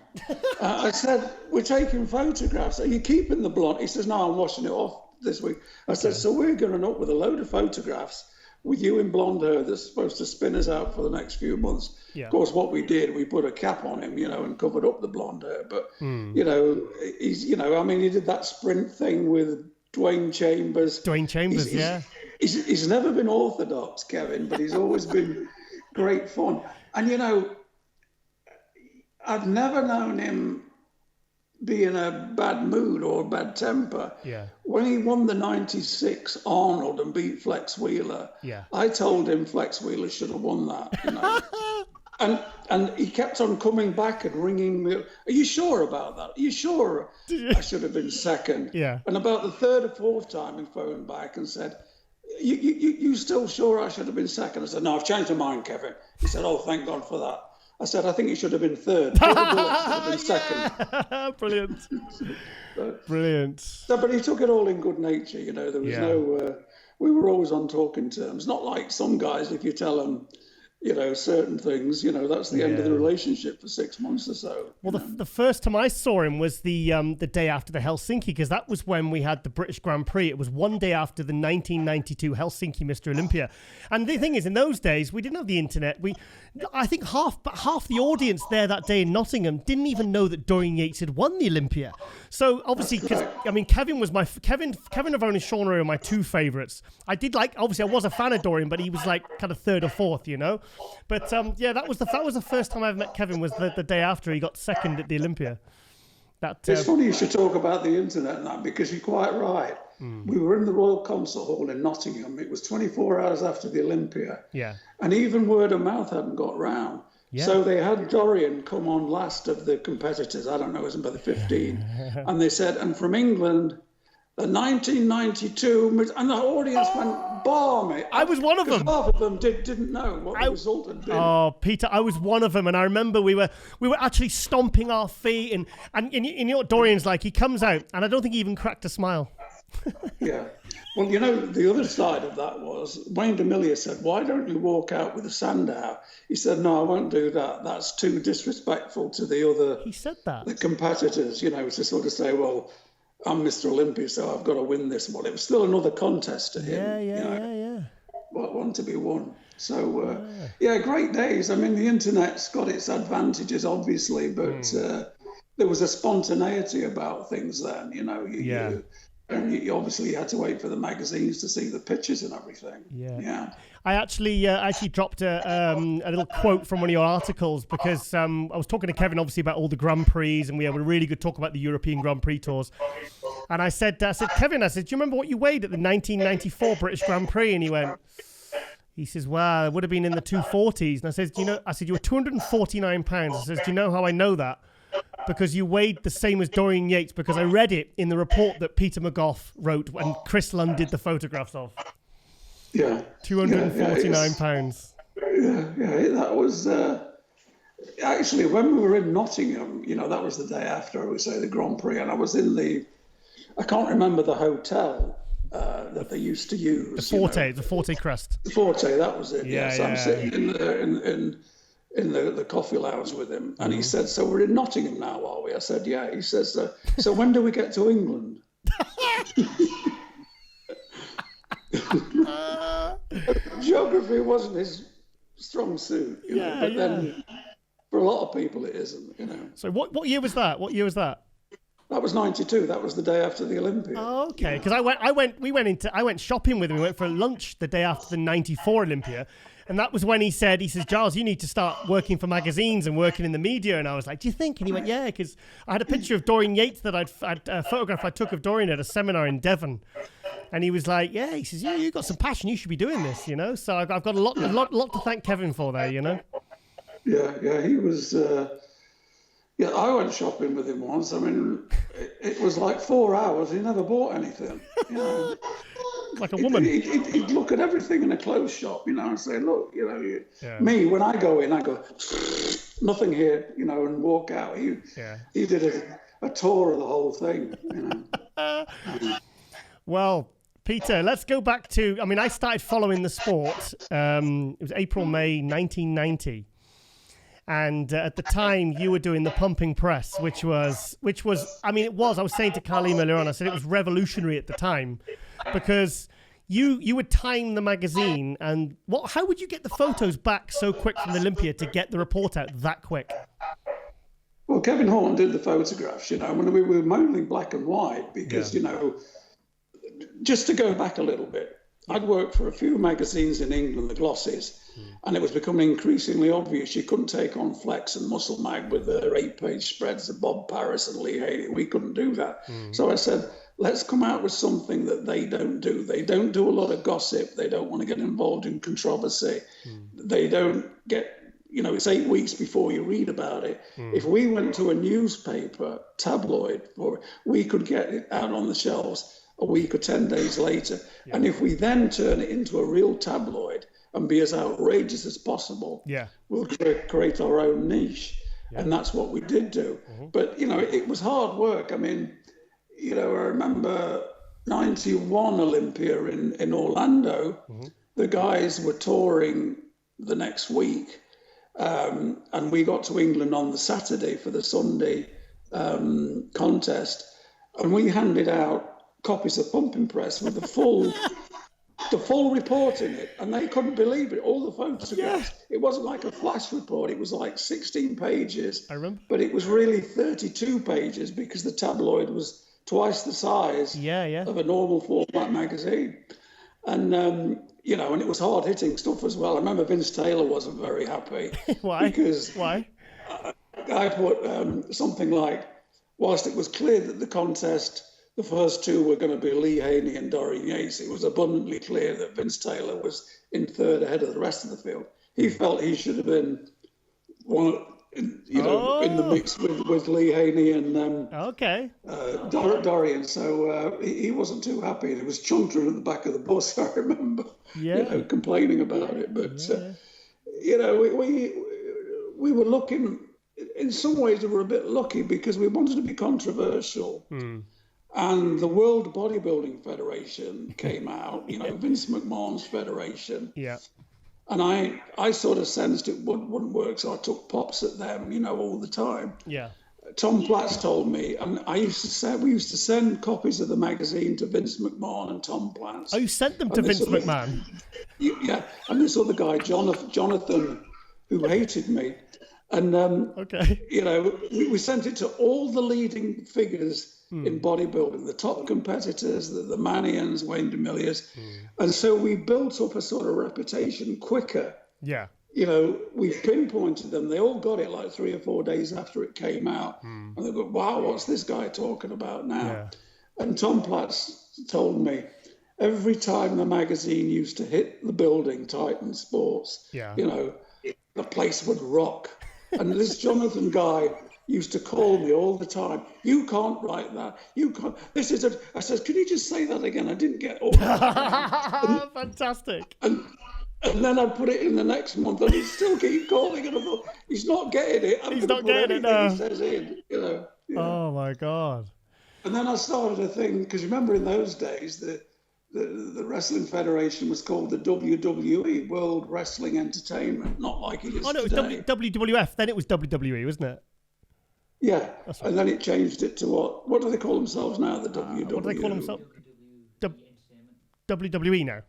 Speaker 6: I said, "We're taking photographs. Are you keeping the blonde?" He says, "No, I'm washing it off this week." I said, "So we're going up with a load of photographs with you in blonde hair that's supposed to spin us out for the next few months."
Speaker 1: Yeah.
Speaker 6: Of course, what we did, we put a cap on him, and covered up the blonde hair. But, he's, he did that sprint thing with Dwayne Chambers. He's never been orthodox, Kevin, but he's always been great fun. And, I've never known him be in a bad mood or bad temper.
Speaker 1: Yeah.
Speaker 6: When he won the 96 Arnold and beat Flex Wheeler, I told him Flex Wheeler should have won that, And he kept on coming back and ringing me. "Are you sure about that? Are you sure I should have been second?"
Speaker 1: Yeah.
Speaker 6: And about the 3rd or 4th time he phoned back and said, you still sure I should have been second?" I said, "No, I've changed my mind, Kevin." He said, "Oh, thank God for that." I said, "I think he should have been 3rd. Should have been second."
Speaker 1: Brilliant. Brilliant.
Speaker 6: So, but he took it all in good nature. There was no. We were always on talking terms. Not like some guys, if you tell them, certain things, that's the end of the relationship for 6 months or so.
Speaker 1: Well, the first time I saw him was the day after the Helsinki, because that was when we had the British Grand Prix. It was one day after the 1992 Helsinki Mr. Olympia. And the thing is, in those days, we didn't have the internet. I think half the audience there that day in Nottingham didn't even know that Dorian Yates had won the Olympia. So obviously, because Kevin Levrone and Sean Ray were my 2 favourites. I was a fan of Dorian, but he was like kind of 3rd or 4th, But that was the first time I ever met Kevin, was the day after he got second at the Olympia.
Speaker 6: It's funny you should talk about the internet and that, because you're quite right. We were in the Royal Concert Hall in Nottingham. It was 24 hours after the Olympia.
Speaker 1: Yeah.
Speaker 6: And even word of mouth hadn't got round. Yeah. So they had Dorian come on last of the competitors. I don't know, it was about the 15. And they said, and from England, the 1992, and the audience went balmy.
Speaker 1: I was one of them.
Speaker 6: Half of them didn't know what the result had been.
Speaker 1: Oh, Peter, I was one of them, and I remember we were actually stomping our feet, and you know what Dorian's like? He comes out, and I don't think he even cracked a smile.
Speaker 6: Yeah. Well, the other side of that was Wayne D'Amelio said, "Why don't you walk out with a Sandow?" He said, "No, I won't do that. That's too disrespectful to the other." He said that. The competitors, to sort of say, "Well, I'm Mr. Olympia, so I've got to win this one." It was still another contest to him. Yeah. One to be won. So, great days. I mean, the internet's got its advantages, obviously, but there was a spontaneity about things then, and you obviously had to wait for the magazines to see the pictures and everything. Yeah.
Speaker 1: I actually dropped a little quote from one of your articles, because I was talking to Kevin, obviously, about all the Grand Prix, and we had a really good talk about the European Grand Prix tours. And I said, Kevin, do you remember what you weighed at the 1994 British Grand Prix? And he says, well, it would have been in the 240s. And I said, you were 249 pounds. I says, do you know how I know that? Because you weighed the same as Dorian Yates, because I read it in the report that Peter McGough wrote and Chris Lund did the photographs of.
Speaker 6: Yeah.
Speaker 1: 249 pounds.
Speaker 6: Yeah, that was actually when we were in Nottingham, that was the day after, I would say, the Grand Prix, and I was in I can't remember the hotel that they used to use.
Speaker 1: The Forte Crest. The
Speaker 6: Forte, that was it. Yeah. So I'm sitting in the coffee lounge with him, and he said, "So we're in Nottingham now, are we?" I said, "Yeah." He says, "So when do we get to England?" Geography wasn't his strong suit, then for a lot of people it isn't. So
Speaker 1: what year was that?
Speaker 6: That was 92. That was the day after the Olympia.
Speaker 1: Oh, okay. Because I went shopping with him. We went for lunch the day after the 94 Olympia. And that was when he says, Giles, you need to start working for magazines and working in the media. And I was like, do you think? And he went, yeah, because I had a picture of Dorian Yates that a photograph I took of Dorian at a seminar in Devon. And he was like, yeah, he says, yeah, you've got some passion. You should be doing this, you know. So I've got a lot to thank Kevin for there, you know.
Speaker 6: Yeah, he was. I went shopping with him once. I mean, it was like 4 hours. He never bought anything. You know.
Speaker 1: Like a woman.
Speaker 6: He'd look at everything in a clothes shop, you know, and say, look, you know, me, when I go in, I go, nothing here, you know, and walk out. He did a tour of the whole thing, you know.
Speaker 1: Well, Peter, let's go back to, I mean, I started following the sport. It was April, May 1990. And at the time, you were doing the pumping press, which was, I mean, I was saying to Kaleem earlier on, I said it was revolutionary at the time because you would time the magazine. And how would you get the photos back so quick from the Olympia to get the report out that quick?
Speaker 6: Well, Kevin Horn did the photographs, you know, when we were mainly black and white because, you know, just to go back a little bit, I'd worked for a few magazines in England, the Glossies, and it was becoming increasingly obvious you couldn't take on Flex and Muscle Mag with their 8-page spreads of Bob Paris and Lee Haley. We couldn't do that. So I said, let's come out with something that they don't do. They don't do a lot of gossip. They don't want to get involved in controversy. They don't get, you know, it's 8 weeks before you read about it. If we went to a newspaper, tabloid, we could get it out on the shelves a week or 10 days later. And if we then turn it into a real tabloid and be as outrageous as possible, we'll create our own niche. And that's what we did do. But, you know, it was hard work. I mean, you know, I remember 91 Olympia in Orlando. The guys were touring the next week. And we got to England on the Saturday for the Sunday contest. And we handed out copies of Pumping Press with the full report in it, and they couldn't believe it. All the photographs. It wasn't like a flash report. It was like 16 pages. I remember. But it was really 32 pages because the tabloid was twice the size of a normal format magazine. And you know, and it was hard hitting stuff as well. I remember Vince Taylor wasn't very happy.
Speaker 1: Why?
Speaker 6: Because
Speaker 1: why?
Speaker 6: I put something like, whilst it was clear that the contest, the first two were going to be Lee Haney and Dorian Yates, it was abundantly clear that Vince Taylor was in third ahead of the rest of the field. He felt he should have been one, you know, in the mix with Lee Haney and Dorian. So he wasn't too happy. There was chuntering at the back of the bus, I remember, you know, complaining about it. But, you know, we were looking, in some ways we were a bit lucky because we wanted to be controversial. And the World Bodybuilding Federation came out, you know, Vince McMahon's federation. And I sort of sensed it wouldn't work, so I took pops at them, you know, all the time. Tom Platz told me, and we used to send copies of the magazine to Vince McMahon and Tom Platz.
Speaker 1: Oh, you sent them to Vince McMahon?
Speaker 6: And this other guy, Jonathan, who hated me. And, you know, we sent it to all the leading figures in bodybuilding, the top competitors, the Manians, Wayne DeMilliers. And so we built up a sort of reputation quicker. You know, we pinpointed them. They all got it like 3 or 4 days after it came out. And they go, wow, what's this guy talking about now? And Tom Platz told me, every time the magazine used to hit the building, Titan Sports, you know, the place would rock. And this Jonathan guy used to call me all the time. You can't write that. You can't. This is I said, can you just say that again? I didn't get all that.
Speaker 1: Fantastic.
Speaker 6: And then I put it in the next month, and he still keep calling, and I thought, he's not getting it.
Speaker 1: He's not getting it now.
Speaker 6: He says in, you know.
Speaker 1: Oh my God.
Speaker 6: And then I started a thing, because remember in those days the Wrestling Federation was called the WWE, World Wrestling Entertainment, not like it is today.
Speaker 1: Oh no, it was WWF. Then it was WWE, wasn't it?
Speaker 6: Yeah, right. And then it changed it to what? What do they call themselves now? The WWE.
Speaker 1: What do they call themselves? WWE now.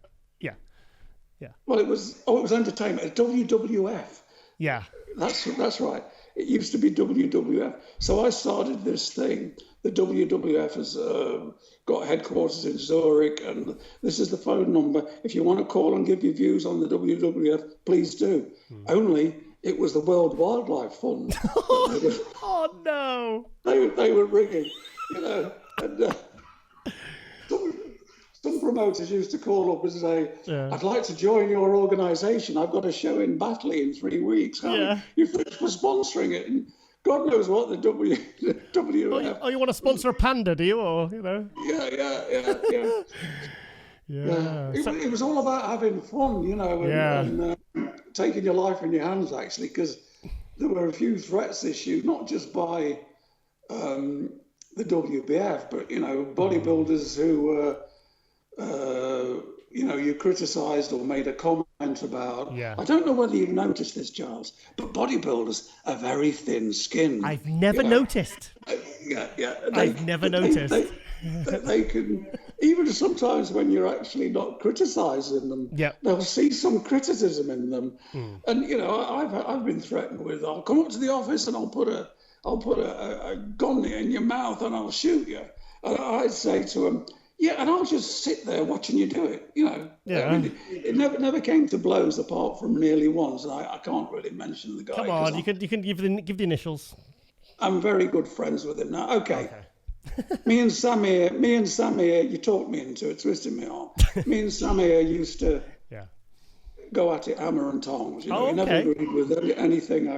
Speaker 1: Yeah.
Speaker 6: Well, it was entertainment. WWF.
Speaker 1: Yeah.
Speaker 6: That's right. It used to be WWF. So I started this thing. The WWF has got headquarters in Zurich, and this is the phone number. If you want to call and give your views on the WWF, please do. Only it was the World Wildlife Fund.
Speaker 1: Oh no!
Speaker 6: They were ringing, you know. And, some promoters used to call up and say, I'd like to join your organisation. I've got a show in Batley in 3 weeks. You for sponsoring it. And God knows what the WWF.
Speaker 1: Oh, you want to sponsor a panda, do you? Or, you know?
Speaker 6: Yeah. It was all about having fun, you know, and taking your life in your hands, actually, because there were a few threats issued, not just by the WBF, but, you know, bodybuilders who you know, you criticised or made a comment about. I don't know whether you've noticed this, Giles, but bodybuilders are very thin-skinned.
Speaker 1: I've never noticed. I've never noticed.
Speaker 6: They can, even sometimes when you're actually not criticising them, they'll see some criticism in them. And, you know, I've been threatened with, I'll come up to the office and I'll put a gun in your mouth and I'll shoot you. And I'd say to them, yeah, and I'll just sit there watching you do it, you know. I mean, it never came to blows apart from nearly once, and I can't really mention the guy.
Speaker 1: Come on, you can give the initials.
Speaker 6: I'm very good friends with him now. Okay. me and Samir, you talked me into it, twisted me arm. Me and Samir used to go at it hammer and tongs. You know, he never agreed with anything.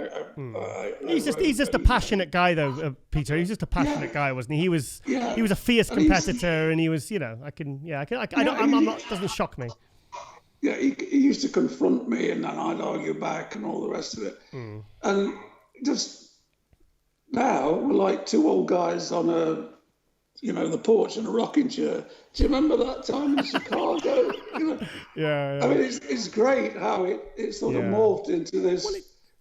Speaker 1: He's just a passionate guy, though, Peter. He's just a passionate guy, wasn't he? He was a fierce competitor, and he was, you know, I'm not. Doesn't shock me.
Speaker 6: Yeah, he used to confront me, and then I'd argue back, and all the rest of it. And just now we're like two old guys on the porch in a rocking chair. Do you remember that time in Chicago? You know? I mean, it's great how it sort of morphed into this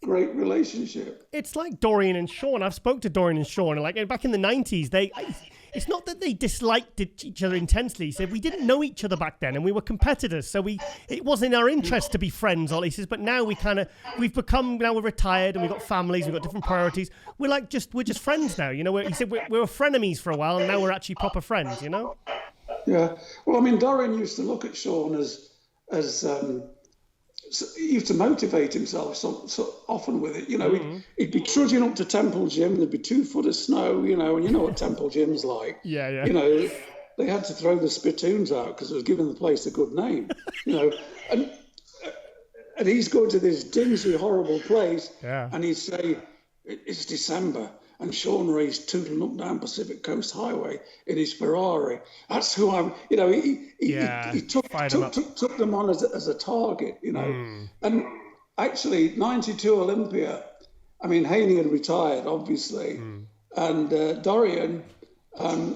Speaker 6: great relationship.
Speaker 1: It's like Dorian and Sean. I've spoke to Dorian and Sean, and like back in the 90s, it's not that they disliked each other intensely. He said we didn't know each other back then, and we were competitors, so it wasn't in our interest to be friends. Ollie says, but now we've become, now we're retired and we've got families, we've got different priorities. We're just friends now, you know. He said we were frenemies for a while, and now we're actually proper friends, you know.
Speaker 6: Yeah, well, I mean, Dorian used to look at Sean as he used to motivate himself so often with it. You know, he'd be trudging up to Temple Gym. There'd be 2 foot of snow, you know, and you know what Temple Gym's like.
Speaker 1: Yeah.
Speaker 6: You know, they had to throw the spittoons out because it was giving the place a good name, you know. And he's going to this dingy, horrible place, and he'd say, it's December. And Sean Ray's tootling up down Pacific Coast Highway in his Ferrari. That's who I'm, you know, he took them on as a target, you know. And actually, 92 Olympia, I mean, Haney had retired, obviously. And Dorian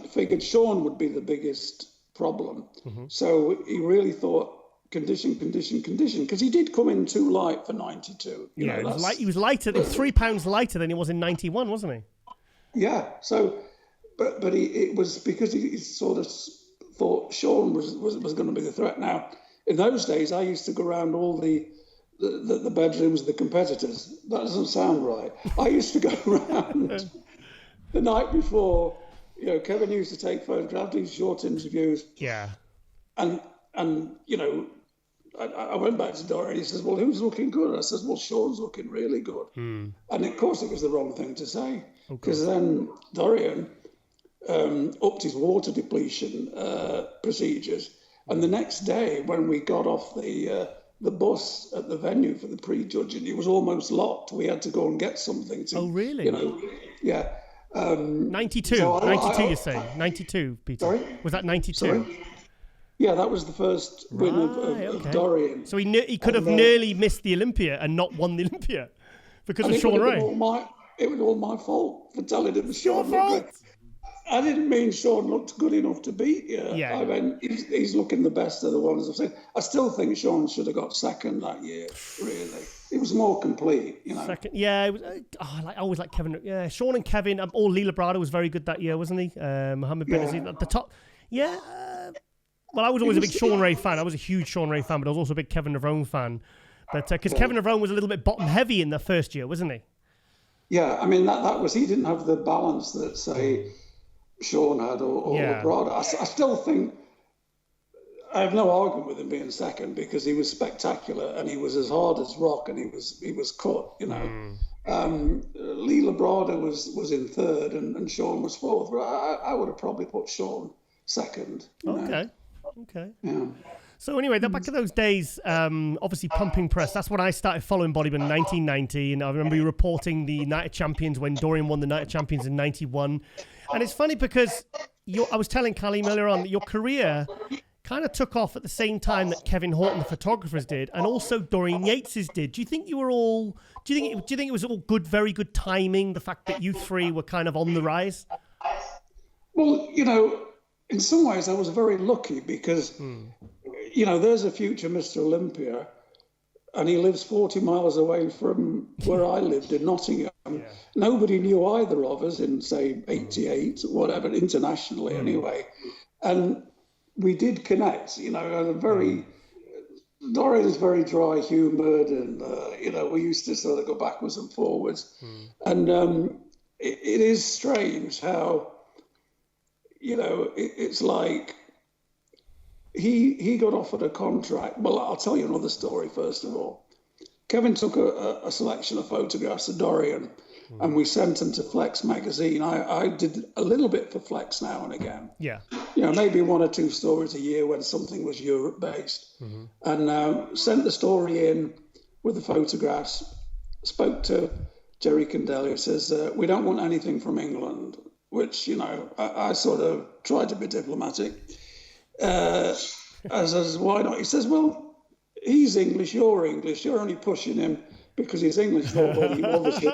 Speaker 6: figured Sean would be the biggest problem. So he really thought, condition, because he did come in too light for 92. You know,
Speaker 1: he was lighter, 3 pounds lighter than he was in 91, wasn't he?
Speaker 6: Yeah. So, but it was because he sort of thought Sean was going to be the threat. Now, in those days, I used to go around all the bedrooms of the competitors. That doesn't sound right. I used to go around the night before. You know, Kevin used to take photographs, these short interviews.
Speaker 1: Yeah.
Speaker 6: And you know, I went back to Dorian. He says, well, who's looking good? I says, well, Sean's looking really good. And of course, it was the wrong thing to say, because then Dorian upped his water depletion procedures. And the next day, when we got off the bus at the venue for the pre-judging, it was almost locked. We had to go and get something to.
Speaker 1: Oh, really?
Speaker 6: You know, yeah.
Speaker 1: 92.
Speaker 6: So
Speaker 1: 92, you're saying? 92, Peter.
Speaker 6: Sorry?
Speaker 1: Was that 92?
Speaker 6: Sorry? Yeah, that was the first win of Dorian.
Speaker 1: So he could have nearly missed the Olympia and not won the Olympia because of Sean Ray.
Speaker 6: It was all my fault for telling him Sean. I didn't mean Sean looked good enough to beat you.
Speaker 1: Yeah.
Speaker 6: I mean, he's looking the best of the ones I've seen. I still think Sean should have got second that year, really. It was more complete, you know.
Speaker 1: Second, yeah. It was, I always like Kevin. Yeah, Sean and Kevin. Lee Labrada was very good that year, wasn't he? Mohammed Benazir at the top. Yeah. Well, I was always a big Sean Ray fan. I was a huge Sean Ray fan, but I was also a big Kevin Levrone fan. But because Kevin Levrone was a little bit bottom heavy in the first year, wasn't he?
Speaker 6: Yeah, I mean, that was, he didn't have the balance that, say, Sean had or Labrada. I still think, I have no argument with him being second because he was spectacular and he was as hard as rock and he was cut, you know. Lee Labrada was in third and Sean was fourth. But I would have probably put Sean second.
Speaker 1: Okay.
Speaker 6: Yeah.
Speaker 1: So anyway, back to those days, obviously Pumping Press, that's when I started following bodybuilding in 1990. And I remember you reporting the Night of Champions when Dorian won the Night of Champions in 91. And it's funny because I was telling Kaleem earlier on that your career kind of took off at the same time that Kevin Horton, the photographers, did, and also Dorian Yates's did. Do you think it was all good, very good timing, the fact that you three were kind of on the rise?
Speaker 6: Well, you know, in some ways I was very lucky because, you know, there's a future Mr. Olympia and he lives 40 miles away from where I lived in Nottingham. Yeah. Nobody knew either of us in, say, 88, whatever, internationally anyway. And we did connect, you know, Dorian is very dry humoured and, you know, we used to sort of go backwards and forwards. And it is strange how, you know, it's like he got offered a contract. Well, I'll tell you another story first of all. Kevin took a selection of photographs of Dorian and we sent them to Flex magazine. I did a little bit for Flex now and again. Yeah. You know, maybe 1 or 2 stories a year when something was Europe based. And sent the story in with the photographs, spoke to Jerry Candelli, who says, we don't want anything from England, which, you know, I sort of tried to be diplomatic. I says, why not? He says, well, he's English, you're only pushing him because he's English. Well, you obviously,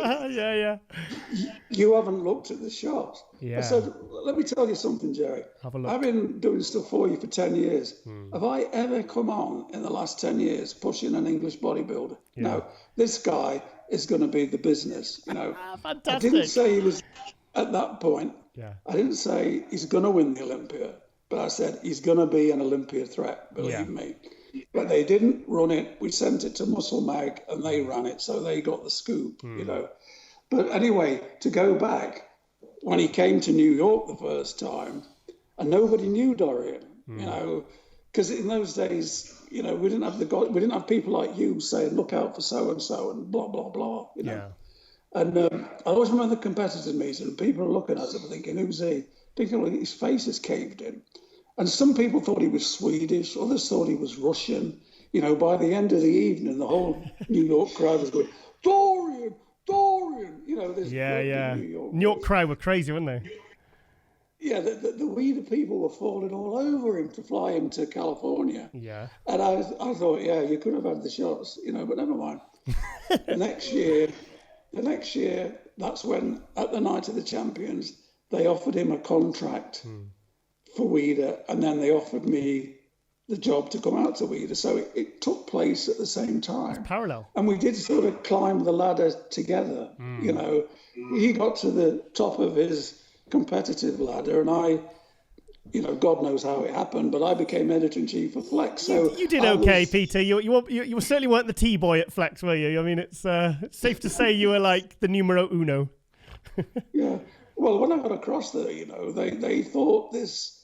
Speaker 6: you haven't looked at the shot. I said, let me tell you something, Jerry. I've been doing stuff for you for 10 years. Have I ever come on in the last 10 years pushing an English bodybuilder? No, this guy is going to be the business. You know, I didn't say he was at that point. I didn't say he's going to win the Olympia, but I said he's going to be an Olympia threat, believe me. But they didn't run it. We sent it to Muscle Mag and they ran it, so they got the scoop, you know. But anyway, to go back, when he came to New York the first time, and nobody knew Dorian, you know, because in those days, you know, we didn't have people like you saying, look out for so and so and blah blah blah, you know. And I always remember the competitors meeting, and people are looking at him thinking, who's he? Thinking, his face is caved in. And some people thought he was Swedish, others thought he was Russian. You know, by the end of the evening, the whole New York crowd was going, Dorian! You know, this New
Speaker 1: York crowd were crazy, weren't they?
Speaker 6: Yeah, the Weider people were falling all over him to fly him to California. Yeah. And I thought, you could have had the shots, you know, but never mind. The next year, that's when, at the Night of the Champions, they offered him a contract for Weider, and then they offered me the job to come out to Weider. So it took place at the same time.
Speaker 1: It's parallel.
Speaker 6: And we did sort of climb the ladder together. You know, he got to the top of his competitive ladder, and I, you know, God knows how it happened, but I became editor-in-chief of Flex. So
Speaker 1: you did okay, Peter. You certainly weren't the T-boy at Flex, were you? I mean, it's safe to say you were like the numero uno.
Speaker 6: Yeah. Well, when I got across there, you know, they thought this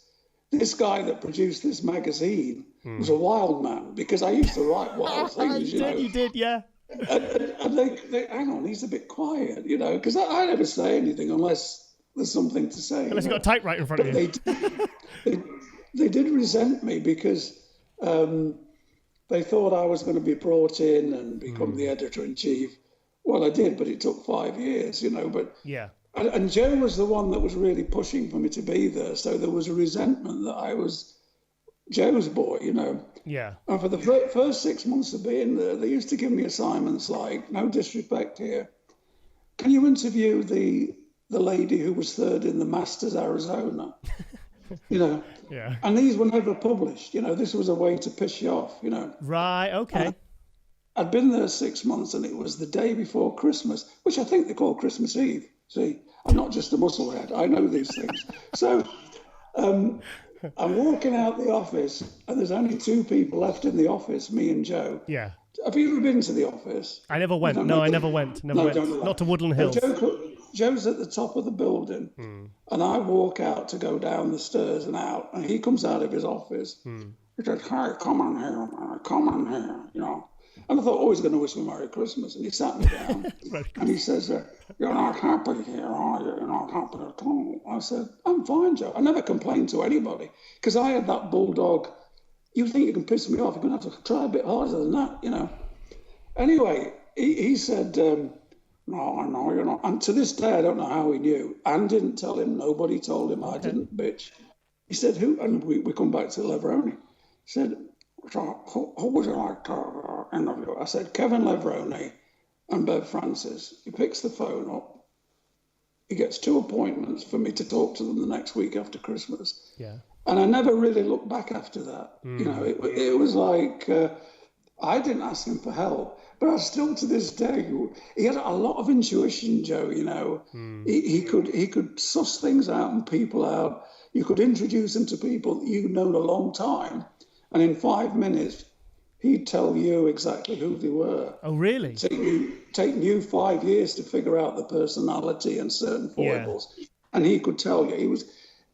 Speaker 6: guy that produced this magazine was a wild man, because I used to write wild things, you know.
Speaker 1: You did, yeah.
Speaker 6: And they hang on, he's a bit quiet, you know, because I never say anything unless there's something to say.
Speaker 1: Unless you've got a typewriter in front of you.
Speaker 6: They did resent me because they thought I was going to be brought in and become the editor-in-chief. Well, I did, but it took 5 years, you know, but... Yeah. And Joe was the one that was really pushing for me to be there. So there was a resentment that I was Joe's boy, you know. Yeah. And for the first 6 months of being there, they used to give me assignments like, no disrespect here, can you interview the lady who was third in the Masters Arizona? You know. Yeah. And these were never published. You know, this was a way to piss you off, you know.
Speaker 1: Right, okay.
Speaker 6: I'd been there 6 months and it was the day before Christmas, which I think they call Christmas Eve. See, I'm not just a musclehead. I know these things. So I'm walking out the office and there's only 2 people left in the office, me and Joe. Yeah. Have you ever been to the office?
Speaker 1: I never went. No, I never went. Never went.
Speaker 6: Don't do that.
Speaker 1: Not to Woodland Hills.
Speaker 6: Joe's at the top of the building, and I walk out to go down the stairs and out, and he comes out of his office. He says, "Hi, come on here, you know." And I thought, oh, he's going to wish me Merry Christmas. And he sat me down, and he says, "You're not happy here, are you? You're not happy at all." I said, "I'm fine, Joe. I never complained to anybody, because I had that bulldog. You think you can piss me off? You're going to have to try a bit harder than that, you know." Anyway, he said, "No, you're not." And to this day, I don't know how he knew. Anne didn't tell him. Nobody told him. I didn't bitch. He said, "Who?" And we come back to Levrone. He said, "So who would you like to interview?" I said, "Kevin Levrone and Bev Francis." He picks the phone up. He gets 2 appointments for me to talk to them the next week after Christmas.
Speaker 1: Yeah.
Speaker 6: And I never really looked back after that. You know, it was like, I didn't ask him for help, but I still to this day, he had a lot of intuition, Joe, you know. He could suss things out and people out. You could introduce him to people that you'd known a long time. And in 5 minutes, he'd tell you exactly who they were.
Speaker 1: Oh, really?
Speaker 6: Taking you 5 years to figure out the personality and certain foibles. Yeah. And he could tell you.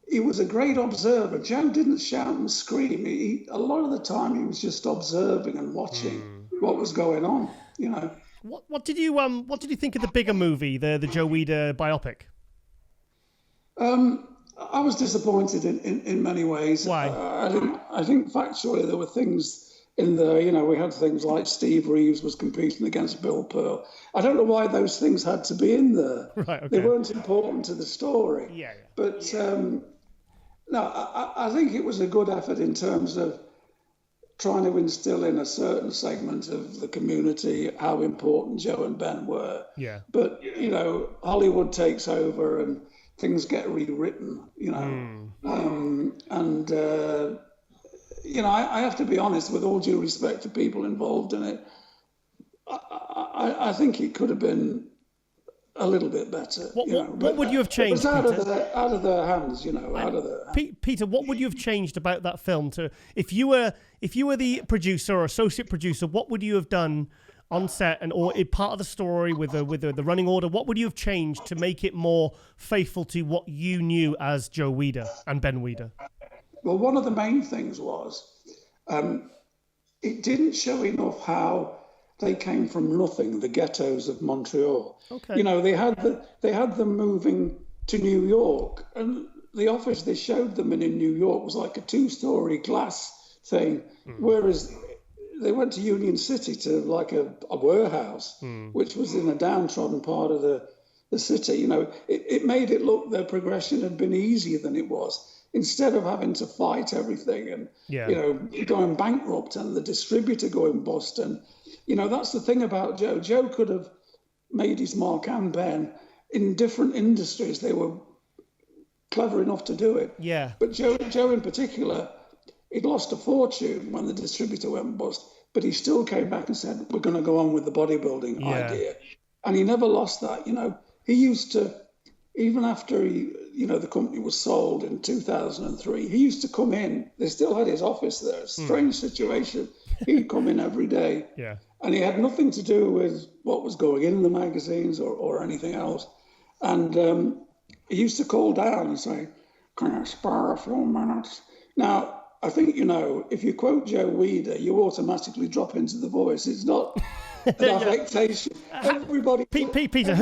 Speaker 6: He was a great observer. Joe didn't shout and scream. A lot of the time, he was just observing and watching what was going on, you know.
Speaker 1: What did you think of the bigger movie, the Joe Weider biopic?
Speaker 6: I was disappointed in many ways.
Speaker 1: Why?
Speaker 6: I think factually there were things in there. You know, we had things like Steve Reeves was competing against Bill Pearl. I don't know why those things had to be in there.
Speaker 1: Right. Okay.
Speaker 6: They weren't important to the story.
Speaker 1: Yeah.
Speaker 6: But no, I think it was a good effort in terms of trying to instill in a certain segment of the community how important Joe and Ben were.
Speaker 1: Yeah.
Speaker 6: But you know, Hollywood takes over and things get rewritten, you know. You know, I have to be honest, with all due respect to people involved in it, I think it could have been a little bit better.
Speaker 1: What would you have changed,
Speaker 6: It was
Speaker 1: Peter?
Speaker 6: out of their hands, you know, out of their hands.
Speaker 1: Peter, what would you have changed about that film? If you were the producer or associate producer, what would you have done on set or part of the story with the running order? What would you have changed to make it more faithful to what you knew as Joe Weider and Ben Weider?
Speaker 6: Well, one of the main things was it didn't show enough how they came from nothing, the ghettos of Montreal.
Speaker 1: Okay.
Speaker 6: You know, they had them moving to New York, and the office they showed them in New York was like a 2-story glass thing, whereas they went to Union City to like a warehouse, which was in a downtrodden part of the city. You know, it made it look their progression had been easier than it was. Instead of having to fight everything and, you know, going bankrupt and the distributor going bust. And, you know, that's the thing about Joe. Joe could have made his mark and Ben in different industries. They were clever enough to do it.
Speaker 1: Yeah.
Speaker 6: But Joe in particular, he'd lost a fortune when the distributor went bust, but he still came back and said, we're going to go on with the bodybuilding idea. And he never lost that. You know, he used to, even after the company was sold in 2003, he used to come in. They still had his office there. Strange situation. He'd come in every day.
Speaker 1: Yeah.
Speaker 6: And he had nothing to do with what was going in the magazines or anything else. And he used to call down and say, can I spare a few minutes? Now, I think, you know, if you quote Joe Weider, you automatically drop into the voice. It's not an affectation. Everybody.
Speaker 1: Peter,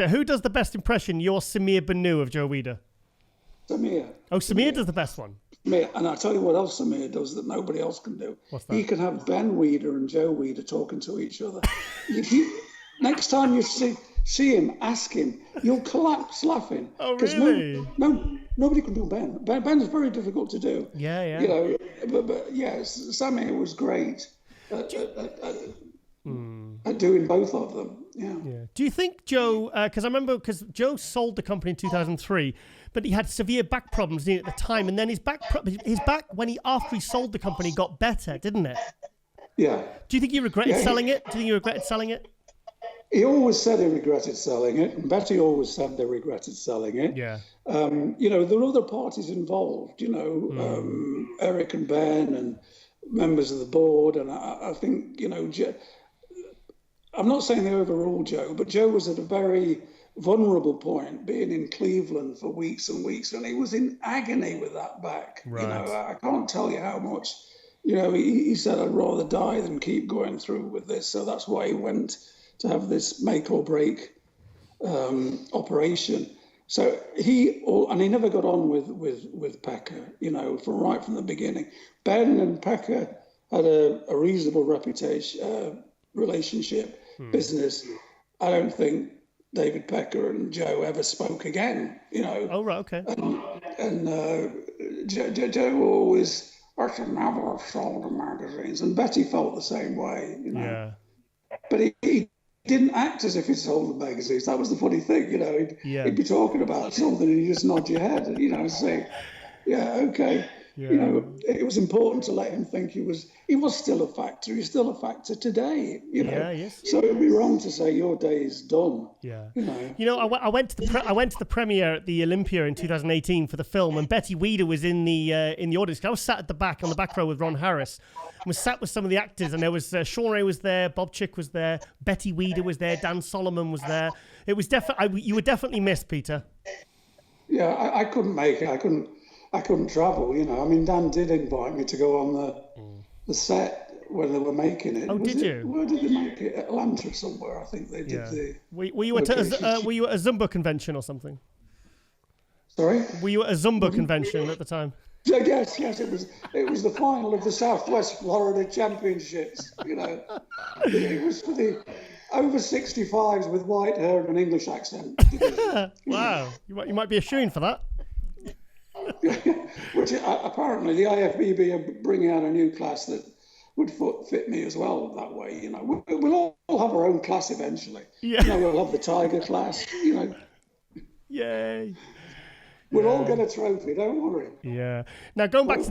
Speaker 1: who does the best impression? Your Samir Banu of Joe Weider.
Speaker 6: Samir.
Speaker 1: Oh, Samir does the best one.
Speaker 6: Samir, and I'll tell you what else Samir does that nobody else can do.
Speaker 1: What's that?
Speaker 6: He can have Ben Weider and Joe Weider talking to each other. Next time you see him, ask him. You'll collapse laughing.
Speaker 1: Oh, really?
Speaker 6: Nobody can do Ben. Ben is very difficult to do.
Speaker 1: Yeah.
Speaker 6: You know, but yes, Samir was great at doing both of them. Yeah.
Speaker 1: Do you think Joe? Because Joe sold the company in 2003, but he had severe back problems at the time, and then his back after he sold the company got better, didn't it?
Speaker 6: Yeah.
Speaker 1: Do you think he regretted selling it? Do you think he regretted selling it?
Speaker 6: He always said he regretted selling it, and Betty always said they regretted selling it.
Speaker 1: Yeah.
Speaker 6: You know, there were other parties involved, you know, Eric and Ben and members of the board, and I think, I'm not saying they overruled Joe, but Joe was at a very vulnerable point, being in Cleveland for weeks and weeks, and he was in agony with that back.
Speaker 1: Right.
Speaker 6: I can't tell you how much. He said, I'd rather die than keep going through with this. So that's why he went to have this make or break operation. So he never got on with Pekka, from the beginning. Ben and Pekka had a reasonable relationship, business. I don't think David Pekka and Joe ever spoke again,
Speaker 1: Oh, right, okay.
Speaker 6: And Joe always, I should never have sold the magazines. And Betty felt the same way,
Speaker 1: Yeah.
Speaker 6: But he didn't act as if he sold the magazines. That was the funny thing, He'd be talking about something and you just nod your head and, say, yeah, okay.
Speaker 1: Yeah.
Speaker 6: It was important to let him think he was still a factor. He's still a factor today,
Speaker 1: Yeah, yes.
Speaker 6: So it'd be wrong to say your day is done.
Speaker 1: Yeah.
Speaker 6: I
Speaker 1: went to the premiere at the Olympia in 2018 for the film, and Betty Weider was in the audience. I was sat at the back on the back row with Ron Harris, and was sat with some of the actors, and there was Sean Ray was there, Bob Chick was there, Betty Weider was there, Dan Solomon was there. It was definitely you were definitely missed, Peter.
Speaker 6: Yeah, I couldn't make it. I couldn't travel, Dan did invite me to go on the set when they were making it.
Speaker 1: Oh, did you?
Speaker 6: Where did they make it? Atlanta somewhere, I think they did the...
Speaker 1: Were you at a Zumba convention or something?
Speaker 6: Sorry?
Speaker 1: Were you at a Zumba convention at the time?
Speaker 6: Yes, it was the final of the Southwest Florida Championships, It was for the over 65s with white hair and an English accent.
Speaker 1: Wow, you might be a shoo-in for that.
Speaker 6: Which apparently the Ifbb are bringing out a new class that would fit me as well that way. We'll all have our own class eventually.
Speaker 1: Yeah.
Speaker 6: We'll have the Tiger class.
Speaker 1: Yay.
Speaker 6: We'll all get a trophy. Don't worry.
Speaker 1: Yeah. Now going back to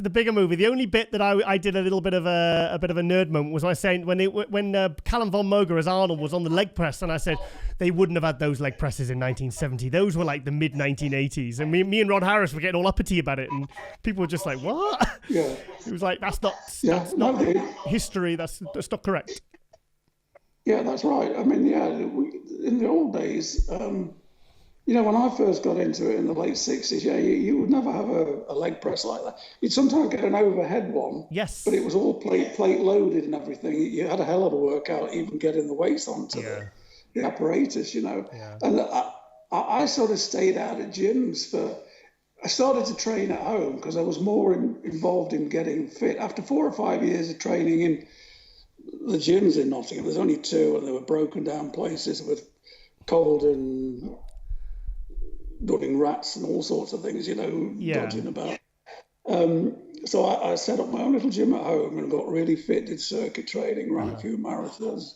Speaker 1: the bigger movie, the only bit that I did a little bit of a nerd moment was when I saying when Callum von Moger as Arnold was on the leg press, and I said they wouldn't have had those leg presses in 1970. Those were like the mid 1980s, and me and Ron Harris were getting all uppity about it, and people were just like, "What?"
Speaker 6: Yeah.
Speaker 1: It was like that's not history. That's not correct.
Speaker 6: Yeah, that's right. I mean, in the old days. When I first got into it in the late 60s, you would never have a leg press like that. You'd sometimes get an overhead one,
Speaker 1: yes,
Speaker 6: but it was all plate loaded and everything. You had a hell of a workout even getting the weights onto the apparatus, Yeah. And I sort of stayed out of gyms I started to train at home because I was more involved in getting fit. After 4 or 5 years of training in the gyms in Nottingham, there's only 2, and they were broken down places with cold and doing rats and all sorts of things, dodging about. So I set up my own little gym at home and got really fit, did circuit training, ran a few marathons.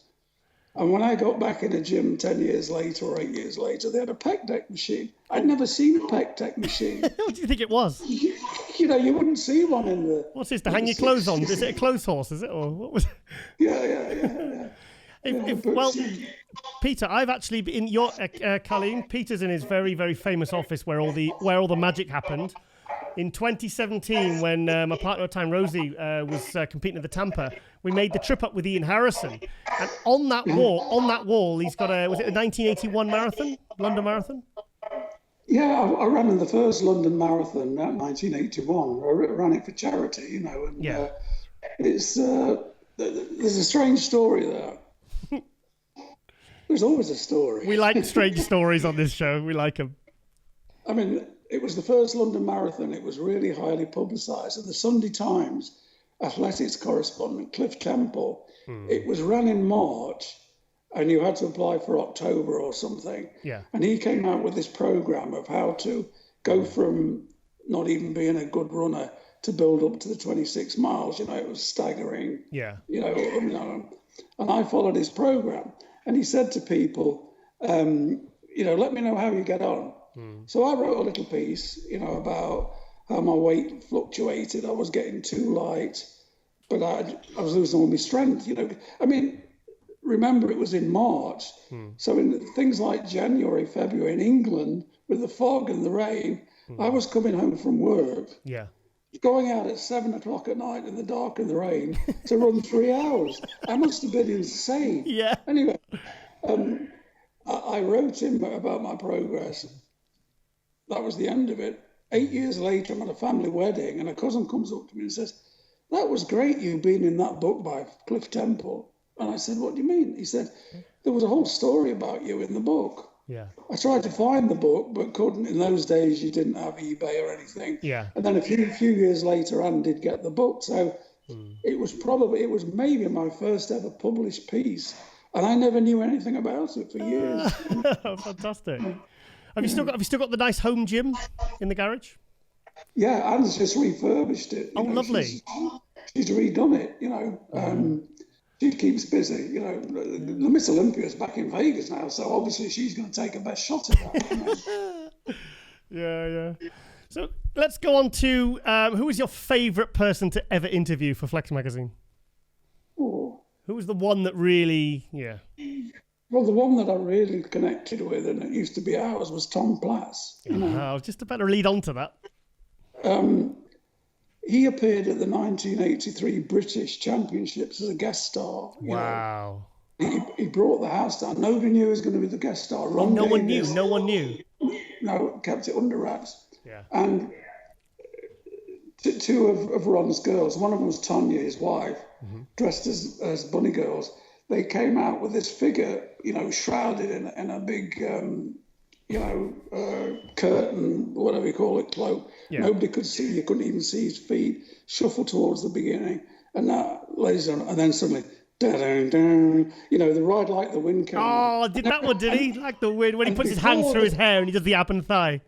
Speaker 6: And when I got back in a gym 10 years later or 8 years later, they had a pec deck machine. I'd never seen a pec deck machine.
Speaker 1: What do you think it was?
Speaker 6: You wouldn't see one in the...
Speaker 1: What's this, to hang your clothes on? Is it a clothes horse, is it? Or what was it?
Speaker 6: Yeah.
Speaker 1: Peter, I've actually been in your Kaleem. Peter's in his very, very famous office where all the magic happened. In 2017, when my partner at the time, Rosie, was competing at the Tampa, we made the trip up with Ian Harrison, and on that wall, he's got was it a 1981 marathon, London Marathon?
Speaker 6: Yeah, I ran in the first London Marathon in 1981. I ran it for charity, and it's there's a strange story there. There's always a story.
Speaker 1: We like strange stories on this show. We like them.
Speaker 6: I mean, it was the first London Marathon. It was really highly publicised. And the Sunday Times athletics correspondent, Cliff Temple, it was run in March, and you had to apply for October or something. Yeah. And he came out with this programme of how to go from not even being a good runner to build up to the 26 miles. It was staggering. Yeah. And I followed his programme. And he said to people, let me know how you get on. So I wrote a little piece, about how my weight fluctuated. I was getting too light, but I was losing all my strength. I mean, remember it was in March. So in things like January, February in England, with the fog and the rain, I was coming home from work. Yeah. going out at 7 o'clock at night in the dark and the rain to run 3 hours. I must have been insane.
Speaker 1: Yeah.
Speaker 6: Anyway, I wrote him about my progress. That was the end of it. 8 years later, I'm at a family wedding, and a cousin comes up to me and says, "That was great, you being in that book by Cliff Temple." And I said, "What do you mean?" He said, "There was a whole story about you in the book."
Speaker 1: Yeah.
Speaker 6: I tried to find the book, but couldn't. In those days, you didn't have eBay or anything.
Speaker 1: Yeah.
Speaker 6: And then a few years later, Anne did get the book. So it was maybe my first ever published piece. And I never knew anything about it for years.
Speaker 1: Fantastic. Have you still got the nice home gym in the garage?
Speaker 6: Yeah, Anne's just refurbished it.
Speaker 1: Lovely.
Speaker 6: She's redone it, She keeps busy, The Miss Olympia is back in Vegas now, so obviously she's going to take her best shot at that.
Speaker 1: Yeah. So let's go on to who was your favourite person to ever interview for Flex Magazine?
Speaker 6: Oh.
Speaker 1: Who was the one that really,
Speaker 6: Well, the one that I really connected with, and it used to be ours, was Tom Platz.
Speaker 1: I was just about to lead on to that.
Speaker 6: He appeared at the 1983 British Championships as a guest star.
Speaker 1: Wow.
Speaker 6: He brought the house down. Nobody knew he was going to be the guest star.
Speaker 1: No one knew.
Speaker 6: No, kept it under wraps.
Speaker 1: Yeah.
Speaker 6: And two of Ron's girls, one of them was Tanya, his wife, dressed as bunny girls. They came out with this figure, shrouded in a big, curtain, whatever you call it, cloak. Yeah. Nobody could see. You couldn't even see his feet. Shuffled towards the beginning, and now, ladies and gentlemen, and then suddenly, da-dun-dun, the ride like the wind came.
Speaker 1: Oh, did that one? Did he? Like the wind when he puts his hands through his hair and he does the ab and thigh.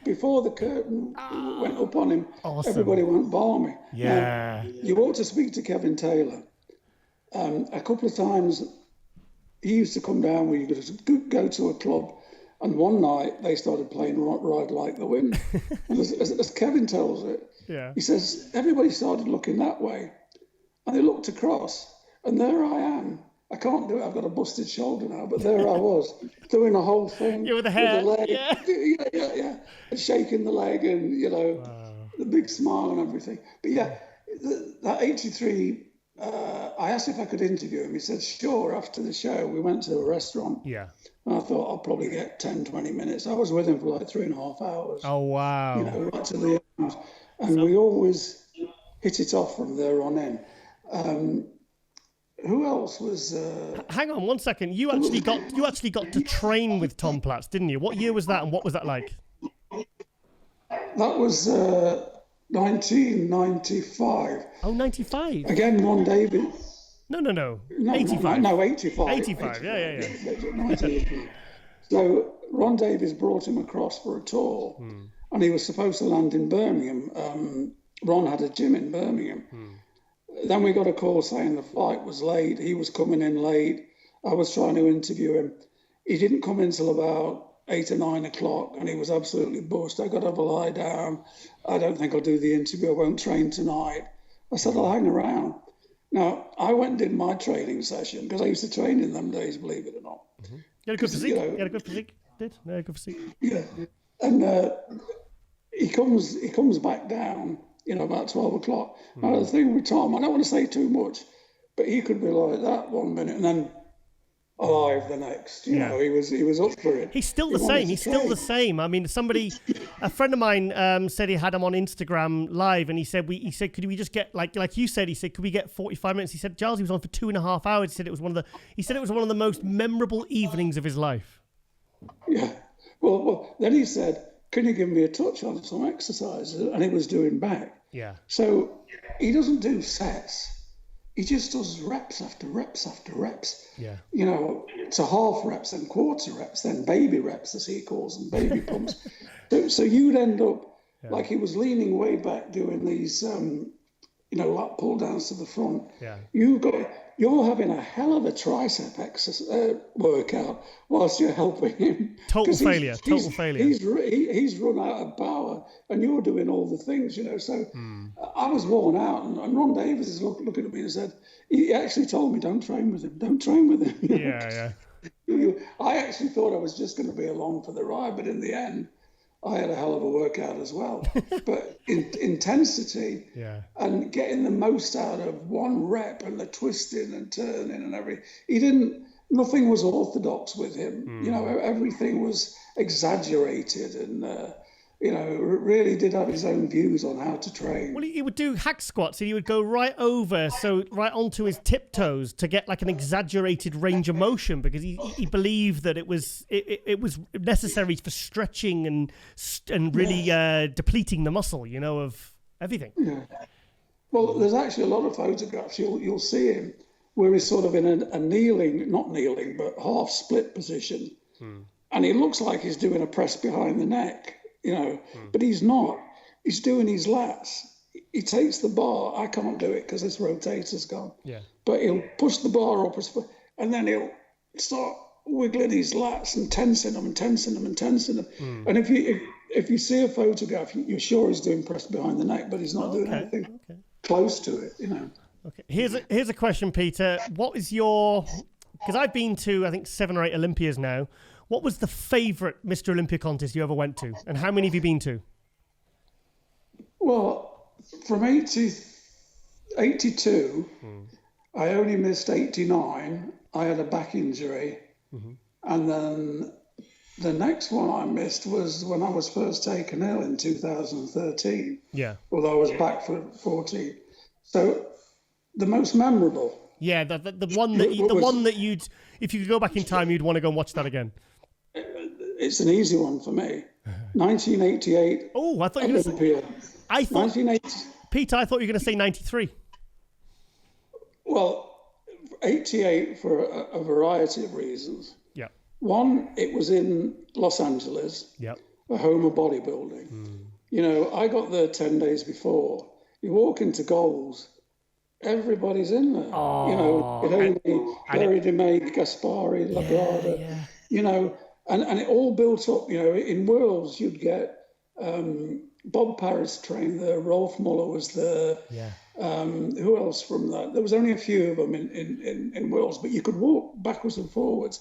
Speaker 6: Before the curtain went up on him, everybody went balmy.
Speaker 1: Yeah.
Speaker 6: Now, you ought to speak to Kevin Taylor. A couple of times, he used to come down when you could go to a club, and one night they started playing Ride Like the Wind. And as Kevin tells it, he says, everybody started looking that way, and they looked across, and there I am. I can't do it. I've got a busted shoulder now, but there I was doing a whole thing.
Speaker 1: With the hair.
Speaker 6: With the leg. Yeah. And shaking the leg and, the big smile and everything. But that 83, I asked if I could interview him. He said, sure. After the show, we went to a restaurant.
Speaker 1: Yeah.
Speaker 6: And I thought I'll probably get 10, 20 minutes. I was with him for like 3.5 hours.
Speaker 1: Oh, wow.
Speaker 6: Right to the end. And we always hit it off from there on in. Who else was?
Speaker 1: Hang on 1 second. You actually got to train with Tom Platz, didn't you? What year was that, and what was that like?
Speaker 6: That was 1995.
Speaker 1: Oh, 95.
Speaker 6: Again, Ron David.
Speaker 1: No. 85.
Speaker 6: No, 85.
Speaker 1: 85. Yeah.
Speaker 6: 1985. So Ron Davies brought him across for a tour, and he was supposed to land in Birmingham. Ron had a gym in Birmingham. Then we got a call saying the flight was late. He was coming in late. I was trying to interview him. He didn't come in till about 8 or 9 o'clock, and he was absolutely bust. I got to have a lie down. I don't think I'll do the interview. I won't train tonight. I said, I'll hang around. Now, I went and did my training session, because I used to train in them days, believe it or not.
Speaker 1: You had a good physique? You had a good physique? Did? Yeah, good physique.
Speaker 6: Yeah. And he comes back down, about 12 o'clock. Now, the thing with Tom, I don't want to say too much, but he could be like that 1 minute and then alive the next. He was up for it.
Speaker 1: He's still the same. He's still the same. I mean, a friend of mine said he had him on Instagram live, and he said, could we just get like you said? He said, could we get 45 minutes? He said, Giles, he was on for 2.5 hours. He said it was one of the most memorable evenings of his life.
Speaker 6: Yeah. Well, then he said, can you give me a touch on some exercises? And he was doing back.
Speaker 1: Yeah.
Speaker 6: So he doesn't do sets. He just does reps after reps after reps.
Speaker 1: Yeah.
Speaker 6: To half reps and quarter reps, then baby reps, as he calls them, baby pumps. So you'd end up like he was leaning way back doing these, lat pull downs to the front.
Speaker 1: Yeah.
Speaker 6: You're having a hell of a tricep workout whilst you're helping him.
Speaker 1: Total failure.
Speaker 6: He's run out of power, and you're doing all the things, So I was worn out, and Ron Davies is looking at me and said, he actually told me, don't train with him. Don't train with him.
Speaker 1: Yeah.
Speaker 6: I actually thought I was just going to be along for the ride, but in the end, I had a hell of a workout as well. But intensity and getting the most out of one rep and the twisting and turning and everything. Nothing was orthodox with him. You know, everything was exaggerated and, you know, really did have his own views on how to train.
Speaker 1: Well, he would do hack squats and he would go right over, so right onto his tiptoes to get like an exaggerated range of motion because he believed that it was necessary for stretching and really depleting the muscle, you know, of everything.
Speaker 6: Yeah. Well, there's actually a lot of photographs. You'll see him where he's sort of in a not kneeling, but half split position. And he looks like he's doing a press behind the neck. You know, but he's not. He's doing his lats. He takes the bar. I can't do it because this rotator's gone. Yeah. But he'll push the bar up, and then he'll start wiggling his lats and tensing them and tensing them and tensing them. And if you see a photograph, you're sure he's doing press behind the neck, but he's not doing anything close to it. You know.
Speaker 1: Okay. Here's a question, Peter. What is your? Because I've been to I think 7 or 8 Olympias now. What was the favourite Mr. Olympia contest you ever went to? And how many have you been to?
Speaker 6: Well, from 82, I only missed 89. I had a back injury. And then the next one I missed was when I was first taken ill in 2013. Yeah. Although I was back for 14. So the most memorable.
Speaker 1: Yeah, the one that you'd, if you could go back in time, you'd want to go and watch that again.
Speaker 6: It's an easy one for me. 1988.
Speaker 1: Oh, I thought you were going to say. Peter, I thought you were going to say 93.
Speaker 6: Well, 88 for a variety of reasons. Yeah. One, it was in Los Angeles. Yeah. A home of bodybuilding. You know, I got there 10 days before. You walk into Goals, everybody's in there. Oh, you know, Derrick, Gaspari, Labrada. You know. And it all built up, you know, in Worlds you'd get Bob Paris trained there, Rolf Muller was there. Yeah. Who else from that? There was only a few of them in Worlds, but you could walk backwards and forwards.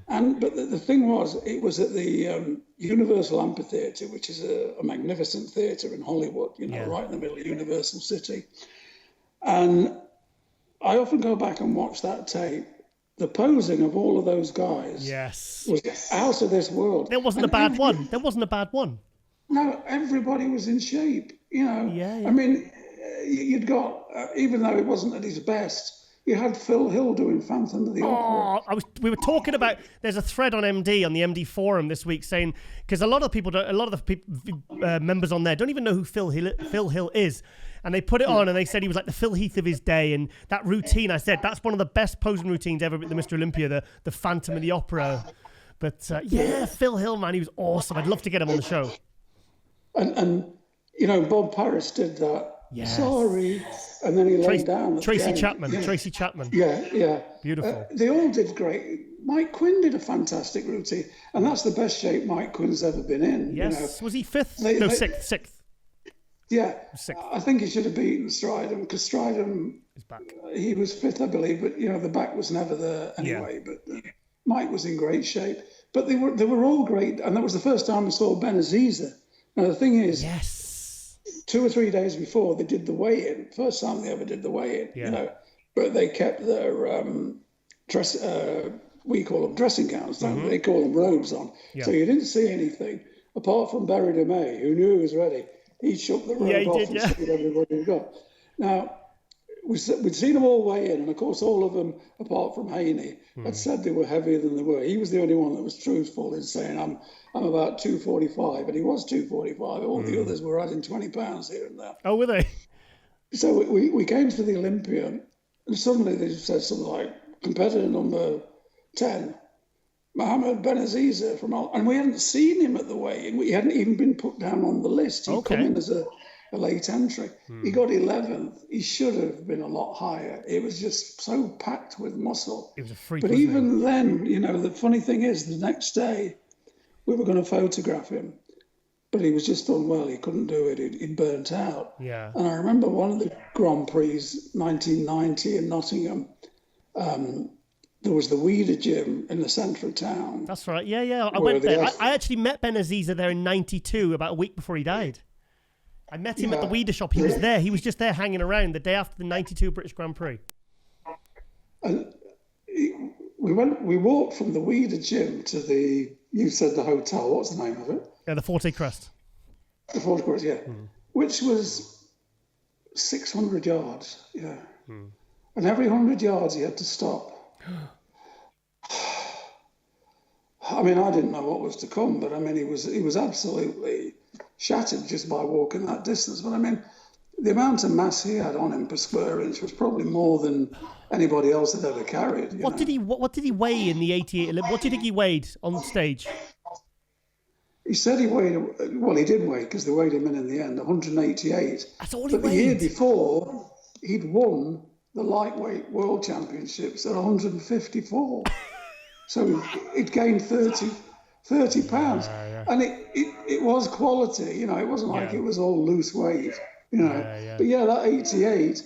Speaker 6: But the thing was, it was at the Universal Amphitheatre, which is a magnificent theatre in Hollywood, you know, right in the middle of Universal City. And I often go back and watch that tape. The posing of all of those guys was out of this world.
Speaker 1: There wasn't a bad one. There wasn't a bad one.
Speaker 6: No, everybody was in shape, you know. I mean, you'd got, even though he wasn't at his best, you had Phil Hill doing Phantom of the Opera.
Speaker 1: We were talking about, there's a thread on MD, on the MD forum this week saying, because a lot of the members on there don't even know who Phil Hill is. And they put it on and they said he was like the Phil Heath of his day. And that routine, I said, that's one of the best posing routines ever at the Mr. Olympia, the Phantom of the Opera. But Phil Hill, man, he was awesome. I'd love to get him on the show.
Speaker 6: And you know, Bob Paris did that. Yes. Sorry. And then he laid down.
Speaker 1: Tracy Chapman.
Speaker 6: Yeah.
Speaker 1: Beautiful.
Speaker 6: They all did great. Mike Quinn did a fantastic routine. And that's the best shape Mike Quinn's ever been in.
Speaker 1: Yes. You know. Was he fifth? Sixth.
Speaker 6: Yeah, I think he should have beaten Stridham because Stridham, he was fifth, I believe, but you know the back was never there anyway. Yeah. But Mike was in great shape. But they were all great, and that was the first time we saw Ben Aziza. Now the thing is, 2 or 3 days before they did the weigh-in, first time they ever did the weigh-in, you know, but they kept their we call them dressing gowns, don't they? They call them robes on, so you didn't see anything apart from Barry DeMay, who knew he was ready. He shook the robe off and showed everybody had got. Now, we'd seen them all weigh in, and of course all of them, apart from Haney, had said they were heavier than they were. He was the only one that was truthful in saying, I'm about 245, and he was 245. All the others were adding 20 pounds here and there.
Speaker 1: Oh, were they?
Speaker 6: So we came to the Olympia, and suddenly they said something like, competitor number 10, Mohammed Benaziza and we hadn't seen him at the weigh-in. He hadn't even been put down on the list. He'd come in as a late entry. He got 11th. He should have been a lot higher. It was just so packed with muscle.
Speaker 1: It was a freak.
Speaker 6: But even then, you know, the funny thing is, the next day we were going to photograph him, but he was just unwell. He couldn't do it. He'd burnt out. Yeah. And I remember one of the Grand Prix, 1990 in Nottingham. there was the Weider gym in the centre of town.
Speaker 1: That's right. Yeah. I went there. I actually met Ben Aziza there in '92, about a week before he died. I met him at the Weider shop. He was there. He was just there hanging around the day after the '92 British Grand Prix.
Speaker 6: And we walked from the Weider gym to you said the hotel. What's the name of it?
Speaker 1: Yeah, the Forte Crest.
Speaker 6: The Forte Crest, yeah. Which was 600 yards, yeah. And every 100 yards you had to stop. I mean, I didn't know what was to come, but I mean, he was absolutely shattered just by walking that distance. But I mean, the amount of mass he had on him per square inch was probably more than anybody else had ever carried.
Speaker 1: What did he weigh in the '88 Olympics? What do you think he weighed on stage?
Speaker 6: He said he weighed, well, he did weigh, because they weighed him in the end, 188.
Speaker 1: That's all he weighed.
Speaker 6: But the year before, he'd won the lightweight world championships at 154. So he'd gained 30 pounds. And it was quality, you know, it wasn't like it was all loose weight, you know. But yeah, that 88,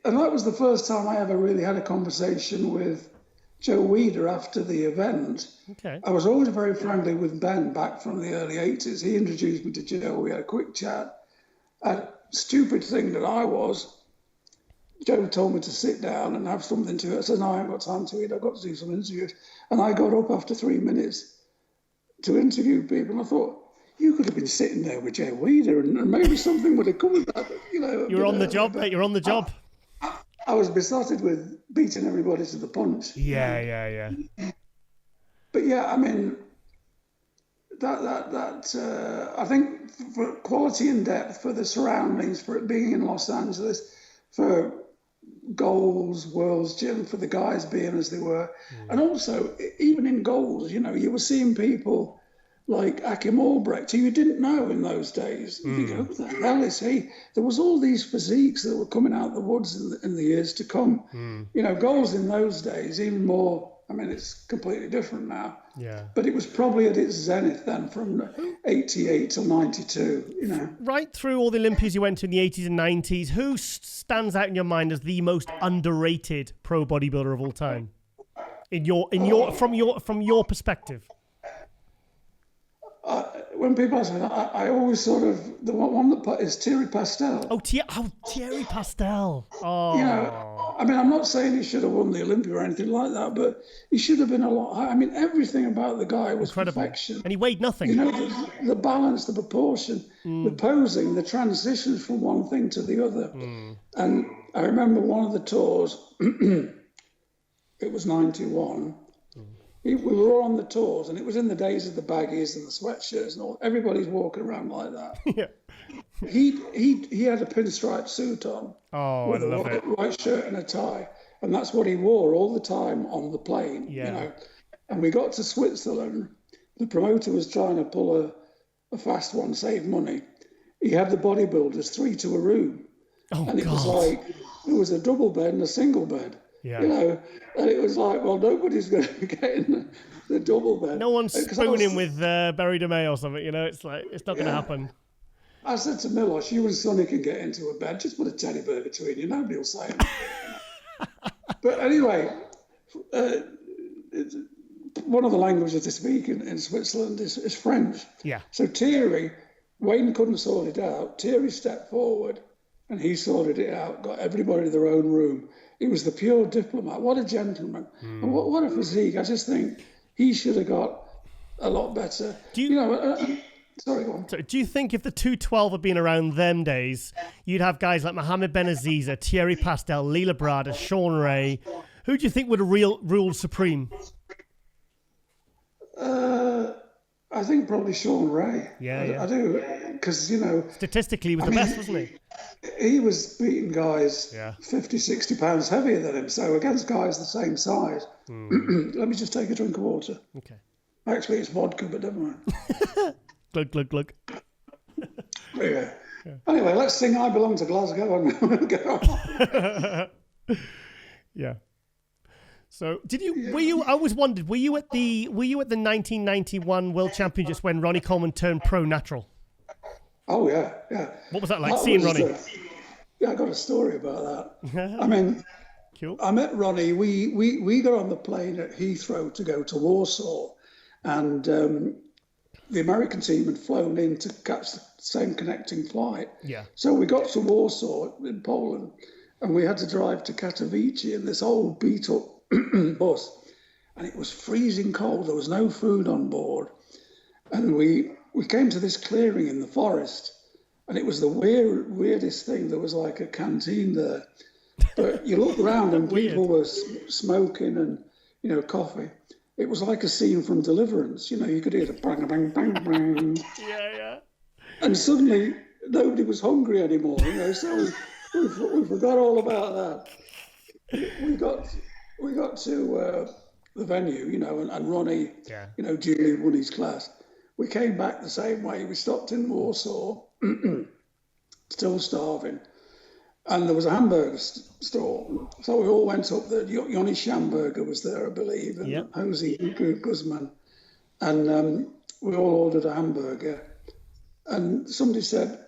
Speaker 6: and that was the first time I ever really had a conversation with Joe Weider after the event.
Speaker 1: Okay.
Speaker 6: I was always very friendly with Ben back from the early 80s. He introduced me to Joe. We had a quick chat. And stupid thing that I was, Joe told me to sit down and have something to eat. I said, no, I haven't got time to eat. I've got to do some interviews. And I got up after 3 minutes to interview people. And I thought, you could have been sitting there with Joe Weider and maybe something would have come with that. You know,
Speaker 1: you're on the job, mate. You're on the job.
Speaker 6: I was besotted with beating everybody to the punch.
Speaker 1: Yeah.
Speaker 6: But yeah, I mean, that I think for quality and depth, for the surroundings, for it being in Los Angeles, for goals, World's Gym, for the guys being as they were, and also even in goals, you know, you were seeing people like Akim Albrecht, who you didn't know in those days. You think, who the hell is he? There was all these physiques that were coming out of the woods in the years to come. You know, goals in those days, even more, I mean, it's completely different now.
Speaker 1: Yeah.
Speaker 6: But it was probably at its zenith then from 88 till 92, you know.
Speaker 1: Right through all the Olympias you went to in the 80s and 90s, who stands out in your mind as the most underrated pro bodybuilder of all time? From your perspective?
Speaker 6: When people ask me that, I always sort of, the one that is Thierry Pastel.
Speaker 1: Thierry Pastel. Oh.
Speaker 6: You know, I mean, I'm not saying he should have won the Olympia or anything like that, but he should have been a lot higher. I mean, everything about the guy was
Speaker 1: incredible.
Speaker 6: Perfection.
Speaker 1: And he weighed nothing.
Speaker 6: You know, the balance, the proportion, the posing, the transitions from one thing to the other. And I remember one of the tours, it was 91. We were all on the tours, and it was in the days of the baggies and the sweatshirts and all. Everybody's walking around like that.
Speaker 1: Yeah.
Speaker 6: He had a pinstripe suit on with a white shirt and a tie, and that's what he wore all the time on the plane.
Speaker 1: Yeah.
Speaker 6: You know, and we got to Switzerland. The promoter was trying to pull a fast one, save money. He had the bodybuilders 3 to a room, and it was like there was a double bed and a single bed.
Speaker 1: Yeah.
Speaker 6: You know, and it was like, well, nobody's going to get in the double bed.
Speaker 1: No one's spooning with Barry DeMay or something, you know, it's like, it's not going to happen.
Speaker 6: I said to Milos, you and Sonny can get into a bed, just put a teddy bear between you, nobody will say anything. But anyway, one of the languages they speak in Switzerland is French.
Speaker 1: Yeah.
Speaker 6: So Thierry, Wayne couldn't sort it out. Thierry stepped forward and he sorted it out, got everybody to their own room. He was the pure diplomat. What a gentleman. And what a physique. I just think he should have got a lot better. Sorry, go on.
Speaker 1: So do you think if the 212 had been around them days, you'd have guys like Mohamed Benaziza, Thierry Pastel, Leela Brada, Sean Ray? Who do you think would have ruled supreme?
Speaker 6: I think probably Sean Ray.
Speaker 1: Yeah.
Speaker 6: I do. Because, you know...
Speaker 1: Statistically, he was the best, wasn't he?
Speaker 6: He was beating guys 50, 60 pounds heavier than him. So against guys the same size. Let me just take a drink of water.
Speaker 1: Okay.
Speaker 6: Actually, it's vodka, but never mind.
Speaker 1: Glug, glug, glug.
Speaker 6: Yeah. Anyway, let's sing I Belong to Glasgow and go on.
Speaker 1: Yeah. So I always wondered, were you at the 1991 World Championships when Ronnie Coleman turned pro natural?
Speaker 6: Oh yeah.
Speaker 1: What was that like, seeing Ronnie?
Speaker 6: I got a story about that. I mean,
Speaker 1: Cool.
Speaker 6: I met Ronnie. We got on the plane at Heathrow to go to Warsaw, and the American team had flown in to catch the same connecting flight.
Speaker 1: Yeah.
Speaker 6: So we got to Warsaw in Poland, and we had to drive to Katowice in this old beat-up bus, and it was freezing cold. There was no food on board, and we came to this clearing in the forest, and it was the weirdest thing. There was like a canteen there, but you look around and people were smoking and, you know, coffee. It was like a scene from Deliverance. You know, you could hear the bang, bang, bang, bang.
Speaker 1: Yeah.
Speaker 6: And suddenly nobody was hungry anymore, you know, so we forgot all about that. We got to the venue, you know, and Ronnie, you know, duly won his class. We came back the same way. We stopped in Warsaw, still starving, and there was a hamburger store. So we all went up there. Johnnie Schamberger was there, I believe, and Jose Guzman. And we all ordered a hamburger. And somebody said,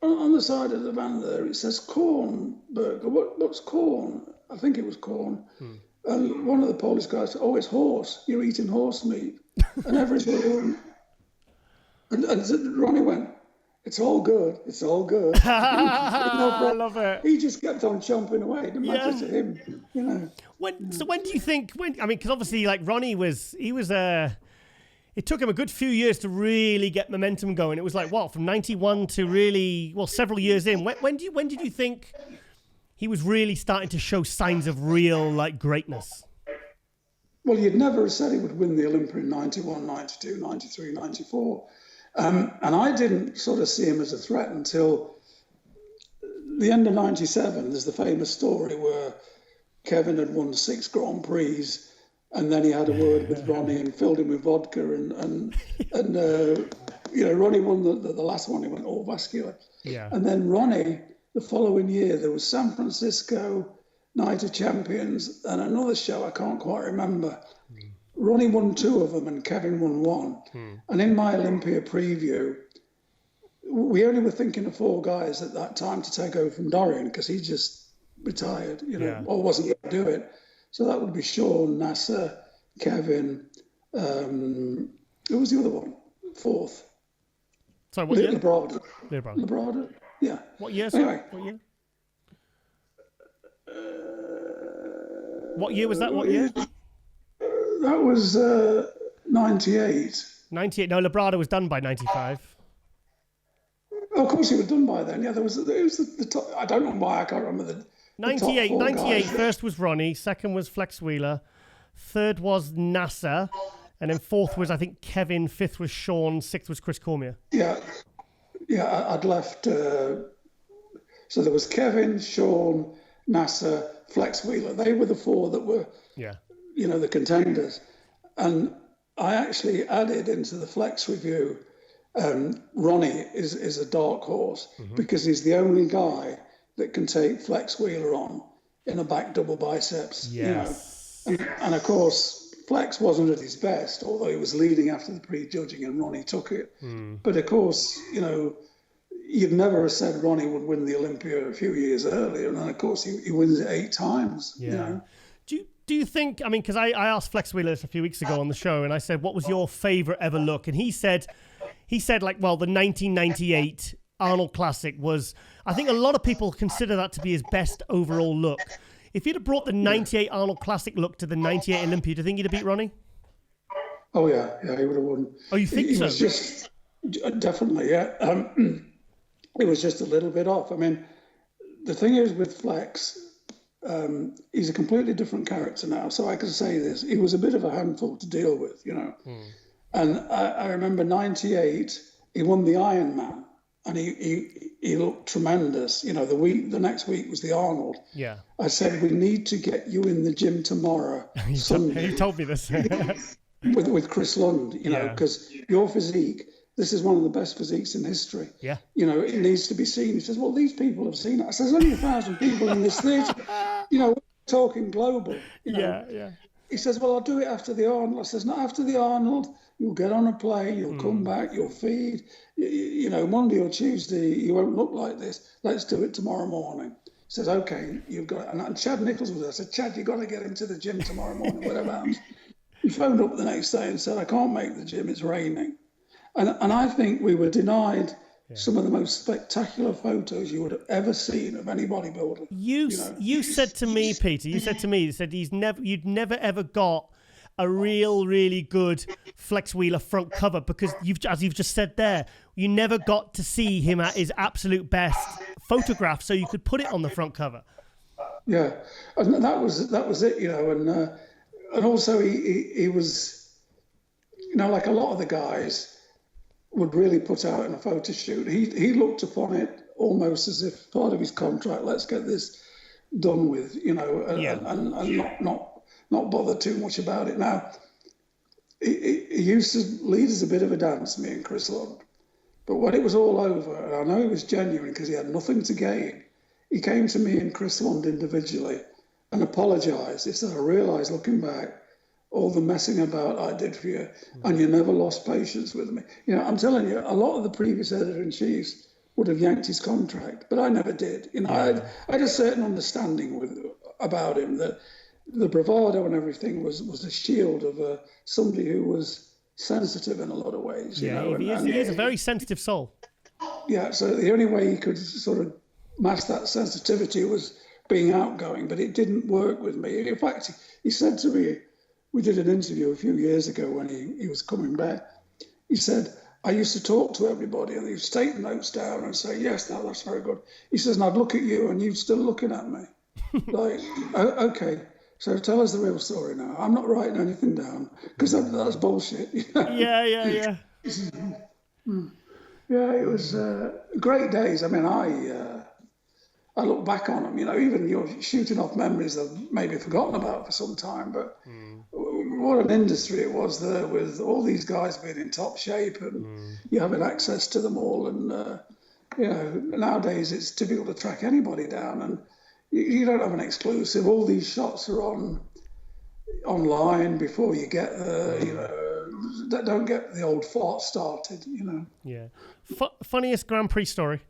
Speaker 6: on the side of the van there, it says corn burger. What's corn? I think it was corn. And one of the Polish guys said, oh, it's horse. You're eating horse meat. And everybody went. And Ronnie went, it's all good. It's all good.
Speaker 1: I love it.
Speaker 6: He just kept on chomping away. It didn't matter to him, you know.
Speaker 1: When do you think? Because obviously, like Ronnie it took him a good few years to really get momentum going. It was like from 91 to really several years in. When did you think he was really starting to show signs of real like greatness?
Speaker 6: Well, you'd never have said he would win the Olympia in 91, 92, 93, 94. And I didn't sort of see him as a threat until the end of 97. There's the famous story where Kevin had won 6 Grand Prix, and then he had a word with Ronnie and filled him with vodka, and you know, Ronnie won the last one. He went all vascular.
Speaker 1: Yeah.
Speaker 6: And then Ronnie, the following year, there was San Francisco Night of Champions and another show I can't quite remember. Ronnie won 2 of them and Kevin won 1. And in my Olympia preview, we only were thinking of 4 guys at that time to take over from Dorian because he just retired, you know, or wasn't going to do it. So that would be Sean, Nasser, Kevin. Who was the other one? 4th.
Speaker 1: Sorry, what year?
Speaker 6: Labrada. Yeah.
Speaker 1: What year?
Speaker 6: Anyway.
Speaker 1: What year? What year was that? What year?
Speaker 6: That was 98.
Speaker 1: 98. No, Labrada was done by 95.
Speaker 6: Oh, of course, he was done by then. Yeah, it was the top. I don't know why I can't remember the
Speaker 1: 98.
Speaker 6: The top 4
Speaker 1: 98.
Speaker 6: guys.
Speaker 1: First was Ronnie. Second was Flex Wheeler. Third was Nasser. And then 4th was, I think, Kevin. 5th was Sean. 6th was Chris Cormier.
Speaker 6: Yeah, I'd left. So there was Kevin, Sean, Nasser, Flex Wheeler. They were the 4 that were, you know, the contenders. And I actually added into the Flex review, Ronnie is a dark horse because he's the only guy that can take Flex Wheeler on in a back double biceps.
Speaker 1: Yes.
Speaker 6: You know? And of course, Flex wasn't at his best, although he was leading after the pre-judging and Ronnie took it. But of course, you know, you'd never have said Ronnie would win the Olympia a few years earlier. And then, of course, he wins it 8 times, you know.
Speaker 1: Do you think, I mean, because I asked Flex Wheeler this a few weeks ago on the show, and I said, what was your favourite ever look? And he said like, well, the 1998 Arnold Classic was, I think a lot of people consider that to be his best overall look. If you'd have brought the 98 Arnold Classic look to the 98 Olympia, do you think you'd have beat Ronnie?
Speaker 6: Oh, yeah, he would have won.
Speaker 1: Oh, you think so?
Speaker 6: It was just, definitely, yeah. It was just a little bit off. I mean, the thing is with Flex, he's a completely different character now. So I can say this, he was a bit of a handful to deal with, you know. And I remember 98, he won the Ironman. And he looked tremendous. You know, the next week was the Arnold.
Speaker 1: Yeah.
Speaker 6: I said, we need to get you in the gym tomorrow, Sunday.
Speaker 1: You told me this.
Speaker 6: with Chris Lund, you know, because your physique, this is one of the best physiques in history.
Speaker 1: Yeah.
Speaker 6: You know, it needs to be seen. He says, well, these people have seen it. I said, there's only 1,000 people in this theatre. You know, we're talking global. You know.
Speaker 1: Yeah.
Speaker 6: He says, well, I'll do it after the Arnold. I says, not after the Arnold. You'll get on a plane, you'll come back, you'll feed. You know, Monday or Tuesday, you won't look like this. Let's do it tomorrow morning. says, okay, you've got, and Chad Nichols was there. I said, Chad, you've got to get into the gym tomorrow morning, whatever happens. He phoned up the next day and said, I can't make the gym, it's raining. And I think we were denied some of the most spectacular photos you would have ever seen of any bodybuilder.
Speaker 1: You said to me, Peter, you said you'd never ever got a really good Flex Wheeler front cover because as you've just said there, you never got to see him at his absolute best photograph, so you could put it on the front cover.
Speaker 6: Yeah, and that was it, and also he was, like a lot of the guys would really put out in a photo shoot. He looked upon it almost as if part of his contract. Let's get this done with, and not bother too much about it. Now, he used to lead us a bit of a dance, me and Chris Lund. But when it was all over, and I know he was genuine because he had nothing to gain, he came to me and Chris Lund individually and apologised. He said, I realise looking back, all the messing about I did for you, and you never lost patience with me. I'm telling you, a lot of the previous editor-in-chiefs would have yanked his contract, but I never did. I had a certain understanding about him that the bravado and everything was a shield of somebody who was sensitive in a lot of ways.
Speaker 1: He is a very sensitive soul.
Speaker 6: Yeah, so the only way he could sort of mask that sensitivity was being outgoing, but it didn't work with me. In fact, he said to me, we did an interview a few years ago when he was coming back. He said, I used to talk to everybody and he used to take the notes down and say, yes, no, that's very good. He says, and I'd look at you and you're still looking at me. Like, okay, so tell us the real story now. I'm not writing anything down because that's bullshit.
Speaker 1: Yeah.
Speaker 6: Yeah, it was great days. I mean, I look back on them, even you're shooting off memories I've maybe forgotten about for some time, but what an industry it was there with all these guys being in top shape and you having access to them all. And, nowadays it's difficult to track anybody down and you don't have an exclusive. All these shots are online before you get there, don't get the old fart started,
Speaker 1: Yeah. Funniest Grand Prix story?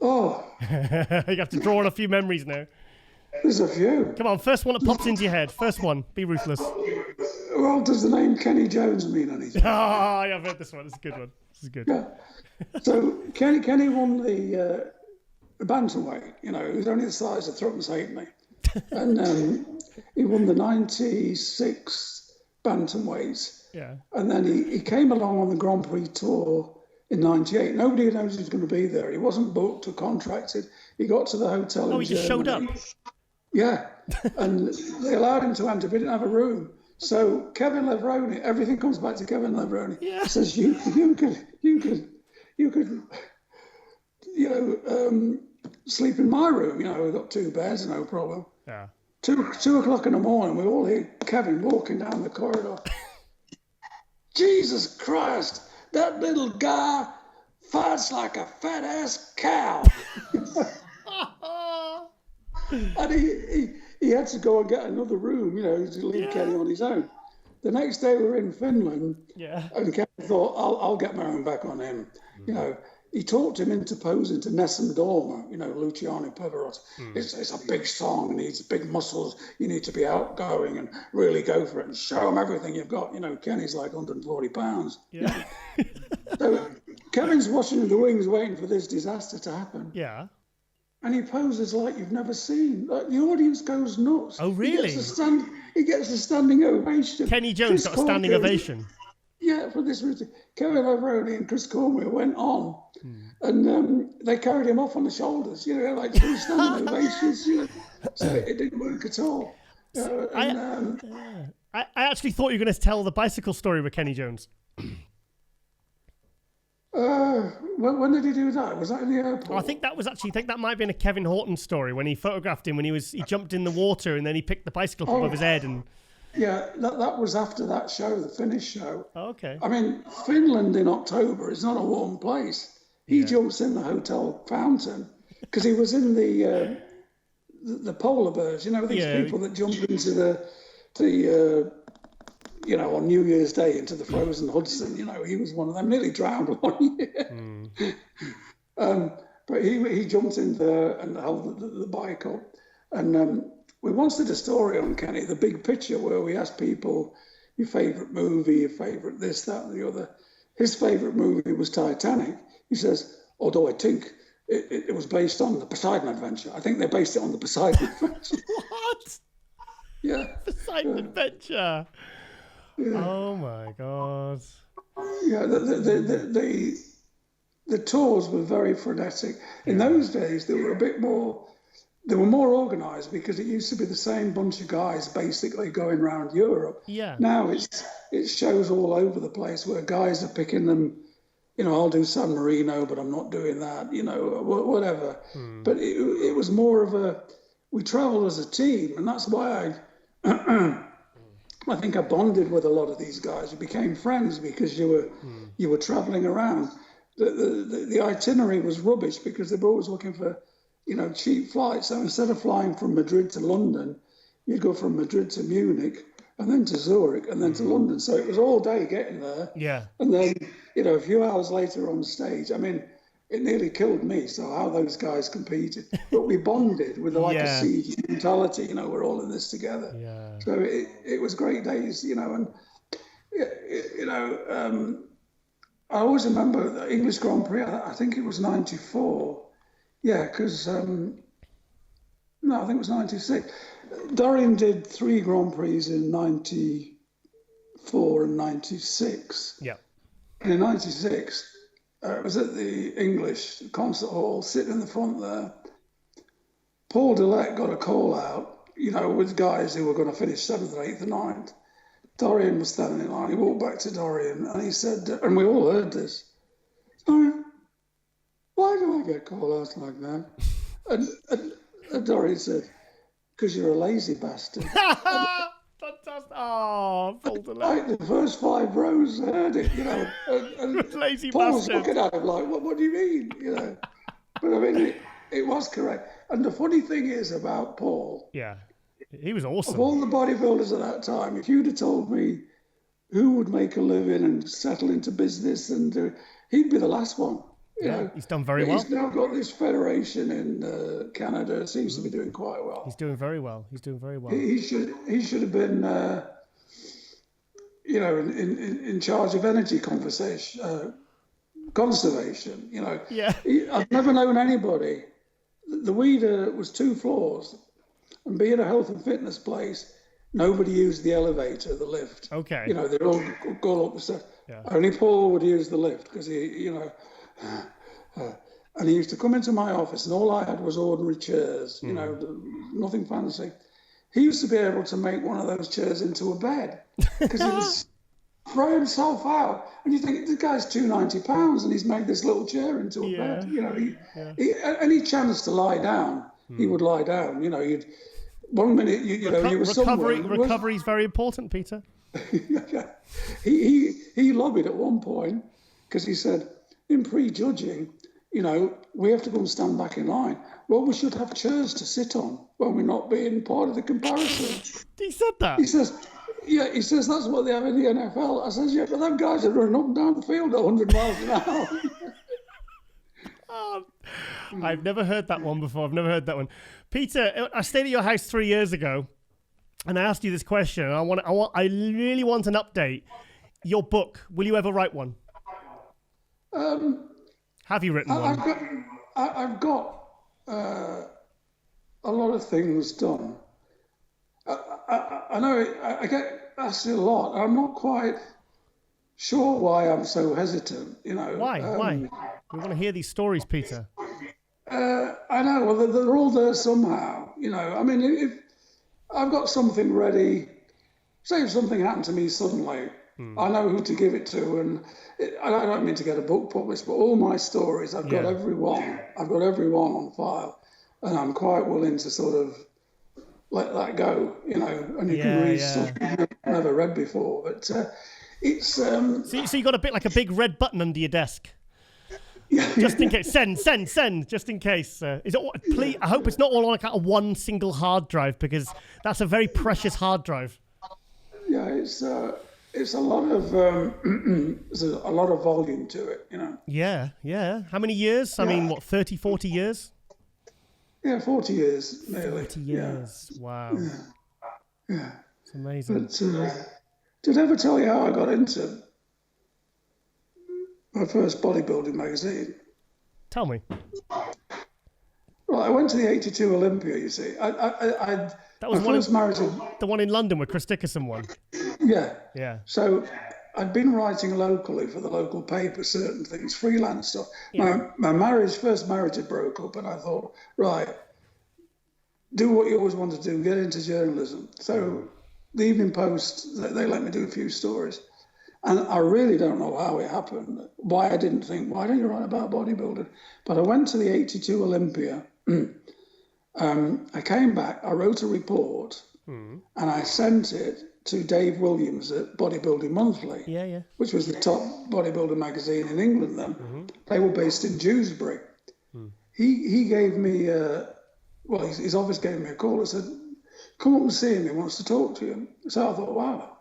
Speaker 6: Oh.
Speaker 1: You have to draw on a few memories now.
Speaker 6: There's a few.
Speaker 1: Come on, first one that pops into your head. First one. Be ruthless.
Speaker 6: Well, does the name Kenny Jones mean anything?
Speaker 1: Oh, yeah, I've heard this one. It's a good one. This is good.
Speaker 6: Yeah. So Kenny won the bantamweight. He was only the size of Thruppence Halfpenny. And he won the 96 bantamweights.
Speaker 1: Yeah.
Speaker 6: And then he came along on the Grand Prix tour in 98. Nobody knows he was going to be there. He wasn't booked or contracted. He got to the hotel in
Speaker 1: he just showed up?
Speaker 6: Yeah. And they allowed him to enter, but he didn't have a room. So Kevin Levrone, everything comes back to Kevin Levrone. Yeah. Says, you could sleep in my room. We've got 2 beds, no problem.
Speaker 1: Yeah.
Speaker 6: 2 o'clock in the morning, we all hear Kevin walking down the corridor. Jesus Christ, that little guy fights like a fat ass cow. And he had to go and get another room, to leave Kenny on his own. The next day we were in Finland, and Kenny thought, I'll get my own back on him. He talked him into posing to Nessun Dorma, Luciano Pavarotti. It's a big song, it needs big muscles, you need to be outgoing and really go for it and show him everything you've got. Kenny's like 140 pounds. Yeah. So Kevin's watching in the wings waiting for this disaster to happen.
Speaker 1: Yeah.
Speaker 6: And he poses like you've never seen. Like the audience goes nuts.
Speaker 1: Oh, really?
Speaker 6: He gets a standing ovation.
Speaker 1: Kenny Jones got a standing ovation.
Speaker 6: Yeah, for this reason. Kevin Levrone and Chris Cormier went on, and they carried him off on the shoulders, like 3 standing ovations, So it didn't work at all.
Speaker 1: I actually thought you were going to tell the bicycle story with Kenny Jones.
Speaker 6: When did he do that? Was that in the airport?
Speaker 1: I think that might have been a Kevin Horton story when he photographed him when he jumped in the water and then he picked the bicycle up above his head and.
Speaker 6: Yeah, that was after that show, the Finnish show.
Speaker 1: Oh, okay.
Speaker 6: I mean, Finland in October is not a warm place. He jumps in the hotel fountain because he was in the polar bears. These people that jump into the on New Year's Day into the frozen Hudson. He was one of them. Nearly drowned one year. But he jumped in there and held the bike up. And we once did a story on Kenny, The Big Picture, where we asked people your favourite movie, your favourite this, that, and the other. His favourite movie was Titanic. He says, although I think it was based on the Poseidon Adventure. I think they based it on the Poseidon Adventure.
Speaker 1: What?
Speaker 6: Yeah.
Speaker 1: Poseidon Adventure. Yeah. Oh my God.
Speaker 6: Yeah, the tours were very frenetic. In those days, they were a bit more. They were more organised because it used to be the same bunch of guys basically going around Europe.
Speaker 1: Yeah.
Speaker 6: Now it shows all over the place where guys are picking them. You know, I'll do San Marino, but I'm not doing that. You know, whatever. But it was more of a. We travelled as a team, and that's why I think I bonded with a lot of these guys. We became friends because you were travelling around. The itinerary was rubbish because they were always looking for, you know, cheap flights. So instead of flying from Madrid to London, you'd go from Madrid to Munich and then to Zurich and then to London. So it was all day getting there.
Speaker 1: Yeah.
Speaker 6: And then, you know, a few hours later on stage, I mean, it nearly killed me. So how those guys competed, but we bonded with like a siege mentality. You know, we're all in this together.
Speaker 1: Yeah.
Speaker 6: So it was great days. You know, and you know, I always remember the English Grand Prix. I think it was '94. Yeah, because no, I think it was '96. Dorian did 3 Grand Prix in '94 and '96.
Speaker 1: Yeah.
Speaker 6: And in '96. It was at the English concert hall, sitting in the front there. Paul Dillette got a call out, you know, with guys who were going to finish 7th, 8th, and 9th. Dorian was standing in line. He walked back to Dorian and he said, and we all heard this, Dorian, why do I get call outs like that? And Dorian said, because you're a lazy bastard.
Speaker 1: Fantastic. Oh, Paul Dillette.
Speaker 6: Like the first 5 rows heard it, you know. And
Speaker 1: lazy
Speaker 6: Paul was
Speaker 1: bastard.
Speaker 6: looking at him like, what do you mean? You know. But I mean, it was correct. And the funny thing is about Paul.
Speaker 1: Yeah, he was awesome.
Speaker 6: Of all the bodybuilders at that time, if you'd have told me who would make a living and settle into business, and he'd be the last one. You know?
Speaker 1: He's done very well.
Speaker 6: He's now got this federation in Canada. Seems to be doing quite well.
Speaker 1: He's doing very well. He's doing very well.
Speaker 6: He should have been, you know, in charge of energy conservation. You know.
Speaker 1: Yeah.
Speaker 6: I've never known anybody. The Weider was 2 floors, and being a health and fitness place, nobody used the elevator, the lift.
Speaker 1: Okay.
Speaker 6: You know, they'd all go up the stairs.
Speaker 1: Yeah.
Speaker 6: Only Paul would use the lift because he, you know. And he used to come into my office, and all I had was ordinary chairs, you know, nothing fancy. He used to be able to make one of those chairs into a bed because he would throw himself out. And you think, the guy's 290 pounds, and he's made this little chair into a bed. You know, he any chance to lie down, he would lie down. You know, you'd 1 minute, you know, you were
Speaker 1: recovery is very important, Peter.
Speaker 6: He lobbied at one point because he said, in prejudging, you know, we have to go and stand back in line. Well, we should have chairs to sit on when we're not being part of the comparison.
Speaker 1: He said that?
Speaker 6: He says, that's what they have in the NFL. I says, yeah, but them guys are running up and down the field at 100 miles an hour.
Speaker 1: I've never heard that one before. I've never heard that one. Peter, I stayed at your house 3 years ago, and I asked you this question. And I really want an update. Your book, will you ever write one? Have you written one?
Speaker 6: I've got a lot of things done. I know I get asked it a lot. I'm not quite sure why I'm so hesitant. You know.
Speaker 1: Why? We want to hear these stories, Peter.
Speaker 6: I know. Well, they're all there somehow. You know. I mean, if I've got something ready, say if something happened to me suddenly, I know who to give it to, and I don't mean to get a book published, but all my stories, I've got every one. I've got every one on file, and I'm quite willing to sort of let that go, you know. And you can read stuff you've never read before, but it's. So
Speaker 1: you got a bit like a big red button under your desk. Just in case, send. Just in case, is it? Please, I hope it's not all on a one single hard drive, because that's a very precious hard drive.
Speaker 6: Yeah, it's. it's a lot of there's a lot of volume to it, you know.
Speaker 1: Yeah. How many years? I mean, what, 30, 40 years?
Speaker 6: Yeah, 40 years nearly.
Speaker 1: 40 years. Yeah. Wow.
Speaker 6: Yeah.
Speaker 1: It's amazing.
Speaker 6: But did I ever tell you how I got into my first bodybuilding magazine?
Speaker 1: Tell me.
Speaker 6: Well, I went to the '82 Olympia. You see, that
Speaker 1: was the one in London with Chris Dickerson one.
Speaker 6: Yeah.
Speaker 1: Yeah.
Speaker 6: So I'd been writing locally for the local paper, certain things, freelance stuff.
Speaker 1: Yeah.
Speaker 6: My first marriage had broke up, and I thought, right, do what you always want to do, get into journalism. So the Evening Post, they let me do a few stories. And I really don't know how it happened, why I didn't think, why don't you write about bodybuilding? But I went to the '82 Olympia. I came back, I wrote a report, and I sent it to Dave Williams at Bodybuilding Monthly, which was the top bodybuilder magazine in England then. They were based in Dewsbury. He gave me, his office gave me a call and said, come up and see him, he wants to talk to you. So I thought, wow.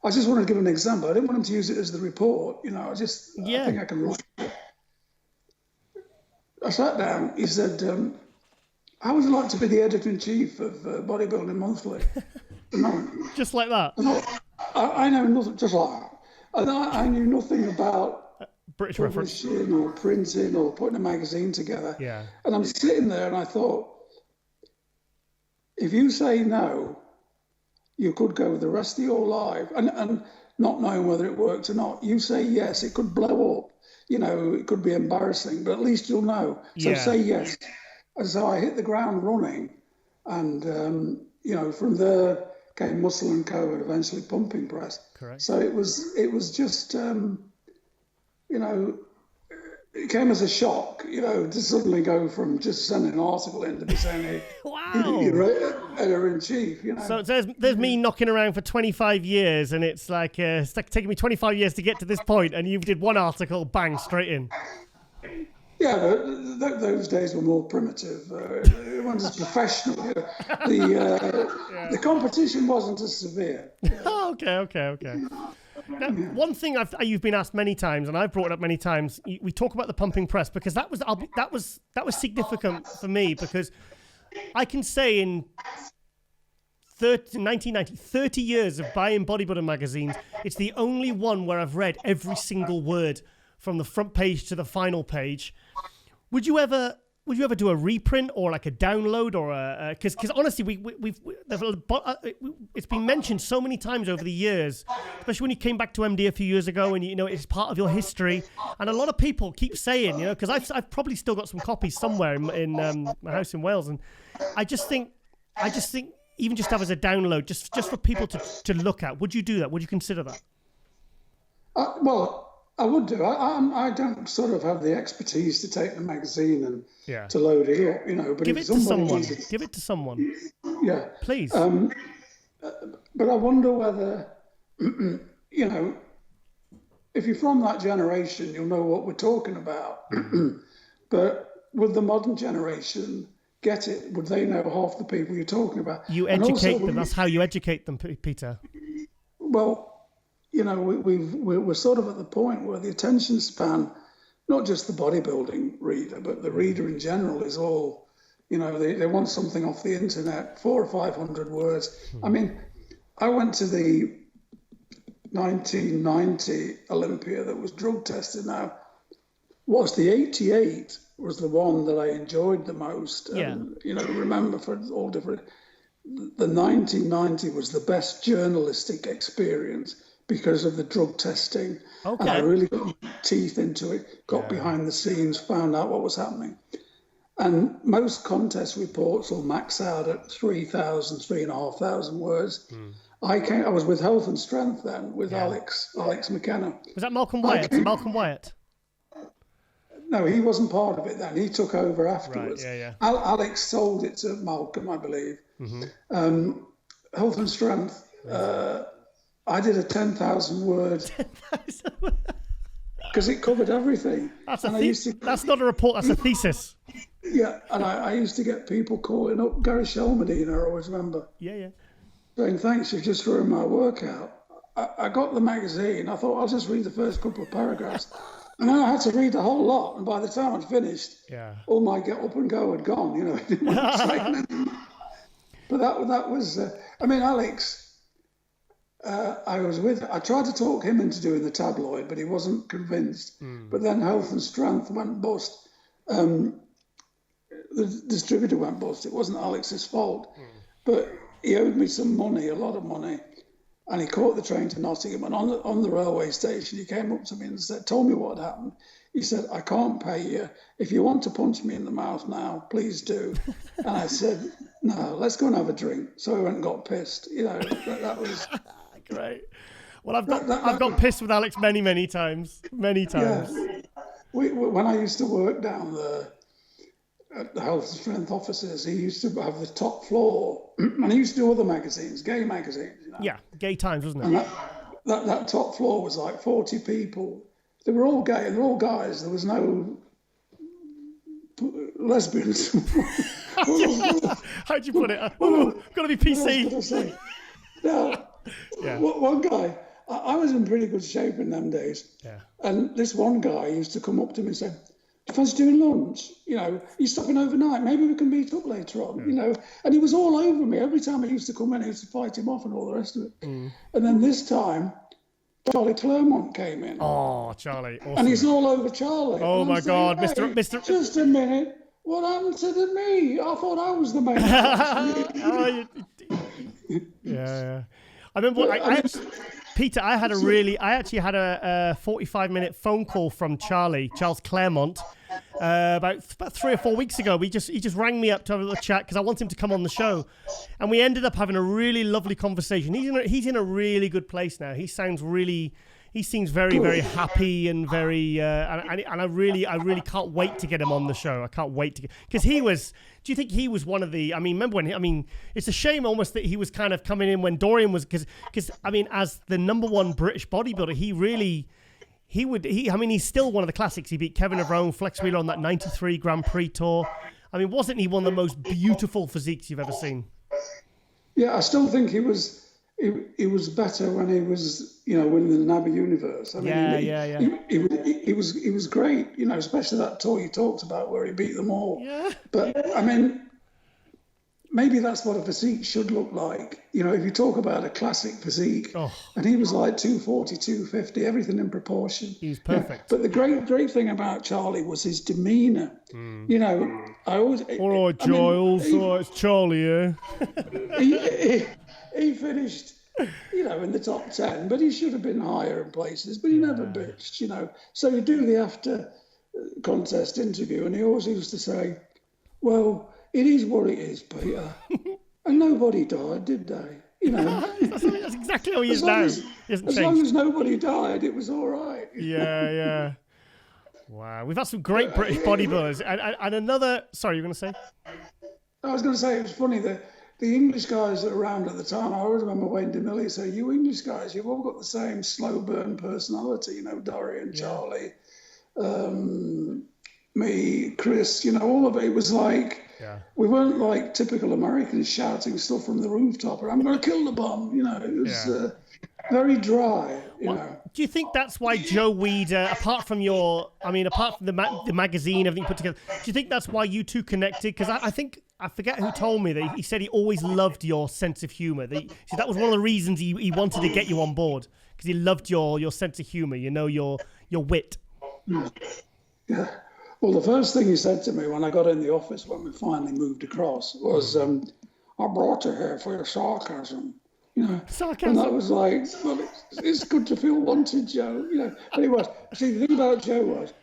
Speaker 6: I just wanted to give an example. I didn't want him to use it as the report, you know, I think I can write it. I sat down, he said, how would you like to be the editor-in-chief of Bodybuilding Monthly?
Speaker 1: Just like that?
Speaker 6: I know nothing, just like that. And I knew nothing about
Speaker 1: British
Speaker 6: publishing or printing or putting a magazine together.
Speaker 1: Yeah.
Speaker 6: And I'm sitting there and I thought, if you say no, you could go the rest of your life and not knowing whether it worked or not. You say yes, it could blow up. You know, it could be embarrassing, but at least you'll know. So say yes. And so I hit the ground running, and you know, from there came Muscle and Co. and eventually Pumping Press.
Speaker 1: Correct.
Speaker 6: So it was just you know, it came as a shock, you know, to suddenly go from just sending an article in to be saying,
Speaker 1: wow,
Speaker 6: editor-in-chief, you know.
Speaker 1: So there's me knocking around for 25 years, and it's like taking me 25 years to get to this point, and you did one article, bang, straight in.
Speaker 6: Yeah, but those days were more primitive. It wasn't as professional. You know. The competition wasn't as severe.
Speaker 1: Okay. Now, one thing you've been asked many times, and I've brought it up many times. We talk about the Pumping Press because that was significant for me, because I can say in 1990, 30 years of buying bodybuilding magazines, it's the only one where I've read every single word from the front page to the final page. Would you ever do a reprint or like a download or a because honestly it's been mentioned so many times over the years, especially when you came back to MD a few years ago, and you know it's part of your history, and a lot of people keep saying, you know, because I've probably still got some copies somewhere in my house in Wales, and I just think even just have as a download just for people to look at. Would you do that? Would you consider that?
Speaker 6: Well, I would do. I don't sort of have the expertise to take the magazine and to load it up, you know. But
Speaker 1: give it to someone. Give it to someone.
Speaker 6: Yeah,
Speaker 1: please.
Speaker 6: But I wonder whether, you know, if you're from that generation, you'll know what we're talking about. But would the modern generation get it? Would they know half the people you're talking about?
Speaker 1: You educate them. That's how you educate them, Peter.
Speaker 6: Well, you know, we're sort of at the point where the attention span, not just the bodybuilding reader, but the reader in general, is all, you know, they want something off the internet, 400 or 500 words. I mean, I went to the 1990 Olympia that was drug tested. Now, whilst the 88 was the one that I enjoyed the most, and, you know, remember for all different, the 1990 was the best journalistic experience because of the drug testing. Okay. And I really got my teeth into it, got behind the scenes, found out what was happening. And most contest reports will max out at 3,000, 3,500 words. I was with Health and Strength then, with Alex McKenna.
Speaker 1: Was that Malcolm Wyatt? Malcolm Wyatt?
Speaker 6: No, he wasn't part of it then. He took over afterwards.
Speaker 1: Right,
Speaker 6: Alex sold it to Malcolm, I believe. Health and Strength, I did a 10,000 word because it covered everything.
Speaker 1: That's not a report, that's a thesis.
Speaker 6: Yeah, and I used to get people calling up. Gary Shelmadine, I always remember.
Speaker 1: Yeah.
Speaker 6: Saying, thanks, you've just ruined my workout. I got the magazine. I thought I'll just read the first couple of paragraphs. And then I had to read the whole lot. And by the time I'd finished, all my get up and go had gone. You know, I didn't want to say anything. But that was, I mean, Alex, I tried to talk him into doing the tabloid, but he wasn't convinced. But then Health and Strength went bust. The distributor went bust. It wasn't Alex's fault. But he owed me some money, a lot of money. And he caught the train to Nottingham. And on the railway station, he came up to me and told me what had happened. He said, I can't pay you. If you want to punch me in the mouth now, please do. And I said, no, let's go and have a drink. So I went and got pissed. You know, that was...
Speaker 1: Great. Well, I've got pissed with Alex many times. Many times.
Speaker 6: Yeah. When I used to work down there at the Health and Strength offices, he used to have the top floor. And he used to do other magazines, gay magazines. You know?
Speaker 1: Yeah, Gay Times, wasn't it?
Speaker 6: And that top floor was like 40 people. They were all gay and they're all guys. There was no lesbians.
Speaker 1: How'd you put it? Got to be PC.
Speaker 6: Now, one guy, I was in pretty good shape in them days. Yeah. And this one guy used to come up to me and say, if I was doing lunch, you know, you're stopping overnight, maybe we can meet up later on, you know. And he was all over me. Every time I used to come in, I used to fight him off and all the rest of it. And then this time, Charlie Claremont came in.
Speaker 1: Oh, Charlie. Awesome.
Speaker 6: And he's all over Charlie.
Speaker 1: Oh, my God.
Speaker 6: Hey,
Speaker 1: Mr.
Speaker 6: Just a minute. What happened to me? I thought I was the man.
Speaker 1: Yeah. I remember Peter, I actually had a 45-minute phone call from Charles Claremont, about 3 or 4 weeks ago. He just rang me up to have a little chat because I want him to come on the show, and we ended up having a really lovely conversation. He's in a really good place now. He seems very happy and very and I really can't wait to get him on the show. I can't wait to because he was. Do you think he was one of the? I mean, remember when? It's a shame almost that he was kind of coming in when Dorian was because I mean, as the #1 British bodybuilder, he's still one of the classics. He beat Kevin Levrone, Flex Wheeler on that '93 Grand Prix tour. I mean, wasn't he one of the most beautiful physiques you've ever seen?
Speaker 6: Yeah, I still think he was. He was better when he was, you know, winning the NABBA Universe. I mean, He was great, you know, especially that tour you talked about where he beat them all. Yeah. But I mean, maybe that's what a physique should look like. You know, if you talk about a classic physique, and he was like 240, 250, everything in proportion.
Speaker 1: He was perfect.
Speaker 6: Yeah. But the great thing about Charlie was his demeanour. You know, I always.
Speaker 1: All right, Giles. All right, it's Charlie here.
Speaker 6: He finished, you know, in the top 10, but he should have been higher in places, but he never bitched, you know. So you do the after contest interview, and he always used to say, well, it is what it is, Peter. And nobody died, did they? You know.
Speaker 1: That's exactly how he is now.
Speaker 6: As long as nobody died, it was all right.
Speaker 1: Yeah. Wow. We've had some great British bodybuilders. And another, sorry, you were going to say?
Speaker 6: I was going to say, it was funny that the English guys that were around at the time, I always remember Wayne DeMilly say, you English guys, you've all got the same slow burn personality, you know, Dorian, Charlie, me, Chris, you know, all of it. It was like, we weren't like typical Americans shouting stuff from the rooftop, or I'm going to kill the bomb, you know. It was very dry, you know.
Speaker 1: Do you think that's why Joe Weider, apart from the magazine, everything put together, do you think that's why you two connected? Because I forget who told me that he said he always loved your sense of humor. That was one of the reasons he wanted to get you on board, because he loved your sense of humor, you know, your wit.
Speaker 6: Yeah. Well, the first thing he said to me when I got in the office when we finally moved across was, I brought you here for your sarcasm. You know, sarcasm. And I was like, well, it's good to feel wanted, Joe. You know, but it was. See, the thing about Joe was,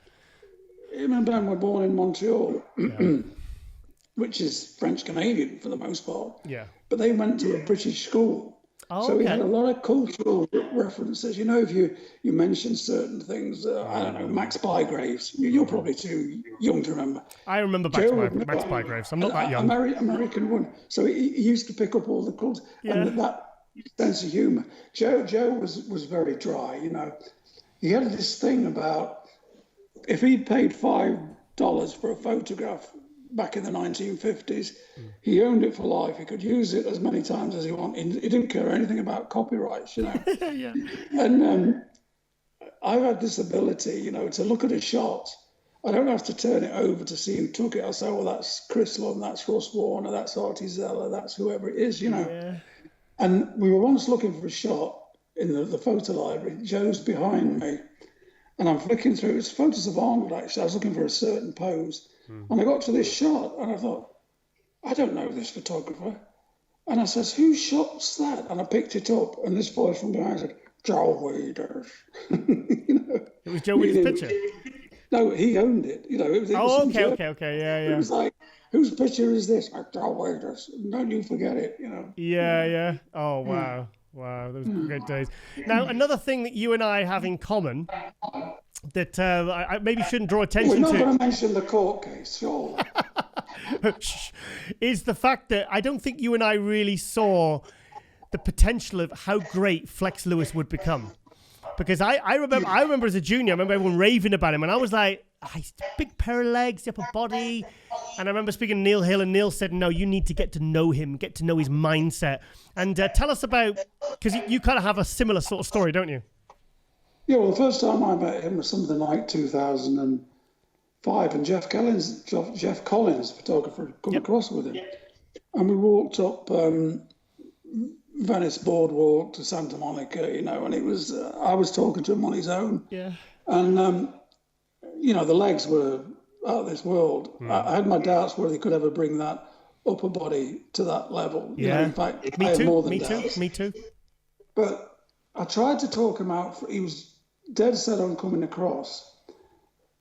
Speaker 6: him and Ben were born in Montreal, which is French-Canadian for the most part. Yeah. But they went to a British school. Oh, so we had a lot of cultural references. You know, if you mention certain things, I don't know, Max Bygraves. You're probably too young to remember.
Speaker 1: I remember Max Bygraves. I'm not that young.
Speaker 6: American one. So he used to pick up all the culture and that sense of humour. Joe was very dry. You know, he had this thing about if he'd paid $5 for a photograph back in the 1950s. He owned it for life. He could use it as many times as he wanted. He didn't care anything about copyrights, you know.
Speaker 1: Yeah.
Speaker 6: And I've had this ability, you know, to look at a shot. I don't have to turn it over to see who took it. I'll say, well, that's Chris Lunn, that's Russ Warner, that's Artie Zeller, that's whoever it is, you know.
Speaker 1: Yeah.
Speaker 6: And we were once looking for a shot in the photo library. Joe's behind me. And I'm flicking through, it's photos of Arnold, actually. I was looking for a certain pose. And I got to this shot, and I thought, I don't know this photographer. And I says, whose shot's that? And I picked it up, and this voice from behind said, Joe Weider. You know,
Speaker 1: it was Joe Weider's picture?
Speaker 6: No, he owned it. You know, it was
Speaker 1: okay. Yeah.
Speaker 6: It was like, whose picture is this? Like, Joe Weider's. Don't you forget it, you know.
Speaker 1: Yeah. Oh, wow. Wow, those were great days. Now, another thing that you and I have in common that I maybe shouldn't draw attention to...
Speaker 6: We're not going to mention the court case, sure.
Speaker 1: is the fact that I don't think you and I really saw the potential of how great Flex Lewis would become. Because I remember as a junior, I remember everyone raving about him, and I was like, he's a big pair of legs, the upper body. And I remember speaking to Neil Hill, and Neil said, no, you need to get to know him, get to know his mindset. And tell us about, because you kind of have a similar sort of story, don't you?
Speaker 6: Yeah, well, the first time I met him was something like 2005, and Jeff Collins, photographer, come across with him. And we walked up Venice Boardwalk to Santa Monica, you know, and it was, I was talking to him on his own.
Speaker 1: Yeah.
Speaker 6: And, you know, the legs were out of this world. I had my doubts whether he could ever bring that upper body to that level.
Speaker 1: Yeah.
Speaker 6: You know, in fact,
Speaker 1: Me
Speaker 6: I had
Speaker 1: too.
Speaker 6: more than doubts.
Speaker 1: Me too.
Speaker 6: But I tried to talk him out. He was dead set on coming across.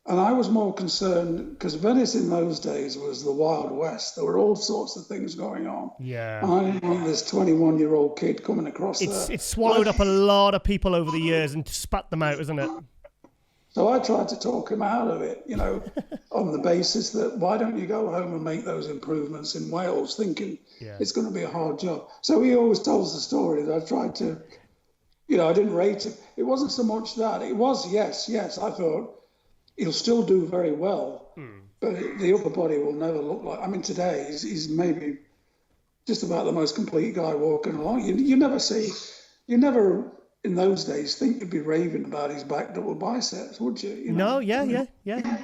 Speaker 6: And I was more concerned because Venice in those days was the Wild West. There were all sorts of things going on.
Speaker 1: Yeah.
Speaker 6: And I didn't want this 21-year-old kid coming across there.
Speaker 1: It's swallowed up a lot of people over the years and spat them out, isn't it?
Speaker 6: So I tried to talk him out of it, you know, on the basis that why don't you go home and make those improvements in Wales, thinking it's going to be a hard job. So he always tells the story that I tried to, you know, I didn't rate him. It wasn't so much that. It was, yes, I thought he'll still do very well, but the upper body will never look like, I mean, today he's maybe just about the most complete guy walking along. You never in those days think you'd be raving about his back double biceps, would you? You know?
Speaker 1: No, yeah.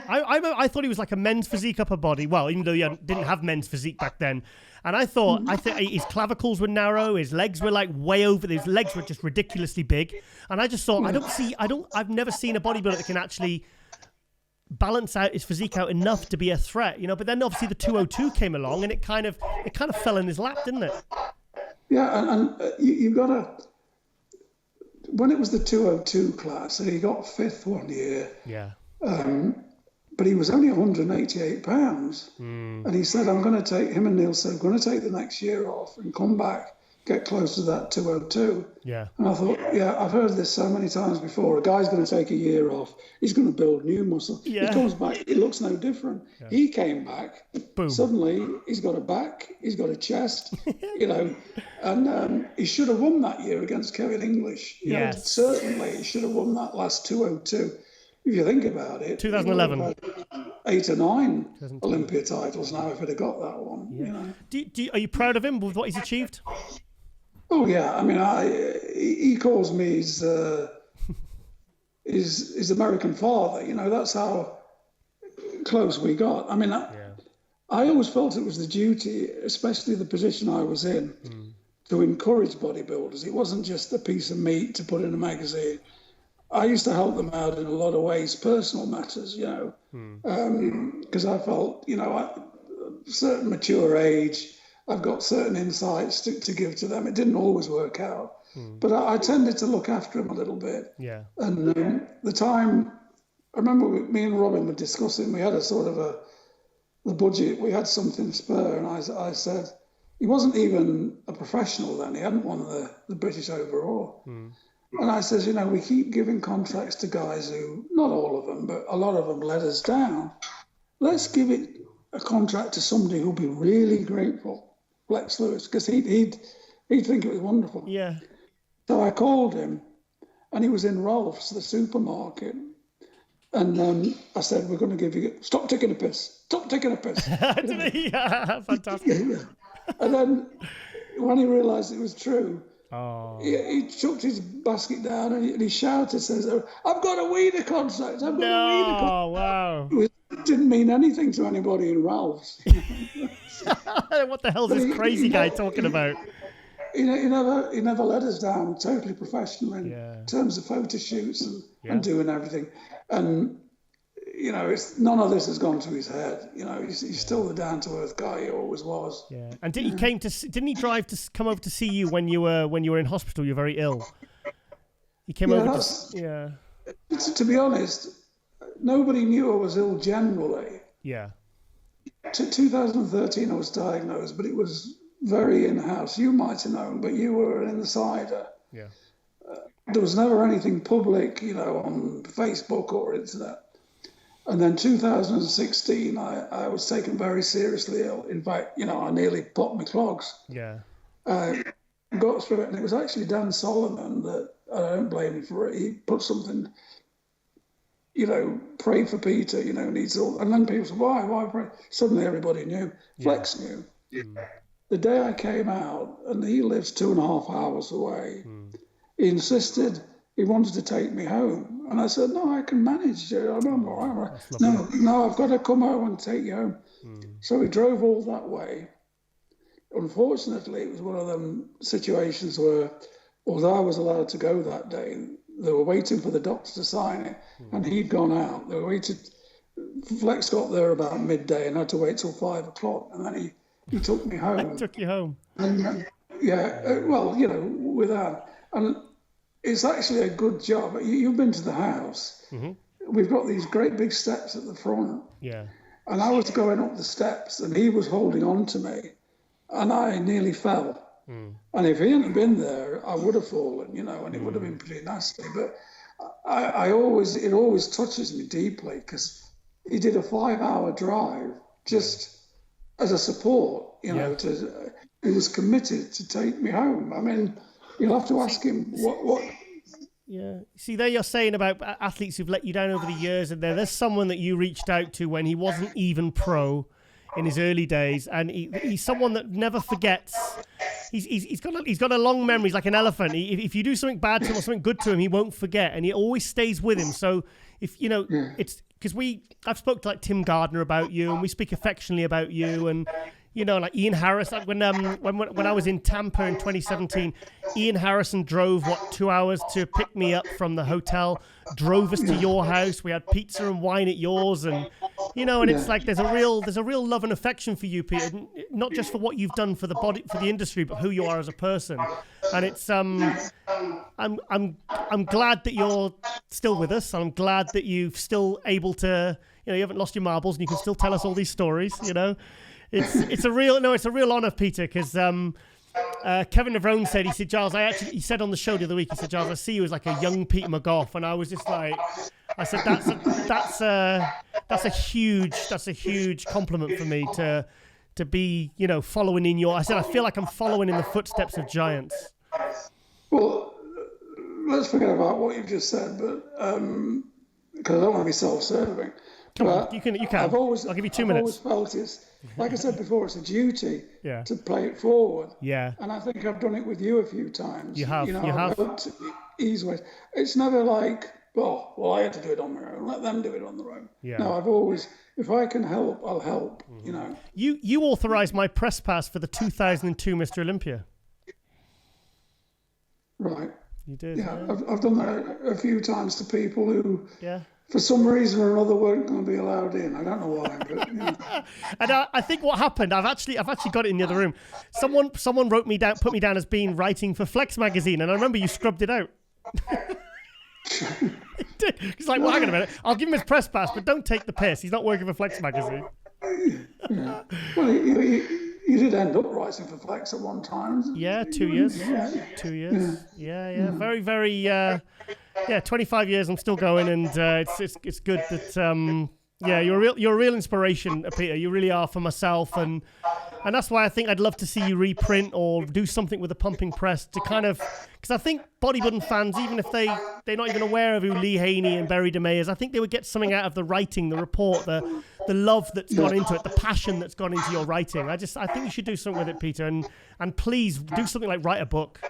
Speaker 1: I thought he was like a men's physique upper body. Well, even though he didn't have men's physique back then. And I think his clavicles were narrow, his legs were like way over, his legs were just ridiculously big. And I just thought, I've never seen a bodybuilder that can actually balance out his physique out enough to be a threat, you know. But then obviously the 202 came along, and it kind of fell in his lap, didn't it?
Speaker 6: Yeah, and you've got to. When it was the 202 class, he got fifth one year.
Speaker 1: Yeah.
Speaker 6: But he was only 188 pounds, and he said, "I'm going to take him and Neil said, I'm going to take the next year off and come back, get close to that 202."
Speaker 1: Yeah.
Speaker 6: And I thought, I've heard this so many times before. A guy's going to take a year off. He's going to build new muscle.
Speaker 1: Yeah.
Speaker 6: He comes back. It looks no different. Yeah. He came back.
Speaker 1: Boom.
Speaker 6: Suddenly, he's got a back. He's got a chest. You know, and he should have won that year against Kevin English. You know, certainly, he should have won that last 202. If you think about it,
Speaker 1: 2011,
Speaker 6: 8 or 9 Olympia titles now. If he'd have got that one, you know.
Speaker 1: Are you proud of him with what he's achieved?
Speaker 6: Oh yeah, I mean, he calls me his American father. You know, that's how close we got. I mean, I always felt it was the duty, especially the position I was in, to encourage bodybuilders. It wasn't just a piece of meat to put in a magazine. I used to help them out in a lot of ways, personal matters, you know, because I felt, you know, at a certain mature age, I've got certain insights to give to them. It didn't always work out, but I tended to look after them a little bit. Yeah. And the time, I remember me and Robin were discussing, we had a sort of the budget, we had something spare, and I said, he wasn't even a professional then, he hadn't won the British overall. And I says, you know, we keep giving contracts to guys who, not all of them, but a lot of them let us down. Let's give it a contract to somebody who'll be really grateful, Flex Lewis, because he'd think it was wonderful.
Speaker 1: Yeah.
Speaker 6: So I called him, and he was in Rolf's, the supermarket, And I said, we're going to give you, stop taking a piss. Stop taking a piss.
Speaker 1: Yeah, fantastic.
Speaker 6: Yeah. And then when he realised it was true,
Speaker 1: Oh.
Speaker 6: he chucked his basket down and he shouted, says, I've got a Weider contract. I've got a Weider contract.
Speaker 1: Oh, wow.
Speaker 6: It didn't mean anything to anybody in Ralph's.
Speaker 1: What the hell is this crazy guy talking about?
Speaker 6: He never let us down, totally professional in terms of photo shoots and doing everything. And, none of this has gone to his head. He's still the down-to-earth guy he always was.
Speaker 1: Yeah. And didn't he drive to come over to see you when you were in hospital? You were very ill. He came over
Speaker 6: To be honest, nobody knew I was ill generally.
Speaker 1: Yeah.
Speaker 6: 2013 I was diagnosed, but it was very in-house. You might have known, but you were an insider.
Speaker 1: Yeah.
Speaker 6: There was never anything public, on Facebook or internet. And then 2016, I was taken very seriously ill. In fact, I nearly popped my clogs.
Speaker 1: Yeah.
Speaker 6: Got through it, and it was actually Dan Solomon that, I don't blame him for it, he put something, pray for Peter, needs all. And then people said, why pray? Suddenly everybody knew. Flex knew. The day I came out, and he lives 2.5 hours away, he insisted he wanted to take me home. And I said, no, I can manage it. I'm all right. No, I've got to come home and take you home. So he drove all that way. Unfortunately, it was one of them situations where, although I was allowed to go that day, they were waiting for the doctor to sign it, and he'd gone out. They waited. Flex got there about midday and had to wait till 5 o'clock, and then he took me home.
Speaker 1: Took you home.
Speaker 6: And without. And it's actually a good job. You've been to the house. Mm-hmm. We've got these great big steps at the front.
Speaker 1: Yeah.
Speaker 6: And I was going up the steps, and he was holding on to me, and I nearly fell. And if he hadn't been there, I would have fallen, and it would have been pretty nasty. But it always touches me deeply, because he did a 5-hour drive just as a support, he was committed to take me home. I mean, you'll have to ask him what.
Speaker 1: Yeah. See, there you're saying about athletes who've let you down over the years, and there's someone that you reached out to when he wasn't even pro in his early days, and he's someone that never forgets. He's got a long memory. He's like an elephant. If you do something bad to him or something good to him, he won't forget, and he always stays with him. So if it's because I've spoke to like Tim Gardner about you, and we speak affectionately about you, and like Ian Harris. Like when I was in Tampa in 2017, Ian Harrison drove 2 hours to pick me up from the hotel, drove us to your house. We had pizza and wine at yours, and it's like there's a real love and affection for you, Peter. Not just for what you've done for the industry, but who you are as a person. And it's I'm glad that you're still with us. I'm glad that you've still able to you haven't lost your marbles, and you can still tell us all these stories. It's a real honor, Peter, because Kevin Levrone said, he said, Giles, he said on the show the other week, he said, Giles, I see you as like a young Peter McGough, and I was just like, I said that's a huge compliment for me to be following in your. I said I feel like I'm following in the footsteps of giants.
Speaker 6: Well, let's forget about what you've just said, but because I don't want to be self-serving.
Speaker 1: Come on, you can. I'll give you 2 minutes.
Speaker 6: I've always felt it's, like I said before, it's a duty to play it forward. Yeah. And I think I've done it with you a few times.
Speaker 1: You have.
Speaker 6: I've helped ease ways. It's never like, well, I had to do it on my own. Let them do it on their own. Yeah. No, I've always, if I can help, I'll help.
Speaker 1: Mm-hmm. You authorised my press pass for the 2002 Mr. Olympia.
Speaker 6: Right.
Speaker 1: You did.
Speaker 6: Yeah. I've done that a few times to people who. Yeah. For some reason or another, weren't going to be allowed in. I don't know why. But,
Speaker 1: And I think what happened, I've actually got it in the other room. Someone put me down as being writing for Flex magazine, and I remember you scrubbed it out. He's like, well, hang on a minute. I'll give him his press pass, but don't take the piss. He's not working for Flex magazine.
Speaker 6: Yeah. Well, you did end up writing for Flex at one time.
Speaker 1: Yeah, 2 years. Yeah. 2 years. Yeah. Very, very. 25 years. I'm still going, and it's good that you're a real inspiration, Peter. You really are for myself, and that's why I think I'd love to see you reprint or do something with the pumping press to kind of because I think bodybuilding fans, even if they're not even aware of who Lee Haney and Barry DeMay is, I think they would get something out of the writing, the report, the love that's gone into it, the passion that's gone into your writing. I think you should do something with it, Peter, and please do something like write a book.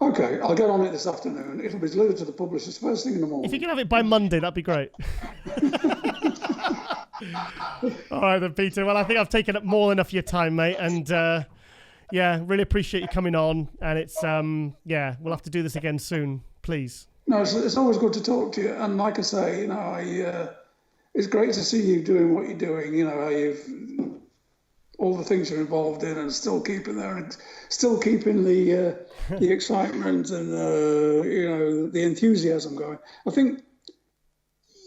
Speaker 6: Okay, I'll get on it this afternoon. It'll be delivered to the publishers first thing in the morning.
Speaker 1: If you can have it by Monday, that'd be great. All right then, Peter. Well, I think I've taken up more than enough of your time, mate. And really appreciate you coming on. And it's we'll have to do this again soon, please.
Speaker 6: No, it's always good to talk to you. And like I say, it's great to see you doing what you're doing. You know, how you've all the things you're involved in, and still keeping there, and still keeping the excitement and the enthusiasm going. I think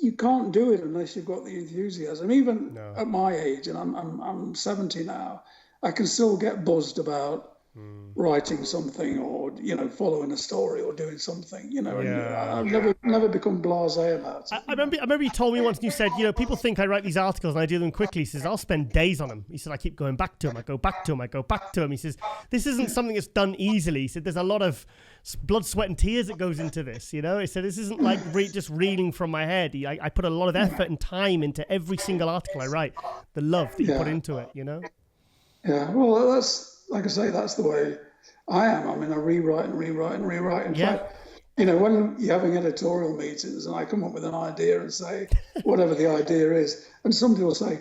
Speaker 6: you can't do it unless you've got the enthusiasm. Even at my age, and I'm 70 now, I can still get buzzed about writing something, or following a story, or doing something. And I've never become blasé about it.
Speaker 1: I remember you told me once, and you said, people think I write these articles and I do them quickly. He says, I'll spend days on them. He said, I keep going back to them. I go back to them. I go back to them. He says, this isn't something that's done easily. He said, there's a lot of blood, sweat, and tears that goes into this. He said, this isn't like just reading from my head. I put a lot of effort and time into every single article I write. The love that you put into it.
Speaker 6: Yeah. Well, that's. Like I say, that's the way I am. I mean, I rewrite and rewrite and rewrite. In fact, when you're having editorial meetings and I come up with an idea and say, whatever the idea is, and somebody will say,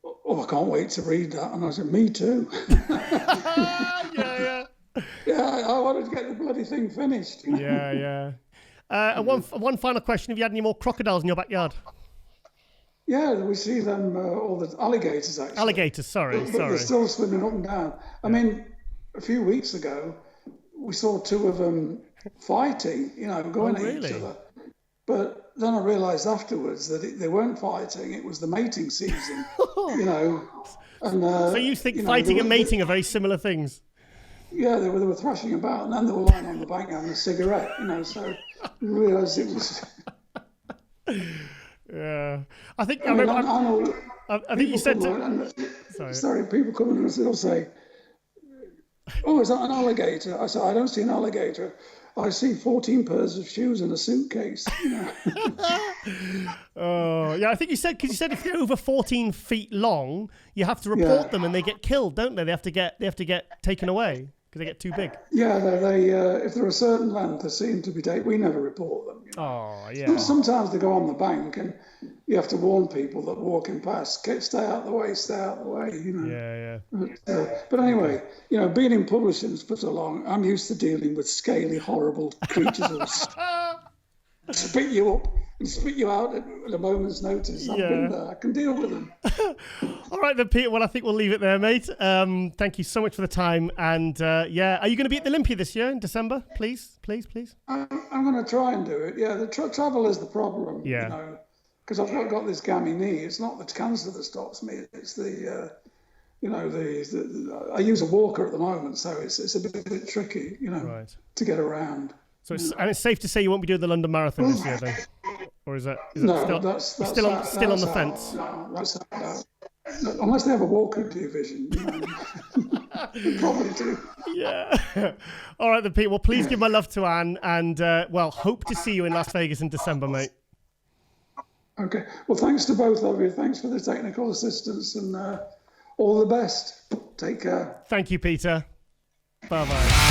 Speaker 6: oh, I can't wait to read that. And I said, me too. Yeah, I wanted to get the bloody thing finished.
Speaker 1: Yeah. One final question. Have you had any more crocodiles in your backyard?
Speaker 6: Yeah, we see them, all the alligators, actually.
Speaker 1: Alligators, sorry.
Speaker 6: But they're still swimming up and down. I mean, a few weeks ago, we saw two of them fighting, going at each other. But then I realised afterwards that they weren't fighting, it was the mating season, And,
Speaker 1: so you think fighting and mating are very similar things?
Speaker 6: Yeah, they were thrashing about, and then they were lying on the bank having a cigarette, so I realised it was...
Speaker 1: Yeah, I think I think you said.
Speaker 6: Sorry, people come in and they'll say, "Oh, is that an alligator?" I said, "I don't see an alligator. I see 14 pairs of shoes in a suitcase."
Speaker 1: Oh, yeah. I think you said if they're over 14 feet long, you have to report them, and they get killed, don't they? They have to get taken away because they get too big.
Speaker 6: Yeah, they if they're a certain length, they seem to be taken. We never report them.
Speaker 1: Oh, yeah.
Speaker 6: Sometimes they go on the bank, and you have to warn people that walking past, stay out the way.
Speaker 1: Yeah.
Speaker 6: But anyway, being in publishing for so long, I'm used to dealing with scaly, horrible creatures who spit you up and spit you out at a moment's notice. I've been there. I can deal with them.
Speaker 1: All right then, Peter. Well, I think we'll leave it there, mate. Thank you so much for the time. And are you going to be at the Olympia this year in December? Please.
Speaker 6: I'm going to try and do it. Yeah, the travel is the problem.
Speaker 1: Yeah.
Speaker 6: Because I've not got this gammy knee. It's not the cancer that stops me. It's the I use a walker at the moment, so it's a bit tricky, to get around.
Speaker 1: So it's safe to say you won't be doing the London Marathon this year, then, or is it
Speaker 6: that's
Speaker 1: still on the fence?
Speaker 6: No, that's unless they have a walker division, they probably do.
Speaker 1: Yeah. All right, then, Pete. Well, please give my love to Anne, and hope to see you in Las Vegas in December, mate.
Speaker 6: Okay. Well, thanks to both of you. Thanks for the technical assistance, and all the best. Take care.
Speaker 1: Thank you, Peter. Bye-bye.